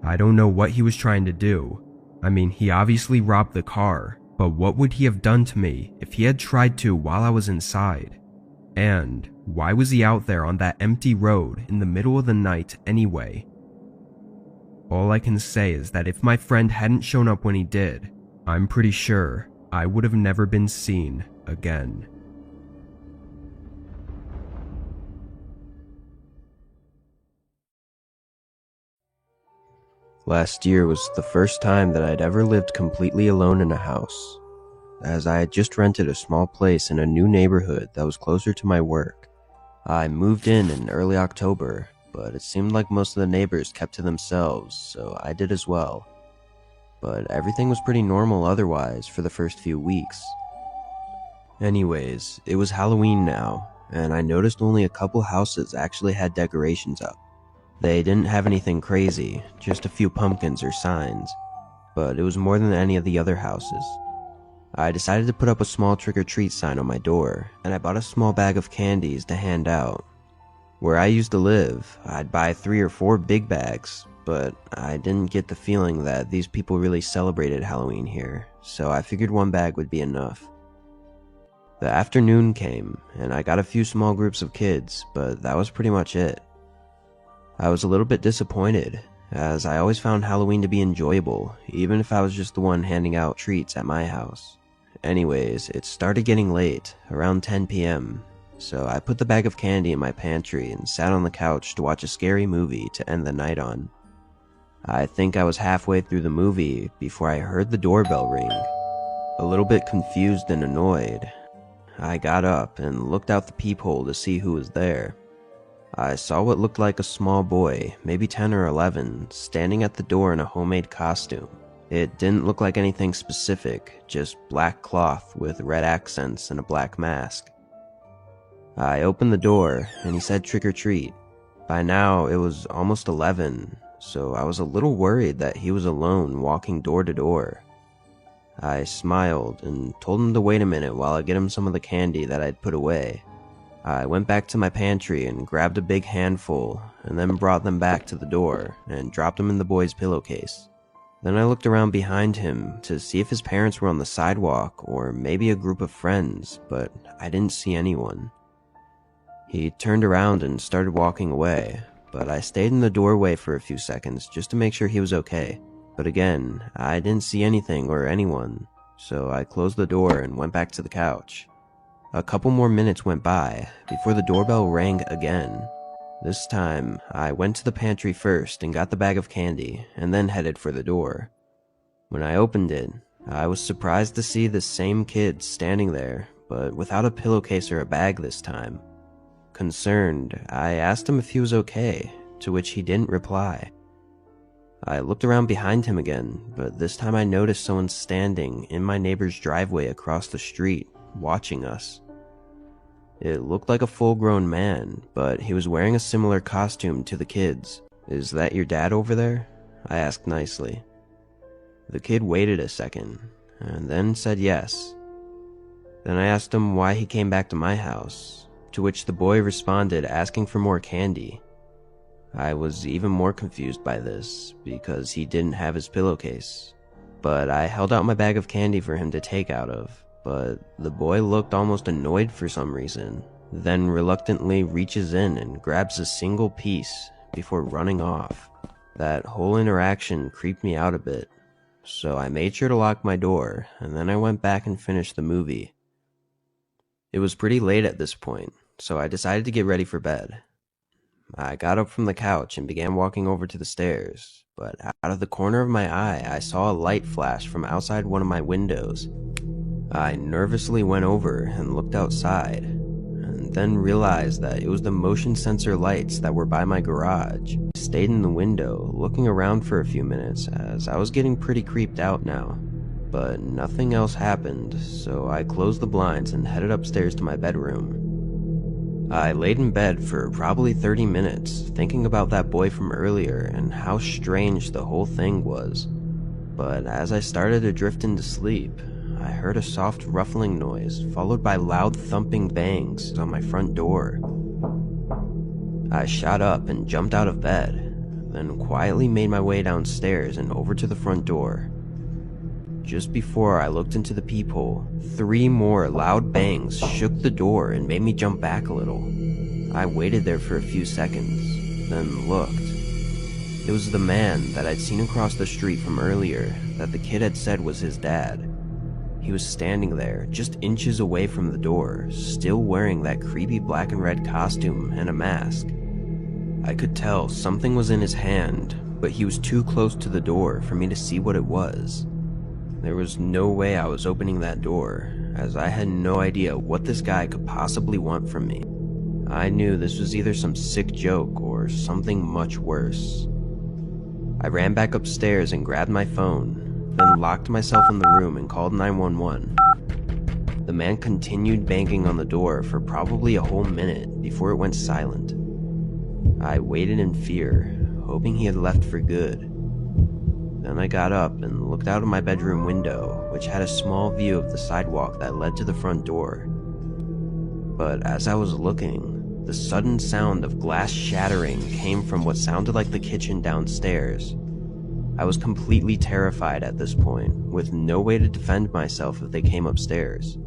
I don't know what he was trying to do. I mean, he obviously robbed the car, but what would he have done to me if he had tried to while I was inside? And why was he out there on that empty road in the middle of the night anyway? All I can say is that if my friend hadn't shown up when he did, I'm pretty sure I would have never been seen again. Last year was the first time that I'd ever lived completely alone in a house, as I had just rented a small place in a new neighborhood that was closer to my work. I moved in early October, but it seemed like most of the neighbors kept to themselves, so I did as well. But everything was pretty normal otherwise for the first few weeks. Anyways, it was Halloween now, and I noticed only a couple houses actually had decorations up. They didn't have anything crazy, just a few pumpkins or signs, but it was more than any of the other houses. I decided to put up a small trick-or-treat sign on my door, and I bought a small bag of candies to hand out. Where I used to live, I'd buy 3 or 4 big bags, but I didn't get the feeling that these people really celebrated Halloween here, so I figured 1 bag would be enough. The afternoon came, and I got a few small groups of kids, but that was pretty much it. I was a little bit disappointed, as I always found Halloween to be enjoyable, even if I was just the one handing out treats at my house. Anyways, it started getting late, around 10 p.m., so I put the bag of candy in my pantry and sat on the couch to watch a scary movie to end the night on. I think I was halfway through the movie before I heard the doorbell ring. A little bit confused and annoyed, I got up and looked out the peephole to see who was there. I saw what looked like a small boy, maybe 10 or 11, standing at the door in a homemade costume. It didn't look like anything specific, just black cloth with red accents and a black mask. I opened the door, and he said trick or treat. By now, it was almost 11, so I was a little worried that he was alone walking door to door. I smiled and told him to wait a minute while I get him some of the candy that I'd put away. I went back to my pantry and grabbed a big handful and then brought them back to the door and dropped them in the boy's pillowcase. Then I looked around behind him to see if his parents were on the sidewalk or maybe a group of friends, but I didn't see anyone. He turned around and started walking away, but I stayed in the doorway for a few seconds just to make sure he was okay. But again, I didn't see anything or anyone, so I closed the door and went back to the couch. A couple more minutes went by before the doorbell rang again. This time, I went to the pantry first and got the bag of candy, and then headed for the door. When I opened it, I was surprised to see the same kid standing there, but without a pillowcase or a bag this time. Concerned, I asked him if he was okay, to which he didn't reply. I looked around behind him again, but this time I noticed someone standing in my neighbor's driveway across the street, watching us. It looked like a full-grown man, but he was wearing a similar costume to the kid's. "Is that your dad over there?" I asked nicely. The kid waited a second, and then said yes. Then I asked him why he came back to my house, to which the boy responded asking for more candy. I was even more confused by this, because he didn't have his pillowcase. But I held out my bag of candy for him to take out of, but the boy looked almost annoyed for some reason, then reluctantly reaches in and grabs a single piece before running off. That whole interaction creeped me out a bit, so I made sure to lock my door, and then I went back and finished the movie. It was pretty late at this point, so I decided to get ready for bed. I got up from the couch and began walking over to the stairs, but out of the corner of my eye, I saw a light flash from outside one of my windows. I nervously went over and looked outside, and then realized that it was the motion sensor lights that were by my garage. I stayed in the window, looking around for a few minutes as I was getting pretty creeped out now, but nothing else happened, so I closed the blinds and headed upstairs to my bedroom. I laid in bed for probably 30 minutes, thinking about that boy from earlier and how strange the whole thing was. But as I started to drift into sleep, I heard a soft ruffling noise, followed by loud thumping bangs on my front door. I shot up and jumped out of bed, then quietly made my way downstairs and over to the front door. Just before I looked into the peephole, 3 more loud bangs shook the door and made me jump back a little. I waited there for a few seconds, then looked. It was the man that I'd seen across the street from earlier that the kid had said was his dad. He was standing there, just inches away from the door, still wearing that creepy black and red costume and a mask. I could tell something was in his hand, but he was too close to the door for me to see what it was. There was no way I was opening that door, as I had no idea what this guy could possibly want from me. I knew this was either some sick joke or something much worse. I ran back upstairs and grabbed my phone, then locked myself in the room and called 911. The man continued banging on the door for probably a whole minute before it went silent. I waited in fear, hoping he had left for good. Then I got up and looked out of my bedroom window, which had a small view of the sidewalk that led to the front door. But as I was looking, the sudden sound of glass shattering came from what sounded like the kitchen downstairs. I was completely terrified at this point, with no way to defend myself if they came upstairs.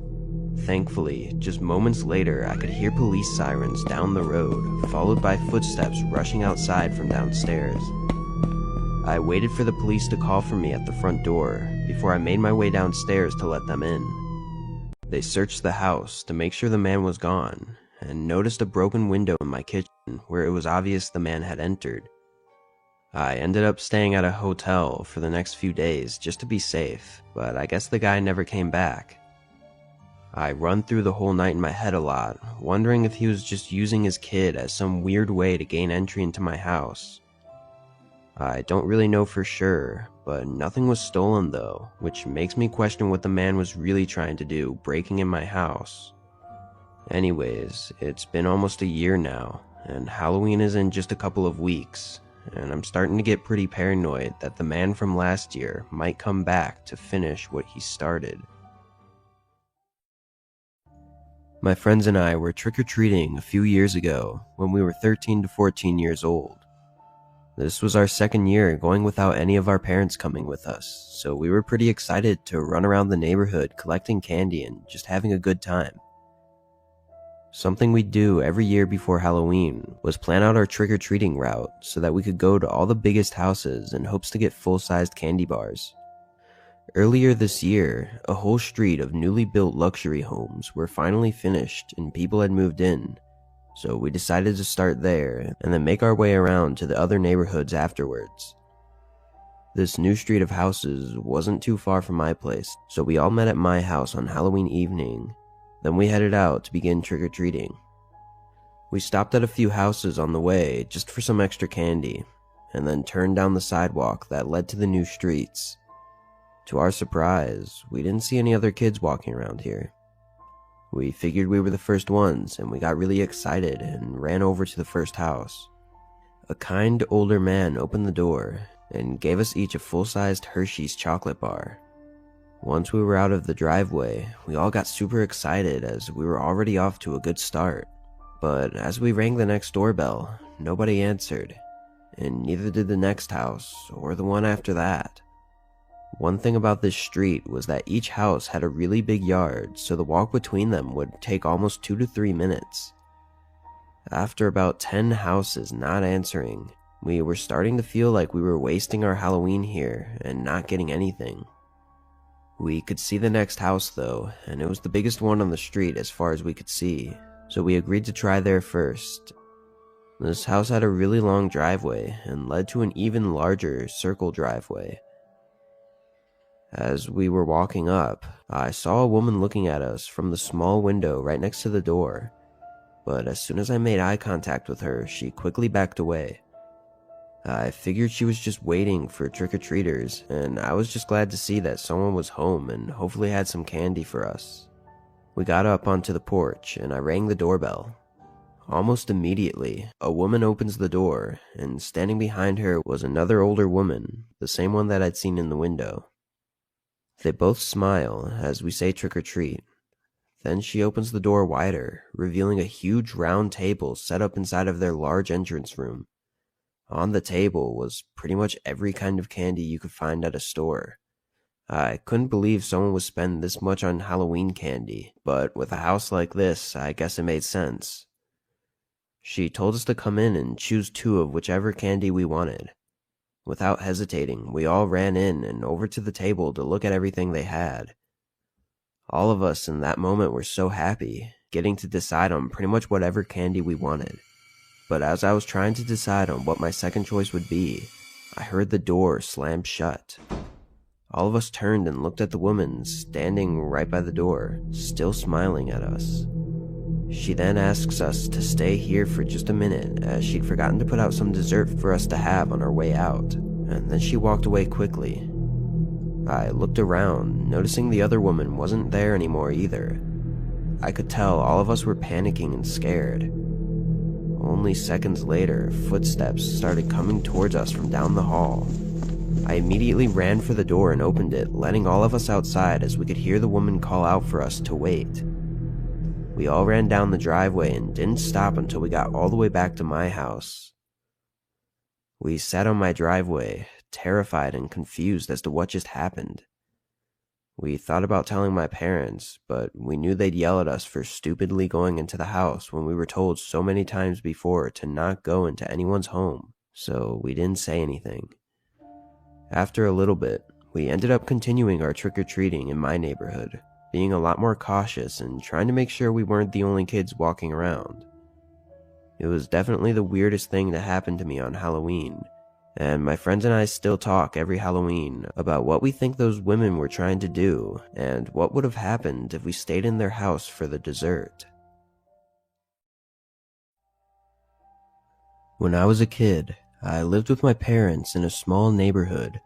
Thankfully, just moments later, I could hear police sirens down the road, followed by footsteps rushing outside from downstairs. I waited for the police to call for me at the front door before I made my way downstairs to let them in. They searched the house to make sure the man was gone, and noticed a broken window in my kitchen where it was obvious the man had entered. I ended up staying at a hotel for the next few days just to be safe, but I guess the guy never came back. I run through the whole night in my head a lot, wondering if he was just using his kid as some weird way to gain entry into my house. I don't really know for sure, but nothing was stolen though, which makes me question what the man was really trying to do breaking in my house. Anyways, it's been almost a year now, and Halloween is in just a couple of weeks, and I'm starting to get pretty paranoid that the man from last year might come back to finish what he started. My friends and I were trick-or-treating a few years ago when we were 13 to 14 years old. This was our second year going without any of our parents coming with us, so we were pretty excited to run around the neighborhood collecting candy and just having a good time. Something we'd do every year before Halloween was plan out our trick-or-treating route so that we could go to all the biggest houses in hopes to get full-sized candy bars. Earlier this year, a whole street of newly built luxury homes were finally finished and people had moved in, so we decided to start there and then make our way around to the other neighborhoods afterwards. This new street of houses wasn't too far from my place, so we all met at my house on Halloween evening. Then we headed out to begin trick-or-treating. We stopped at a few houses on the way just for some extra candy, and then turned down the sidewalk that led to the new streets. To our surprise, we didn't see any other kids walking around here. We figured we were the first ones, and we got really excited and ran over to the first house. A kind older man opened the door and gave us each a full-sized Hershey's chocolate bar. Once we were out of the driveway, we all got super excited as we were already off to a good start. But as we rang the next doorbell, nobody answered, and neither did the next house or the one after that. One thing about this street was that each house had a really big yard, so the walk between them would take almost 2 to 3 minutes. After about 10 houses not answering, we were starting to feel like we were wasting our Halloween here and not getting anything. We could see the next house though, and it was the biggest one on the street as far as we could see, so we agreed to try there first. This house had a really long driveway and led to an even larger circle driveway. As we were walking up, I saw a woman looking at us from the small window right next to the door, but as soon as I made eye contact with her, she quickly backed away. I figured she was just waiting for trick-or-treaters, and I was just glad to see that someone was home and hopefully had some candy for us. We got up onto the porch and I rang the doorbell. Almost immediately, a woman opens the door, and standing behind her was another older woman, the same one that I'd seen in the window. They both smile as we say trick-or-treat. Then she opens the door wider, revealing a huge round table set up inside of their large entrance room. On the table was pretty much every kind of candy you could find at a store. I couldn't believe someone would spend this much on Halloween candy, but with a house like this, I guess it made sense. She told us to come in and choose 2 of whichever candy we wanted. Without hesitating, we all ran in and over to the table to look at everything they had. All of us in that moment were so happy, getting to decide on pretty much whatever candy we wanted. But as I was trying to decide on what my second choice would be, I heard the door slam shut. All of us turned and looked at the woman standing right by the door, still smiling at us. She then asks us to stay here for just a minute as she'd forgotten to put out some dessert for us to have on our way out, and then she walked away quickly. I looked around, noticing the other woman wasn't there anymore either. I could tell all of us were panicking and scared. Only seconds later, footsteps started coming towards us from down the hall. I immediately ran for the door and opened it, letting all of us outside as we could hear the woman call out for us to wait. We all ran down the driveway and didn't stop until we got all the way back to my house. We sat on my driveway, terrified and confused as to what just happened. We thought about telling my parents, but we knew they'd yell at us for stupidly going into the house when we were told so many times before to not go into anyone's home, so we didn't say anything. After a little bit, we ended up continuing our trick-or-treating in my neighborhood, being a lot more cautious and trying to make sure we weren't the only kids walking around. It was definitely the weirdest thing to happen to me on Halloween, and my friends and I still talk every Halloween about what we think those women were trying to do and what would have happened if we stayed in their house for the dessert. When I was a kid, I lived with my parents in a small neighborhood.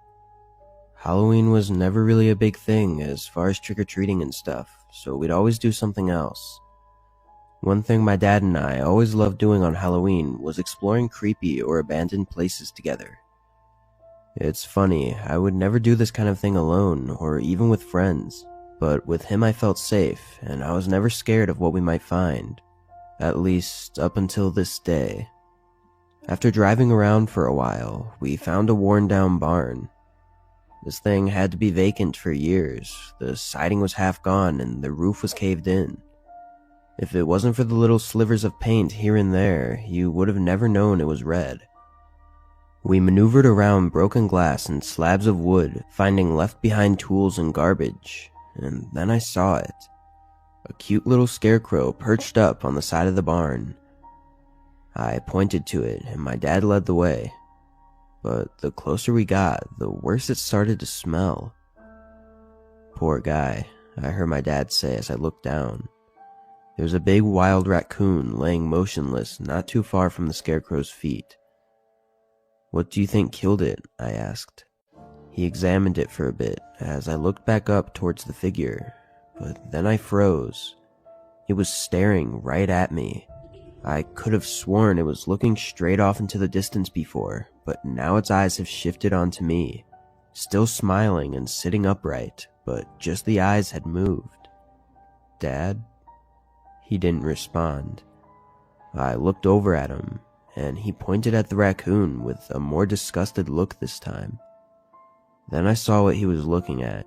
Halloween was never really a big thing as far as trick-or-treating and stuff, so we'd always do something else. One thing my dad and I always loved doing on Halloween was exploring creepy or abandoned places together. It's funny, I would never do this kind of thing alone or even with friends, but with him I felt safe and I was never scared of what we might find, at least up until this day. After driving around for a while, we found a worn-down barn. This thing had to be vacant for years, the siding was half gone and the roof was caved in. If it wasn't for the little slivers of paint here and there, you would have never known it was red. We maneuvered around broken glass and slabs of wood, finding left-behind tools and garbage, and then I saw it. A cute little scarecrow perched up on the side of the barn. I pointed to it, and my dad led the way. But the closer we got, the worse it started to smell. Poor guy, I heard my dad say as I looked down. There was a big wild raccoon laying motionless not too far from the scarecrow's feet. "What do you think killed it?" I asked. He examined it for a bit as I looked back up towards the figure, but then I froze. It was staring right at me. I could have sworn it was looking straight off into the distance before, but now its eyes have shifted onto me, still smiling and sitting upright, but just the eyes had moved. "Dad?" He didn't respond. I looked over at him, and he pointed at the raccoon with a more disgusted look this time. Then I saw what he was looking at.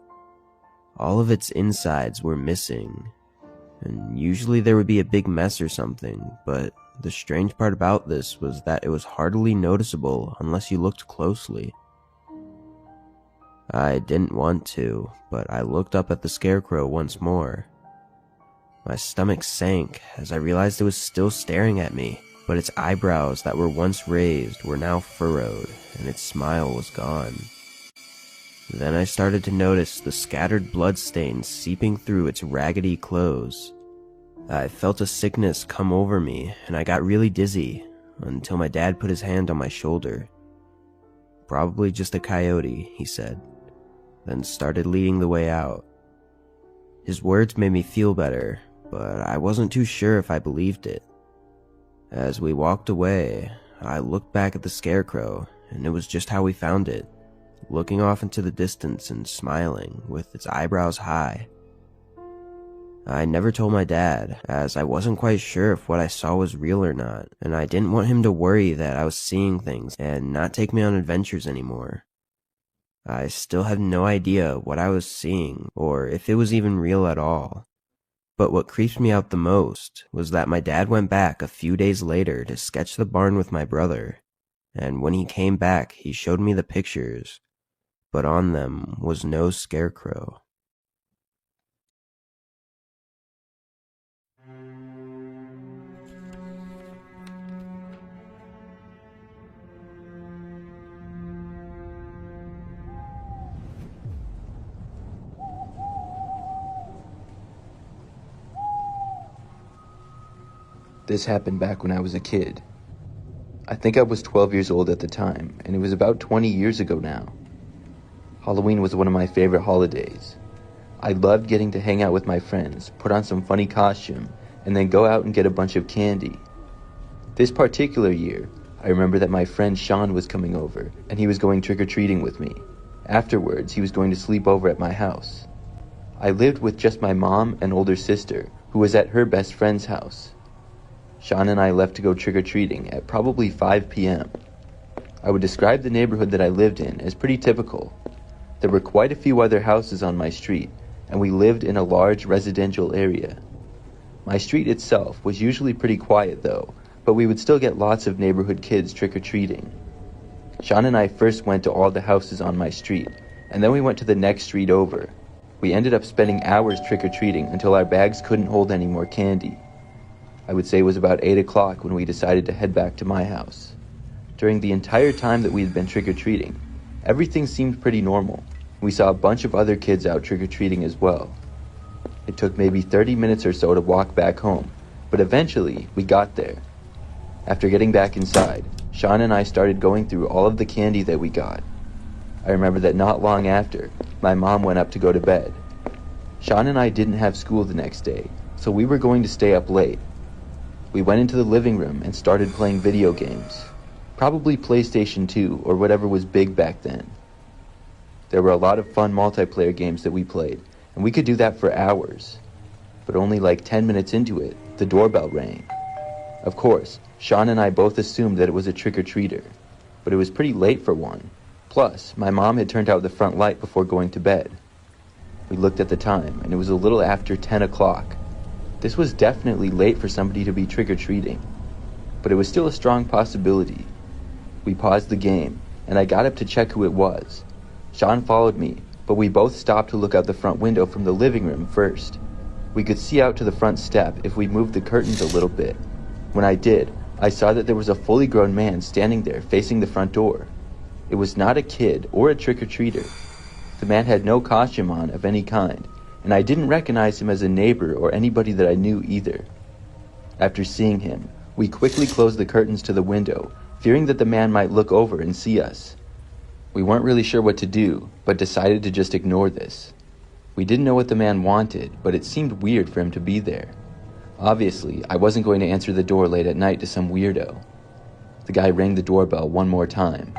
All of its insides were missing, and usually there would be a big mess or something, but the strange part about this was that it was hardly noticeable unless you looked closely. I didn't want to, but I looked up at the scarecrow once more. My stomach sank as I realized it was still staring at me, but its eyebrows that were once raised were now furrowed, and its smile was gone. Then I started to notice the scattered blood stains seeping through its raggedy clothes. I felt a sickness come over me, and I got really dizzy, until my dad put his hand on my shoulder. "Probably just a coyote," he said, then started leading the way out. His words made me feel better, but I wasn't too sure if I believed it. As we walked away, I looked back at the scarecrow, and it was just how we found it, looking off into the distance and smiling, with its eyebrows high. I never told my dad, as I wasn't quite sure if what I saw was real or not, and I didn't want him to worry that I was seeing things and not take me on adventures anymore. I still had no idea what I was seeing, or if it was even real at all. But what creeped me out the most was that my dad went back a few days later to sketch the barn with my brother, and when he came back he showed me the pictures, but on them was no scarecrow. This happened back when I was a kid. I think I was 12 years old at the time, and it was about 20 years ago now. Halloween was one of my favorite holidays. I loved getting to hang out with my friends, put on some funny costume, and then go out and get a bunch of candy. This particular year, I remember that my friend Sean was coming over, and he was going trick-or-treating with me. Afterwards, he was going to sleep over at my house. I lived with just my mom and older sister, who was at her best friend's house. Sean and I left to go trick-or-treating at probably 5 p.m. I would describe the neighborhood that I lived in as pretty typical. There were quite a few other houses on my street, and we lived in a large residential area. My street itself was usually pretty quiet though, but we would still get lots of neighborhood kids trick-or-treating. Sean and I first went to all the houses on my street, and then we went to the next street over. We ended up spending hours trick-or-treating until our bags couldn't hold any more candy. I would say it was about 8 o'clock when we decided to head back to my house. During the entire time that we had been trick-or-treating, everything seemed pretty normal. We saw a bunch of other kids out trick-or-treating as well. It took maybe 30 minutes or so to walk back home, but eventually we got there. After getting back inside, Sean and I started going through all of the candy that we got. I remember that not long after, my mom went up to go to bed. Sean and I didn't have school the next day, so we were going to stay up late. We went into the living room and started playing video games. Probably PlayStation 2 or whatever was big back then. There were a lot of fun multiplayer games that we played, and we could do that for hours. But only like 10 minutes into it, the doorbell rang. Of course, Sean and I both assumed that it was a trick-or-treater, but it was pretty late for one. Plus, my mom had turned out the front light before going to bed. We looked at the time, and it was a little after 10 o'clock. This was definitely late for somebody to be trick-or-treating, but it was still a strong possibility. We paused the game, and I got up to check who it was. Sean followed me, but we both stopped to look out the front window from the living room first. We could see out to the front step if we moved the curtains a little bit. When I did, I saw that there was a fully grown man standing there facing the front door. It was not a kid or a trick-or-treater. The man had no costume on of any kind, and I didn't recognize him as a neighbor or anybody that I knew either. After seeing him, we quickly closed the curtains to the window, fearing that the man might look over and see us. We weren't really sure what to do, but decided to just ignore this. We didn't know what the man wanted, but it seemed weird for him to be there. Obviously, I wasn't going to answer the door late at night to some weirdo. The guy rang the doorbell one more time.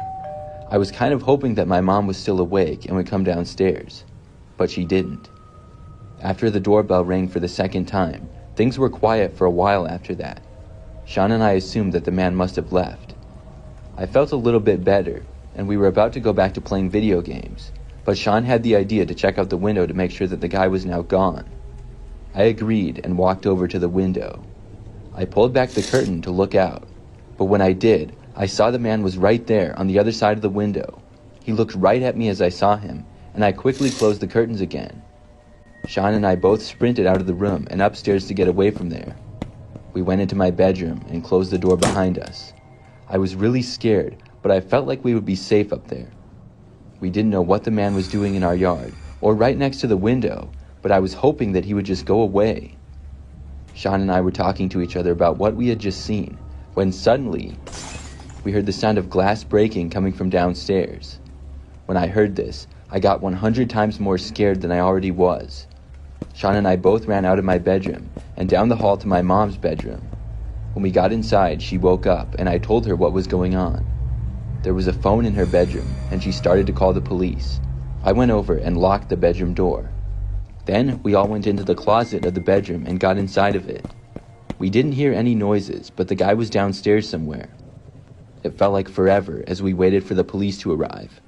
I was kind of hoping that my mom was still awake and would come downstairs, but she didn't. After the doorbell rang for the second time, things were quiet for a while after that. Sean and I assumed that the man must have left. I felt a little bit better, and we were about to go back to playing video games, but Sean had the idea to check out the window to make sure that the guy was now gone. I agreed and walked over to the window. I pulled back the curtain to look out, but when I did, I saw the man was right there on the other side of the window. He looked right at me as I saw him, and I quickly closed the curtains again. Sean and I both sprinted out of the room and upstairs to get away from there. We went into my bedroom and closed the door behind us. I was really scared, but I felt like we would be safe up there. We didn't know what the man was doing in our yard, or right next to the window, but I was hoping that he would just go away. Sean and I were talking to each other about what we had just seen, when suddenly, we heard the sound of glass breaking coming from downstairs. When I heard this, I got 100 times more scared than I already was. Sean and I both ran out of my bedroom and down the hall to my mom's bedroom. When we got inside, she woke up and I told her what was going on. There was a phone in her bedroom and she started to call the police. I went over and locked the bedroom door. Then we all went into the closet of the bedroom and got inside of it. We didn't hear any noises, but the guy was downstairs somewhere. It felt like forever as we waited for the police to arrive.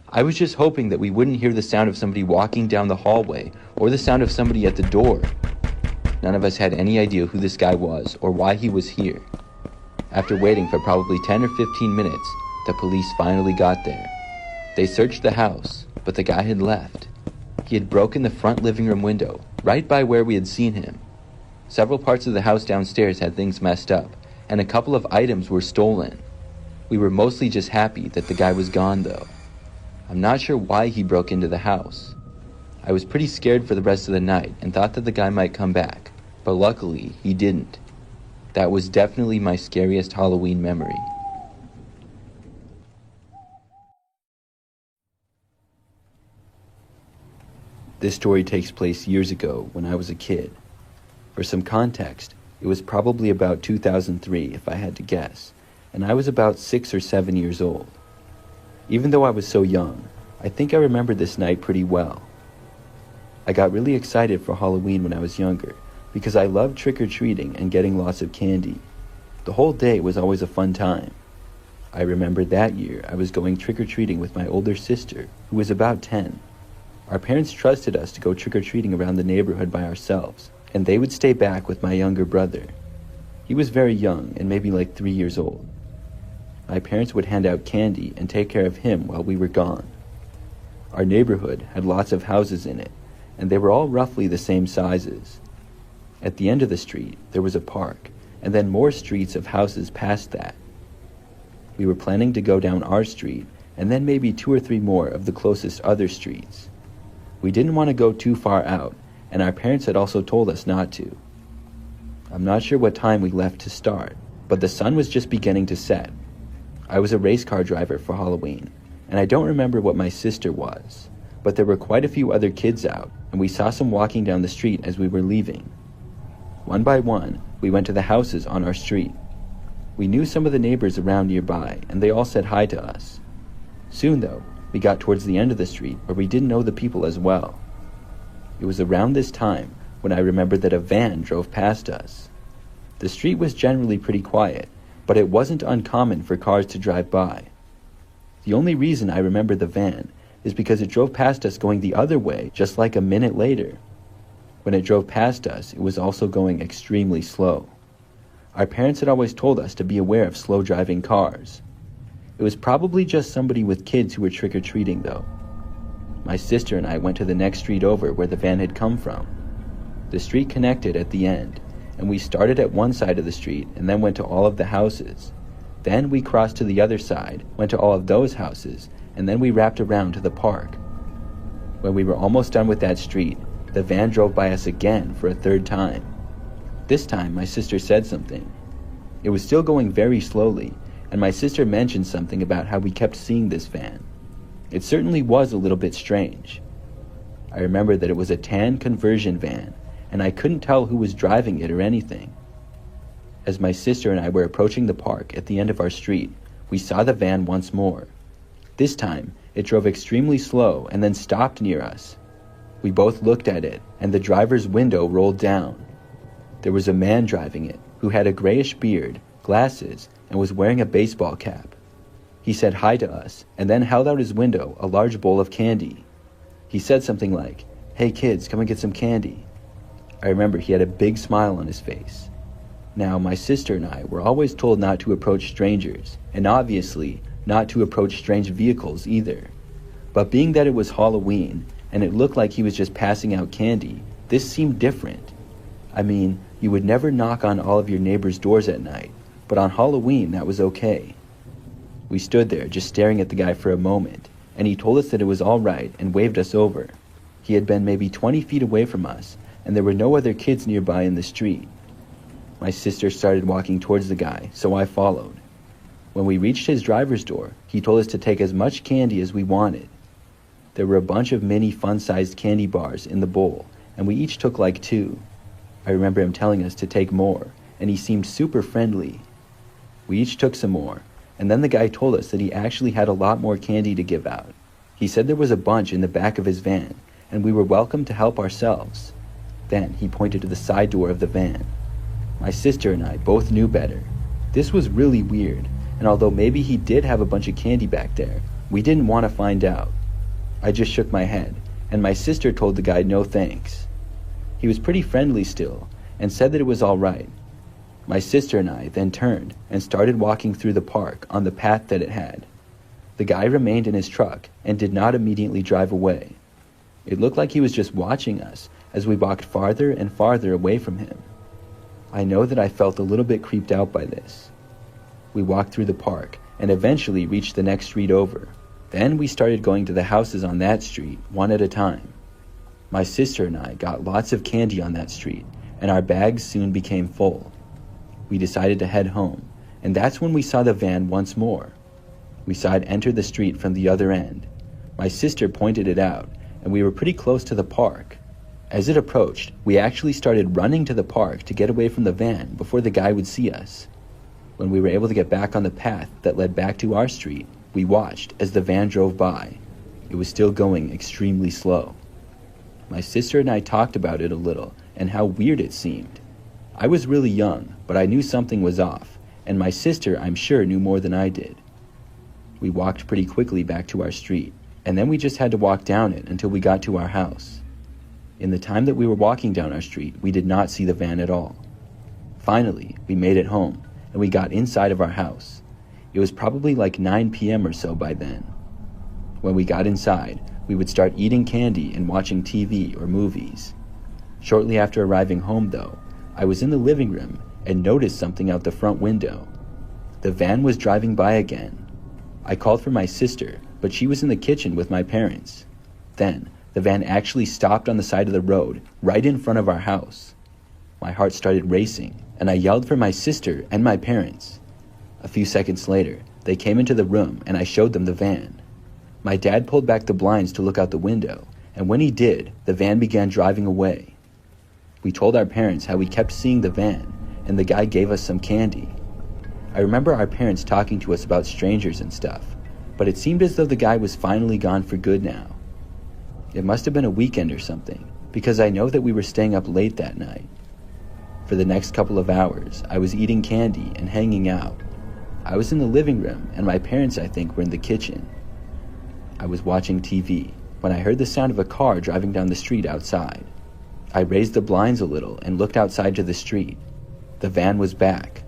I was just hoping that we wouldn't hear the sound of somebody walking down the hallway or the sound of somebody at the door. None of us had any idea who this guy was or why he was here. After waiting for probably 10 or 15 minutes, the police finally got there. They searched the house, but the guy had left. He had broken the front living room window, right by where we had seen him. Several parts of the house downstairs had things messed up, and a couple of items were stolen. We were mostly just happy that the guy was gone, though. I'm not sure why he broke into the house. I was pretty scared for the rest of the night and thought that the guy might come back, but luckily he didn't. That was definitely my scariest Halloween memory. This story takes place years ago when I was a kid. For some context, it was probably about 2003 if I had to guess, and I was about 6 or 7 years old. Even though I was so young, I think I remember this night pretty well. I got really excited for Halloween when I was younger because I loved trick-or-treating and getting lots of candy. The whole day was always a fun time. I remember that year I was going trick-or-treating with my older sister, who was about 10. Our parents trusted us to go trick-or-treating around the neighborhood by ourselves, and they would stay back with my younger brother. He was very young and maybe like 3 years old. My parents would hand out candy and take care of him while we were gone. Our neighborhood had lots of houses in it, and they were all roughly the same sizes. At the end of the street, there was a park, and then more streets of houses past that. We were planning to go down our street, and then maybe 2 or 3 more of the closest other streets. We didn't want to go too far out, and our parents had also told us not to. I'm not sure what time we left to start, but the sun was just beginning to set. I was a race car driver for Halloween, and I don't remember what my sister was, but there were quite a few other kids out, and we saw some walking down the street as we were leaving. One by one, we went to the houses on our street. We knew some of the neighbors around nearby, and they all said hi to us. Soon, though, we got towards the end of the street where we didn't know the people as well. It was around this time when I remembered that a van drove past us. The street was generally pretty quiet, but it wasn't uncommon for cars to drive by. The only reason I remember the van is because it drove past us going the other way just like a minute later. When it drove past us, it was also going extremely slow. Our parents had always told us to be aware of slow-driving cars. It was probably just somebody with kids who were trick-or-treating, though. My sister and I went to the next street over where the van had come from. The street connected at the end, and we started at one side of the street and then went to all of the houses. Then we crossed to the other side, went to all of those houses, and then we wrapped around to the park. When we were almost done with that street, the van drove by us again for a third time. This time, my sister said something. It was still going very slowly, and my sister mentioned something about how we kept seeing this van. It certainly was a little bit strange. I remember that it was a tan conversion van, and I couldn't tell who was driving it or anything. As my sister and I were approaching the park at the end of our street, we saw the van once more. This time, it drove extremely slow and then stopped near us. We both looked at it, and the driver's window rolled down. There was a man driving it, who had a grayish beard, glasses, and was wearing a baseball cap. He said hi to us, and then held out his window a large bowl of candy. He said something like, "Hey kids, come and get some candy." I remember he had a big smile on his face. Now, my sister and I were always told not to approach strangers, and obviously, not to approach strange vehicles either. But being that it was Halloween, and it looked like he was just passing out candy, this seemed different. I mean, you would never knock on all of your neighbors' doors at night, but on Halloween that was okay. We stood there just staring at the guy for a moment, and he told us that it was all right and waved us over. He had been maybe 20 feet away from us, and there were no other kids nearby in the street. My sister started walking towards the guy, so I followed. When we reached his driver's door, he told us to take as much candy as we wanted. There were a bunch of mini fun-sized candy bars in the bowl, and we each took like 2. I remember him telling us to take more, and he seemed super friendly. We each took some more, and then the guy told us that he actually had a lot more candy to give out. He said there was a bunch in the back of his van, and we were welcome to help ourselves. Then he pointed to the side door of the van. My sister and I both knew better. This was really weird, and although maybe he did have a bunch of candy back there, we didn't want to find out. I just shook my head, and my sister told the guy no thanks. He was pretty friendly still, and said that it was all right. My sister and I then turned and started walking through the park on the path that it had. The guy remained in his truck and did not immediately drive away. It looked like he was just watching us as we walked farther and farther away from him. I know that I felt a little bit creeped out by this. We walked through the park and eventually reached the next street over. Then we started going to the houses on that street, one at a time. My sister and I got lots of candy on that street, and our bags soon became full. We decided to head home, and that's when we saw the van once more. We saw it enter the street from the other end. My sister pointed it out, and we were pretty close to the park. As it approached, we actually started running to the park to get away from the van before the guy would see us. When we were able to get back on the path that led back to our street, we watched as the van drove by. It was still going extremely slow. My sister and I talked about it a little and how weird it seemed. I was really young, but I knew something was off, and my sister, I'm sure, knew more than I did. We walked pretty quickly back to our street, and then we just had to walk down it until we got to our house. In the time that we were walking down our street, we did not see the van at all. Finally, we made it home, and we got inside of our house. It was probably like 9 p.m. or so by then. When we got inside, we would start eating candy and watching TV or movies. Shortly after arriving home, though, I was in the living room and noticed something out the front window. The van was driving by again. I called for my sister, but she was in the kitchen with my parents. Then, the van actually stopped on the side of the road, right in front of our house. My heart started racing, and I yelled for my sister and my parents. A few seconds later, they came into the room and I showed them the van. My dad pulled back the blinds to look out the window, and when he did, the van began driving away. We told our parents how we kept seeing the van, and the guy gave us some candy. I remember our parents talking to us about strangers and stuff, but it seemed as though the guy was finally gone for good now. It must have been a weekend or something, because I know that we were staying up late that night. For the next couple of hours, I was eating candy and hanging out. I was in the living room, and my parents, I think, were in the kitchen. I was watching TV when I heard the sound of a car driving down the street outside. I raised the blinds a little and looked outside to the street. The van was back.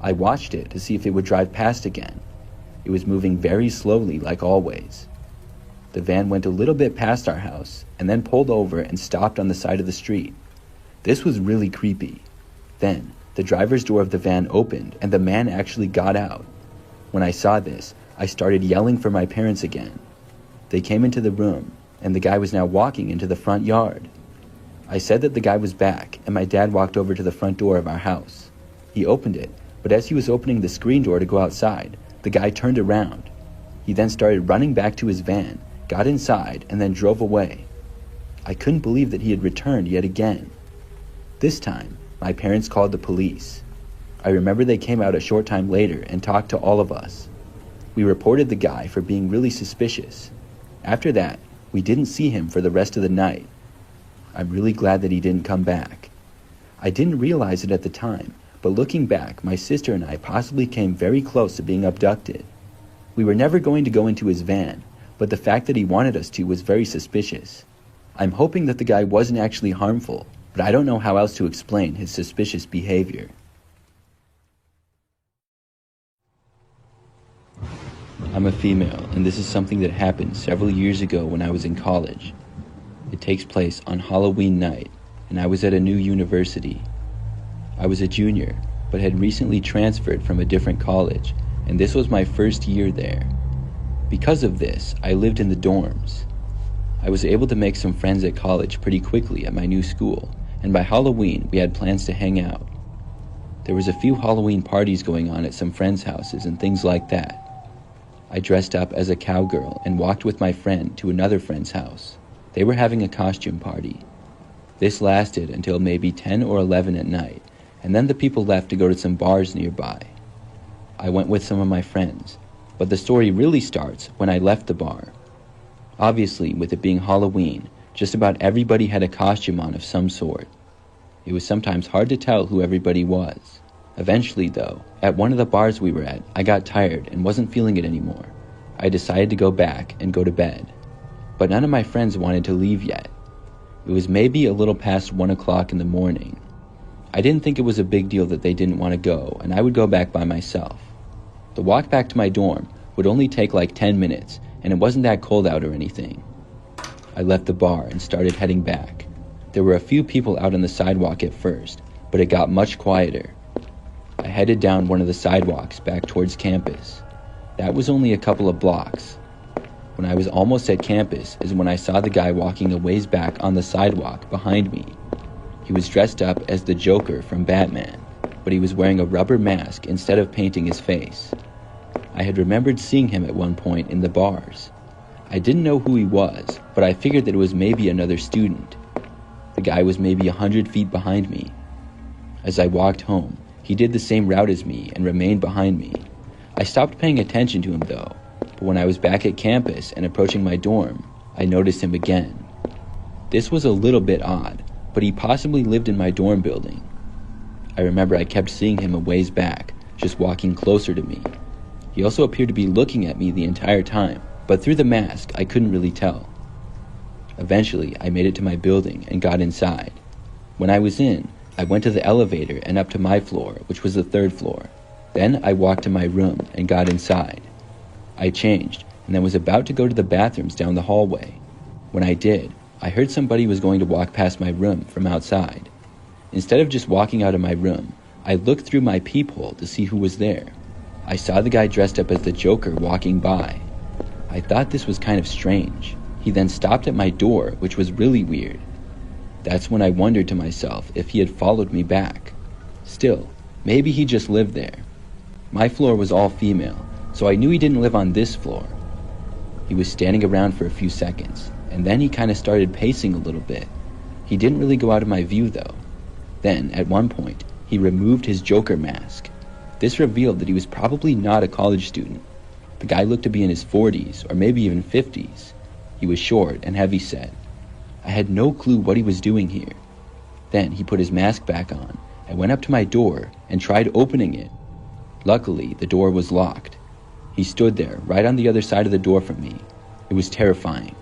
I watched it to see if it would drive past again. It was moving very slowly, like always. The van went a little bit past our house and then pulled over and stopped on the side of the street. This was really creepy. Then, the driver's door of the van opened and the man actually got out. When I saw this, I started yelling for my parents again. They came into the room, and the guy was now walking into the front yard. I said that the guy was back, and my dad walked over to the front door of our house. He opened it, but as he was opening the screen door to go outside, the guy turned around. He then started running back to his van, got inside, and then drove away. I couldn't believe that he had returned yet again. This time, my parents called the police. I remember they came out a short time later and talked to all of us. We reported the guy for being really suspicious. After that, we didn't see him for the rest of the night. I'm really glad that he didn't come back. I didn't realize it at the time, but looking back, my sister and I possibly came very close to being abducted. We were never going to go into his van, but the fact that he wanted us to was very suspicious. I'm hoping that the guy wasn't actually harmful, but I don't know how else to explain his suspicious behavior. I'm a female, and this is something that happened several years ago when I was in college. It takes place on Halloween night, and I was at a new university. I was a junior, but had recently transferred from a different college, and this was my first year there. Because of this, I lived in the dorms. I was able to make some friends at college pretty quickly at my new school, and by Halloween, we had plans to hang out. There was a few Halloween parties going on at some friends' houses and things like that. I dressed up as a cowgirl and walked with my friend to another friend's house. They were having a costume party. This lasted until maybe 10 or 11 at night, and then the people left to go to some bars nearby. I went with some of my friends, but the story really starts when I left the bar. Obviously, with it being Halloween, just about everybody had a costume on of some sort. It was sometimes hard to tell who everybody was. Eventually, though, at one of the bars we were at, I got tired and wasn't feeling it anymore. I decided to go back and go to bed. But none of my friends wanted to leave yet. It was maybe a little past 1 o'clock in the morning. I didn't think it was a big deal that they didn't want to go, and I would go back by myself. The walk back to my dorm would only take like 10 minutes, and it wasn't that cold out or anything. I left the bar and started heading back. There were a few people out on the sidewalk at first, but it got much quieter. I headed down one of the sidewalks back towards campus. That was only a couple of blocks. When I was almost at campus is when I saw the guy walking a ways back on the sidewalk behind me. He was dressed up as the Joker from Batman, but he was wearing a rubber mask instead of painting his face. I had remembered seeing him at one point in the bars. I didn't know who he was, but I figured that it was maybe another student. The guy was maybe 100 feet behind me. As I walked home, he did the same route as me and remained behind me. I stopped paying attention to him though, but when I was back at campus and approaching my dorm, I noticed him again. This was a little bit odd, but he possibly lived in my dorm building. I remember I kept seeing him a ways back, just walking closer to me. He also appeared to be looking at me the entire time, but through the mask, I couldn't really tell. Eventually, I made it to my building and got inside. When I was in, I went to the elevator and up to my floor, which was the 3rd floor. Then I walked to my room and got inside. I changed and then was about to go to the bathrooms down the hallway. When I did, I heard somebody was going to walk past my room from outside. Instead of just walking out of my room, I looked through my peephole to see who was there. I saw the guy dressed up as the Joker walking by. I thought this was kind of strange. He then stopped at my door, which was really weird. That's when I wondered to myself if he had followed me back. Still, maybe he just lived there. My floor was all female, so I knew he didn't live on this floor. He was standing around for a few seconds, and then he kind of started pacing a little bit. He didn't really go out of my view though. Then, at one point, he removed his Joker mask. This revealed that he was probably not a college student. The guy looked to be in his 40s, or maybe even 50s. He was short and heavy-set. I had no clue what he was doing here. Then he put his mask back on and went up to my door and tried opening it. Luckily, the door was locked. He stood there, right on the other side of the door from me. It was terrifying.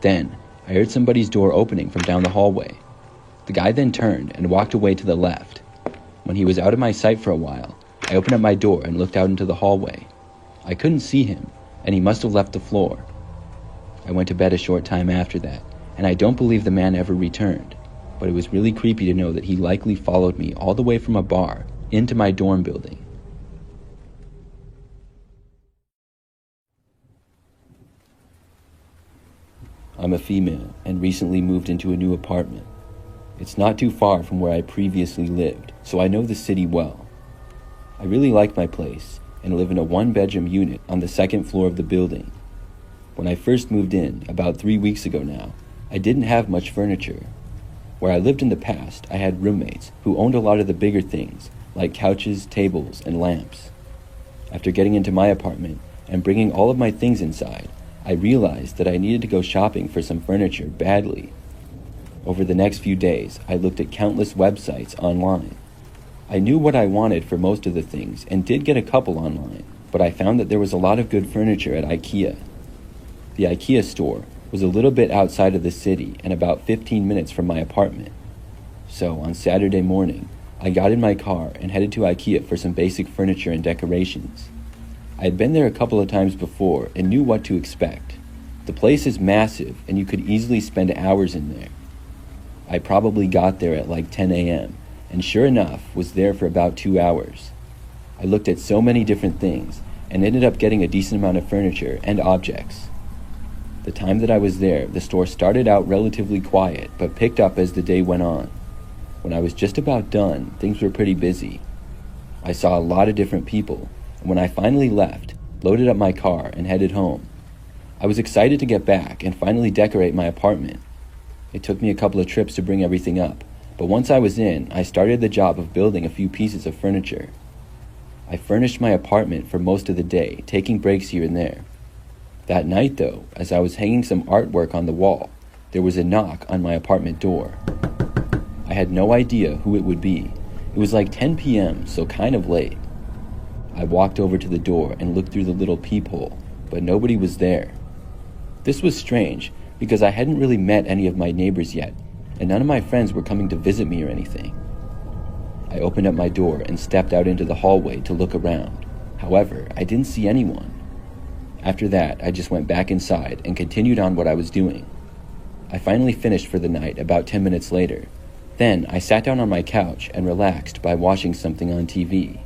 Then, I heard somebody's door opening from down the hallway. The guy then turned and walked away to the left. When he was out of my sight for a while, I opened up my door and looked out into the hallway. I couldn't see him, and he must have left the floor. I went to bed a short time after that, and I don't believe the man ever returned, but it was really creepy to know that he likely followed me all the way from a bar into my dorm building. I'm a female and recently moved into a new apartment. It's not too far from where I previously lived, so I know the city well. I really like my place and live in a one-bedroom unit on the second floor of the building. When I first moved in, about 3 weeks ago now, I didn't have much furniture. Where I lived in the past, I had roommates who owned a lot of the bigger things, like couches, tables, and lamps. After getting into my apartment and bringing all of my things inside, I realized that I needed to go shopping for some furniture badly. Over the next few days, I looked at countless websites online. I knew what I wanted for most of the things and did get a couple online, but I found that there was a lot of good furniture at IKEA. The IKEA store was a little bit outside of the city and about 15 minutes from my apartment. So on Saturday morning, I got in my car and headed to IKEA for some basic furniture and decorations. I had been there a couple of times before and knew what to expect. The place is massive and you could easily spend hours in there. I probably got there at like 10 a.m. and sure enough was there for about 2 hours. I looked at so many different things and ended up getting a decent amount of furniture and objects. The time that I was there, the store started out relatively quiet but picked up as the day went on. When I was just about done, things were pretty busy. I saw a lot of different people, and when I finally left, loaded up my car and headed home. I was excited to get back and finally decorate my apartment. It took me a couple of trips to bring everything up, but once I was in, I started the job of building a few pieces of furniture. I furnished my apartment for most of the day, taking breaks here and there. That night, though, as I was hanging some artwork on the wall, there was a knock on my apartment door. I had no idea who it would be. It was like 10 p.m., so kind of late. I walked over to the door and looked through the little peephole, but nobody was there. This was strange, because I hadn't really met any of my neighbors yet, and none of my friends were coming to visit me or anything. I opened up my door and stepped out into the hallway to look around. However, I didn't see anyone. After that, I just went back inside and continued on what I was doing. I finally finished for the night about 10 minutes later. Then I sat down on my couch and relaxed by watching something on TV.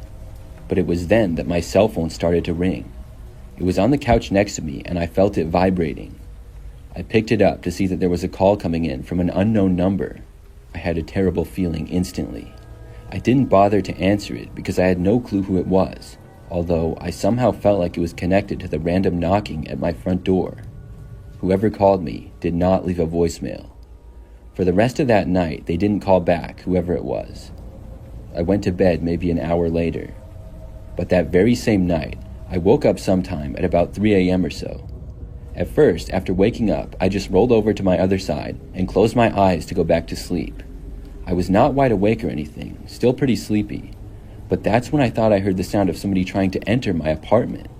But it was then that my cell phone started to ring. It was on the couch next to me and I felt it vibrating. I picked it up to see that there was a call coming in from an unknown number. I had a terrible feeling instantly. I didn't bother to answer it because I had no clue who it was, although I somehow felt like it was connected to the random knocking at my front door. Whoever called me did not leave a voicemail. For the rest of that night, they didn't call back, whoever it was. I went to bed maybe an hour later. But that very same night, I woke up sometime at about 3 a.m. or so. At first, after waking up, I just rolled over to my other side and closed my eyes to go back to sleep. I was not wide awake or anything, still pretty sleepy. But that's when I thought I heard the sound of somebody trying to enter my apartment.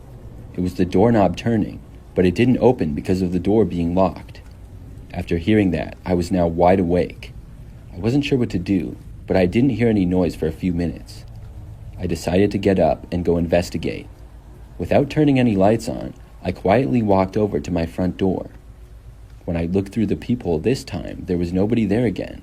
It was the doorknob turning, but it didn't open because of the door being locked. After hearing that, I was now wide awake. I wasn't sure what to do, but I didn't hear any noise for a few minutes. I decided to get up and go investigate. Without turning any lights on, I quietly walked over to my front door. When I looked through the peephole this time, there was nobody there again.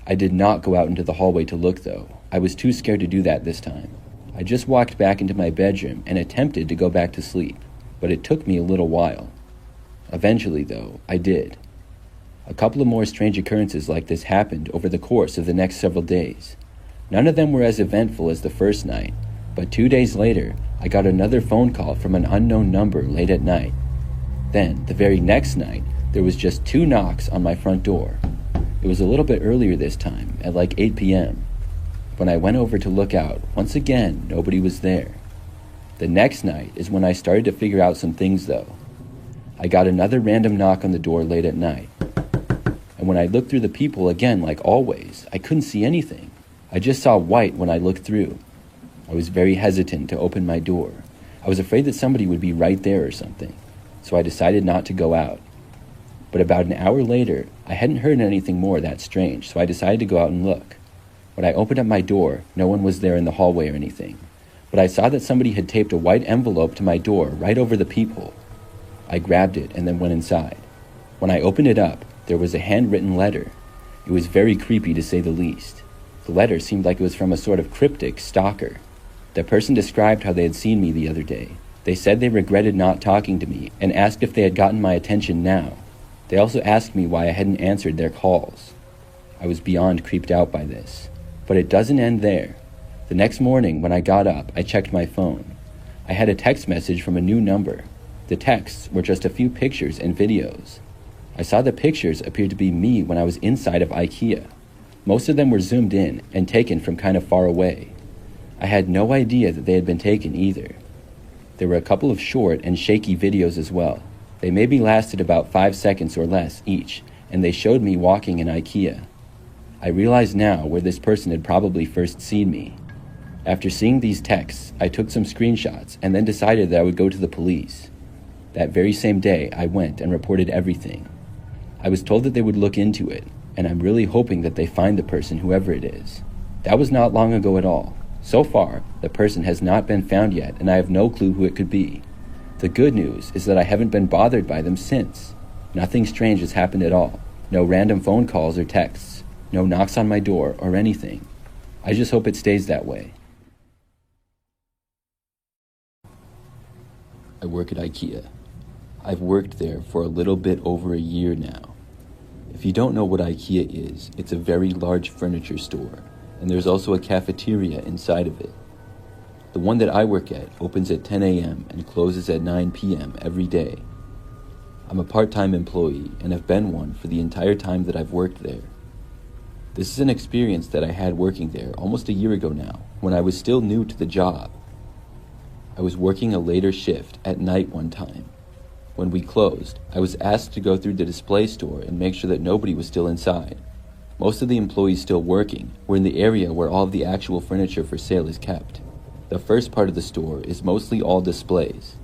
I did not go out into the hallway to look, though. I was too scared to do that this time. I just walked back into my bedroom and attempted to go back to sleep, but it took me a little while. Eventually, though, I did. A couple of more strange occurrences like this happened over the course of the next several days. None of them were as eventful as the first night, but 2 days later, I got another phone call from an unknown number late at night. Then, the very next night, there was just 2 knocks on my front door. It was a little bit earlier this time, at like 8 p.m. When I went over to look out, once again, nobody was there. The next night is when I started to figure out some things though. I got another random knock on the door late at night. And when I looked through the people again, like always, I couldn't see anything. I just saw white when I looked through. I was very hesitant to open my door. I was afraid that somebody would be right there or something, so I decided not to go out. But about an hour later, I hadn't heard anything more that strange, so I decided to go out and look. When I opened up my door, no one was there in the hallway or anything, but I saw that somebody had taped a white envelope to my door right over the peephole. I grabbed it and then went inside. When I opened it up, there was a handwritten letter. It was very creepy to say the least. The letter seemed like it was from a sort of cryptic stalker. The person described how they had seen me the other day. They said they regretted not talking to me and asked if they had gotten my attention now. They also asked me why I hadn't answered their calls. I was beyond creeped out by this. But it doesn't end there. The next morning, when I got up, I checked my phone. I had a text message from a new number. The texts were just a few pictures and videos. I saw the pictures appeared to be me when I was inside of IKEA. Most of them were zoomed in and taken from kind of far away. I had no idea that they had been taken either. There were a couple of short and shaky videos as well. They maybe lasted about 5 seconds or less each, and they showed me walking in IKEA. I realize now where this person had probably first seen me. After seeing these texts, I took some screenshots and then decided that I would go to the police. That very same day, I went and reported everything. I was told that they would look into it, and I'm really hoping that they find the person, whoever it is. That was not long ago at all. So far, the person has not been found yet, and I have no clue who it could be. The good news is that I haven't been bothered by them since. Nothing strange has happened at all. No random phone calls or texts. No knocks on my door or anything. I just hope it stays that way. I work at IKEA. I've worked there for a little bit over a year now. If you don't know what IKEA is, it's a very large furniture store, and there's also a cafeteria inside of it. The one that I work at opens at 10 a.m. and closes at 9 p.m. every day. I'm a part-time employee and have been one for the entire time that I've worked there. This is an experience that I had working there almost a year ago now, when I was still new to the job. I was working a later shift at night one time. When we closed, I was asked to go through the display store and make sure that nobody was still inside. Most of the employees still working were in the area where all of the actual furniture for sale is kept. The first part of the store is mostly all displays.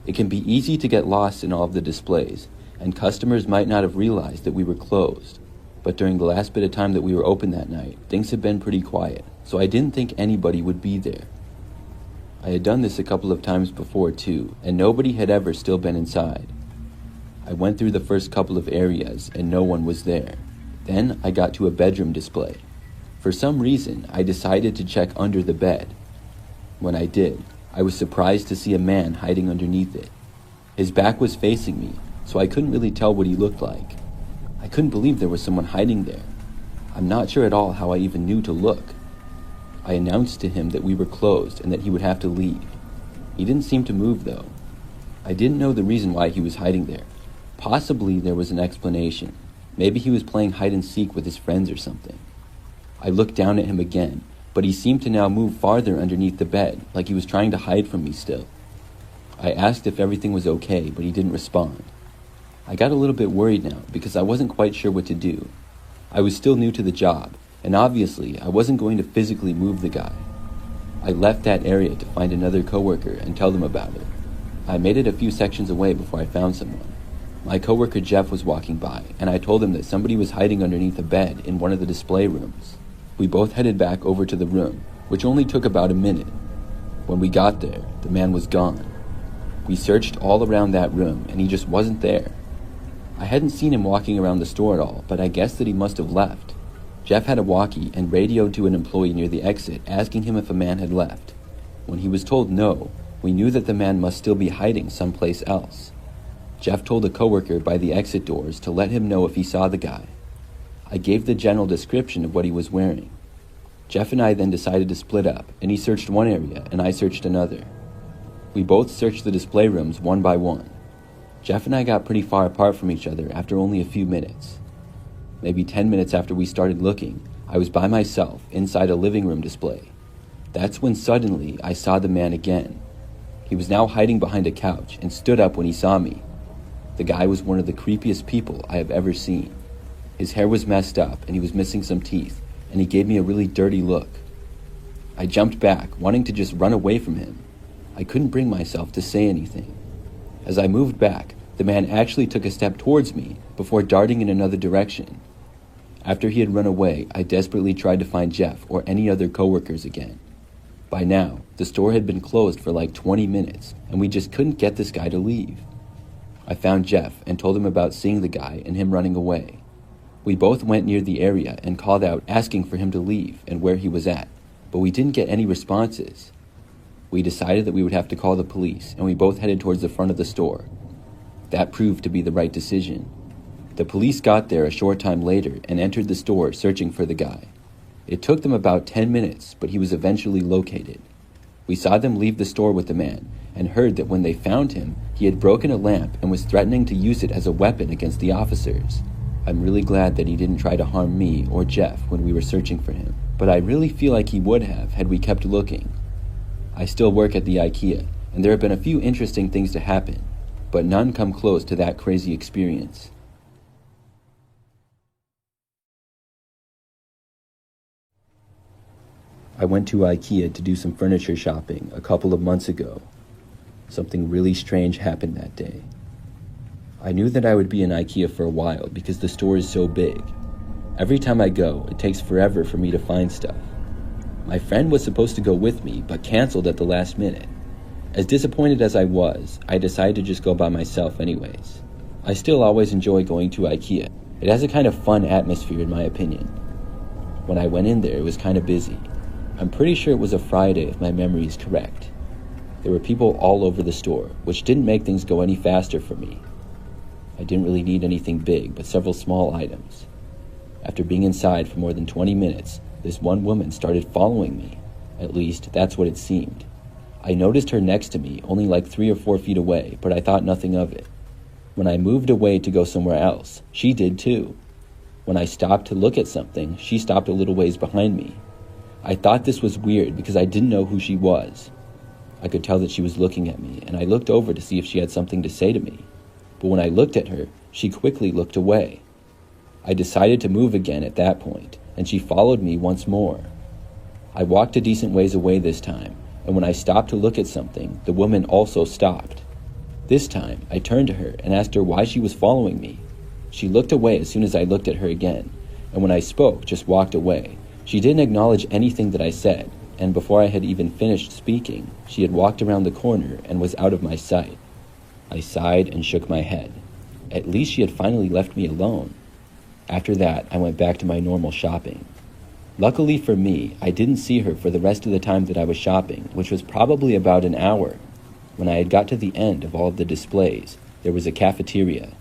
It can be easy to get lost in all of the displays, and customers might not have realized that we were closed. But during the last bit of time that we were open that night, things had been pretty quiet, so I didn't think anybody would be there. I had done this a couple of times before too, and nobody had ever still been inside. I went through the first couple of areas and no one was there. Then I got to a bedroom display. For some reason, I decided to check under the bed. When I did, I was surprised to see a man hiding underneath it. His back was facing me, so I couldn't really tell what he looked like. I couldn't believe there was someone hiding there. I'm not sure at all how I even knew to look. I announced to him that we were closed and that he would have to leave. He didn't seem to move though. I didn't know the reason why he was hiding there. Possibly there was an explanation. Maybe he was playing hide and seek with his friends or something. I looked down at him again, but he seemed to now move farther underneath the bed, like he was trying to hide from me still. I asked if everything was okay, but he didn't respond. I got a little bit worried now because I wasn't quite sure what to do. I was still new to the job, and obviously I wasn't going to physically move the guy. I left that area to find another coworker and tell them about it. I made it a few sections away before I found someone. My coworker Jeff was walking by, and I told him that somebody was hiding underneath a bed in one of the display rooms. We both headed back over to the room, which only took about a minute. When we got there, the man was gone. We searched all around that room, and he just wasn't there. I hadn't seen him walking around the store at all, but I guessed that he must have left. Jeff had a walkie and radioed to an employee near the exit, asking him if a man had left. When he was told no, we knew that the man must still be hiding someplace else. Jeff told a coworker by the exit doors to let him know if he saw the guy. I gave the general description of what he was wearing. Jeff and I then decided to split up, and he searched one area and I searched another. We both searched the display rooms one by one. Jeff and I got pretty far apart from each other after only a few minutes. Maybe 10 minutes after we started looking, I was by myself inside a living room display. That's when suddenly I saw the man again. He was now hiding behind a couch and stood up when he saw me. The guy was one of the creepiest people I have ever seen. His hair was messed up and he was missing some teeth, and he gave me a really dirty look. I jumped back, wanting to just run away from him. I couldn't bring myself to say anything. As I moved back, the man actually took a step towards me before darting in another direction. After he had run away, I desperately tried to find Jeff or any other coworkers again. By now, the store had been closed for like 20 minutes, and we just couldn't get this guy to leave. I found Jeff and told him about seeing the guy and him running away. We both went near the area and called out asking for him to leave and where he was at, but we didn't get any responses. We decided that we would have to call the police, and we both headed towards the front of the store. That proved to be the right decision. The police got there a short time later and entered the store searching for the guy. It took them about 10 minutes, but he was eventually located. We saw them leave the store with the man and heard that when they found him, he had broken a lamp and was threatening to use it as a weapon against the officers. I'm really glad that he didn't try to harm me or Jeff when we were searching for him, but I really feel like he would have had we kept looking. I still work at the IKEA, and there have been a few interesting things to happen, but none come close to that crazy experience. I went to IKEA to do some furniture shopping a couple of months ago. Something really strange happened that day. I knew that I would be in IKEA for a while because the store is so big. Every time I go, it takes forever for me to find stuff. My friend was supposed to go with me, but canceled at the last minute. As disappointed as I was, I decided to just go by myself anyways. I still always enjoy going to IKEA. It has a kind of fun atmosphere in my opinion. When I went in there, it was kind of busy. I'm pretty sure it was a Friday if my memory is correct. There were people all over the store, which didn't make things go any faster for me. I didn't really need anything big, but several small items. After being inside for more than 20 minutes, this one woman started following me. At least, that's what it seemed. I noticed her next to me, only like 3 or 4 feet away, but I thought nothing of it. When I moved away to go somewhere else, she did too. When I stopped to look at something, she stopped a little ways behind me. I thought this was weird because I didn't know who she was. I could tell that she was looking at me, and I looked over to see if she had something to say to me. But when I looked at her, she quickly looked away. I decided to move again at that point, and she followed me once more. I walked a decent ways away this time, and when I stopped to look at something, the woman also stopped. This time, I turned to her and asked her why she was following me. She looked away as soon as I looked at her again, and when I spoke, just walked away. She didn't acknowledge anything that I said, and before I had even finished speaking, she had walked around the corner and was out of my sight. I sighed and shook my head. At least she had finally left me alone. After that, I went back to my normal shopping. Luckily for me, I didn't see her for the rest of the time that I was shopping, which was probably about an hour. When I had got to the end of all of the displays, there was a cafeteria.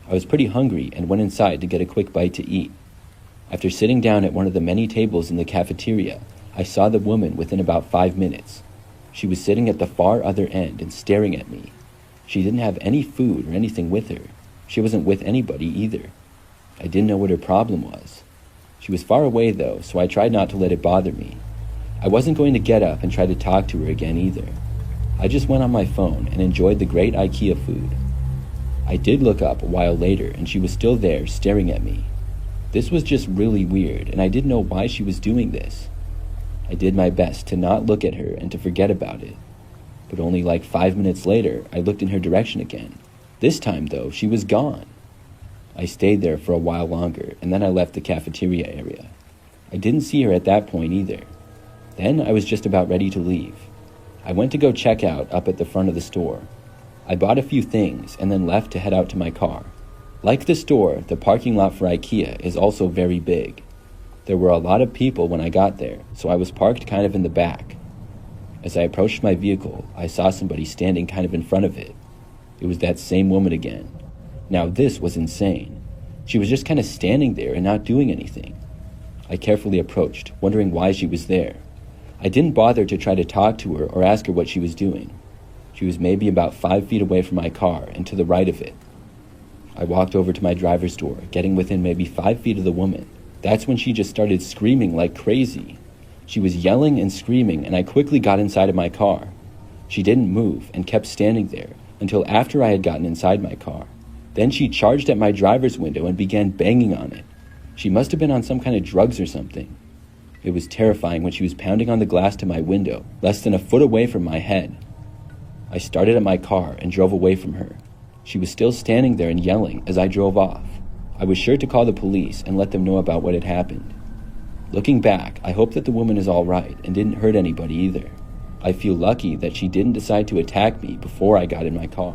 I was pretty hungry and went inside to get a quick bite to eat. After sitting down at one of the many tables in the cafeteria, I saw the woman within about 5 minutes. She was sitting at the far other end and staring at me. She didn't have any food or anything with her. She wasn't with anybody either. I didn't know what her problem was. She was far away though, so I tried not to let it bother me. I wasn't going to get up and try to talk to her again either. I just went on my phone and enjoyed the great IKEA food. I did look up a while later and she was still there staring at me. This was just really weird and I didn't know why she was doing this. I did my best to not look at her and to forget about it. But only like 5 minutes later, I looked in her direction again. This time though, she was gone. I stayed there for a while longer and then I left the cafeteria area. I didn't see her at that point either. Then I was just about ready to leave. I went to go check out up at the front of the store. I bought a few things and then left to head out to my car. Like the store, the parking lot for IKEA is also very big. There were a lot of people when I got there, so I was parked kind of in the back. As I approached my vehicle, I saw somebody standing kind of in front of it. It was that same woman again. Now this was insane. She was just kind of standing there and not doing anything. I carefully approached, wondering why she was there. I didn't bother to try to talk to her or ask her what she was doing. She was maybe about 5 feet away from my car and to the right of it. I walked over to my driver's door, getting within maybe 5 feet of the woman. That's when she just started screaming like crazy. She was yelling and screaming, and I quickly got inside of my car. She didn't move and kept standing there until after I had gotten inside my car. Then she charged at my driver's window and began banging on it. She must have been on some kind of drugs or something. It was terrifying when she was pounding on the glass to my window, less than a foot away from my head. I started at my car and drove away from her. She was still standing there and yelling as I drove off. I was sure to call the police and let them know about what had happened. Looking back, I hope that the woman is all right and didn't hurt anybody either. I feel lucky that she didn't decide to attack me before I got in my car.